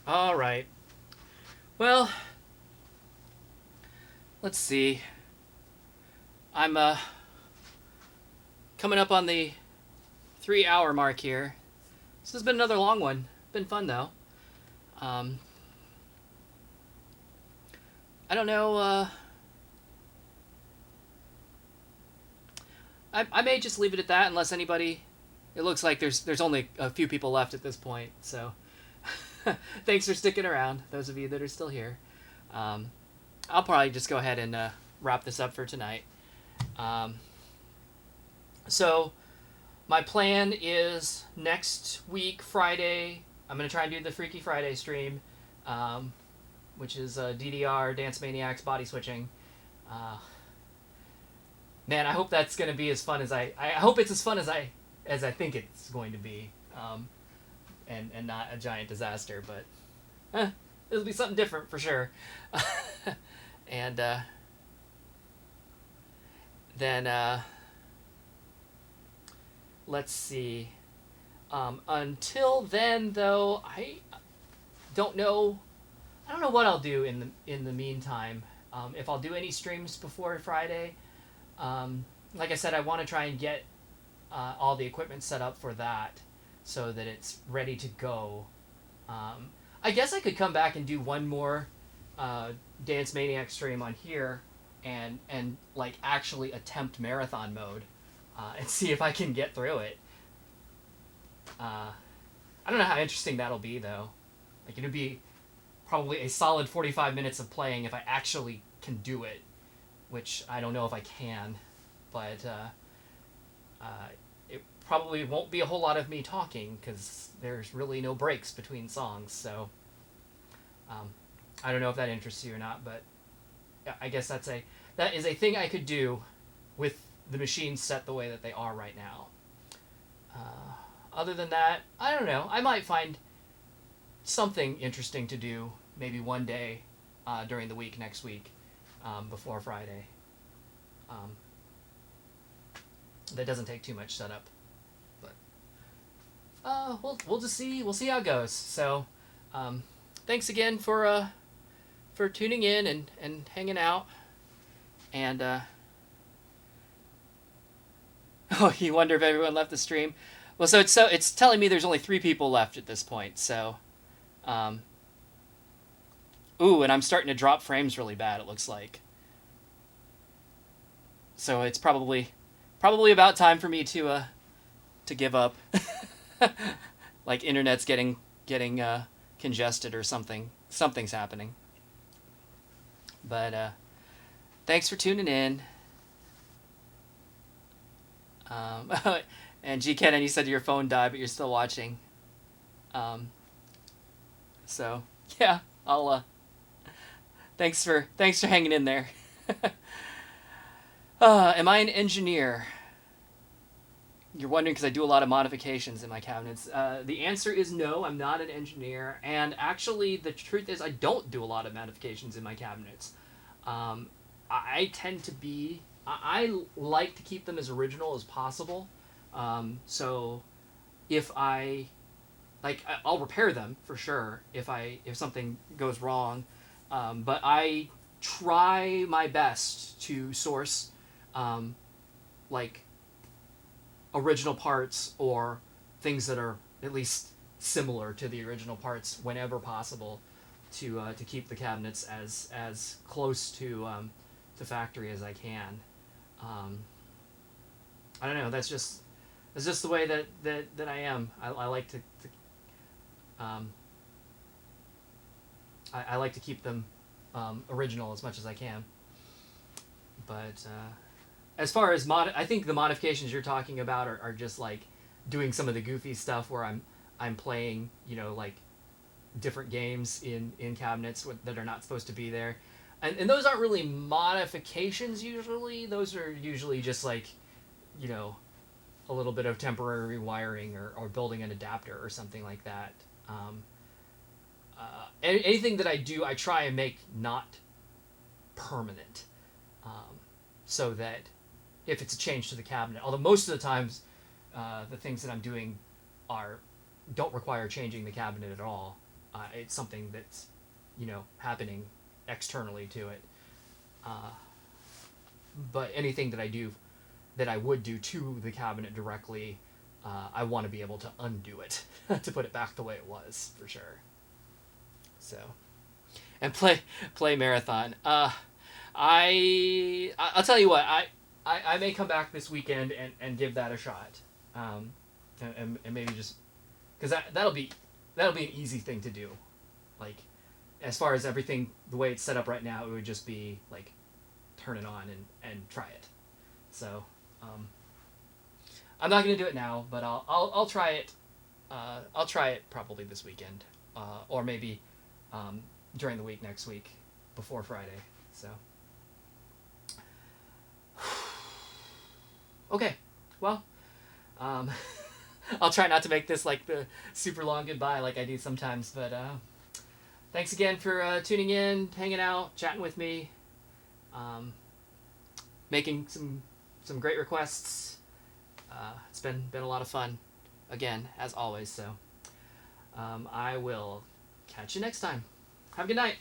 All right. Well, let's see. I'm coming up on the 3-hour mark here. This has been another long one. Been fun though. I don't know. I may just leave it at that unless anybody. It looks like there's only a few people left at this point, so. Thanks for sticking around, those of you that are still here. I'll probably just go ahead and wrap this up for tonight. So, my plan is next week, Friday, I'm going to try and do the Freaky Friday stream, which is DDR, Dance Maniacs, Body Switching. Man, I hope that's going to be as fun as I hope it's as fun as I think it's going to be. And not a giant disaster, but it'll be something different for sure. And then let's see. Until then, though, I don't know what I'll do in the meantime. If I'll do any streams before Friday. Like I said, I want to try and get all the equipment set up for that, so that it's ready to go. I guess I could come back and do one more Dance Maniac stream on here and like actually attempt marathon mode and see if I can get through it. I don't know how interesting that'll be though. Like it'll be probably a solid 45 minutes of playing if I actually can do it, which I don't know if I can, but it probably won't be a whole lot of me talking because there's really no breaks between songs, so I don't know if that interests you or not, but I guess that is a thing I could do with the machines set the way that they are right now. Other than that, I don't know. I might find something interesting to do maybe one day during the week next week before Friday. That doesn't take too much setup. We'll just see. We'll see how it goes. So, thanks again for tuning in and hanging out. And oh, you wonder if everyone left the stream. Well, so it's telling me there's only 3 people left at this point. So, ooh, and I'm starting to drop frames really bad. It looks like. So it's probably about time for me to give up. Like internet's getting congested or something. Something's happening. But thanks for tuning in. And G. Kenan, you said your phone died, but you're still watching. So yeah, I'll. Thanks for hanging in there. Am I an engineer? You're wondering because I do a lot of modifications in my cabinets. The answer is no, I'm not an engineer. And actually, the truth is I don't do a lot of modifications in my cabinets. I tend to be... I like to keep them as original as possible. So if I... I'll repair them, for sure, if something goes wrong. But I try my best to source, original parts or things that are at least similar to the original parts whenever possible to keep the cabinets as close to factory as I can. I don't know. That's just the way that I am. I like to um, I like to keep them original as much as I can. But as far as I think the modifications you're talking about are just like doing some of the goofy stuff where I'm playing, you know, like different games in cabinets that are not supposed to be there. And those aren't really modifications usually. Those are usually just like, you know, a little bit of temporary wiring or building an adapter or something like that. Anything that I do, I try and make not permanent, so that if it's a change to the cabinet, although most of the times the things that I'm doing don't require changing the cabinet at all. It's something that's, you know, happening externally to it. But anything that I do, that I would do to the cabinet directly, I want to be able to undo it to put it back the way it was, for sure. So, and play marathon. I'll tell you what, I may come back this weekend and give that a shot, and maybe just because that'll be an easy thing to do. Like, as far as everything the way it's set up right now, it would just be like turn it on and try it. So I'm not gonna do it now, but I'll try it. I'll try it probably this weekend, or maybe during the week next week before Friday. So okay, well, I'll try not to make this like the super long goodbye like I do sometimes, but thanks again for tuning in, hanging out, chatting with me, making some great requests. It's been a lot of fun, again, as always, so I will catch you next time. Have a good night.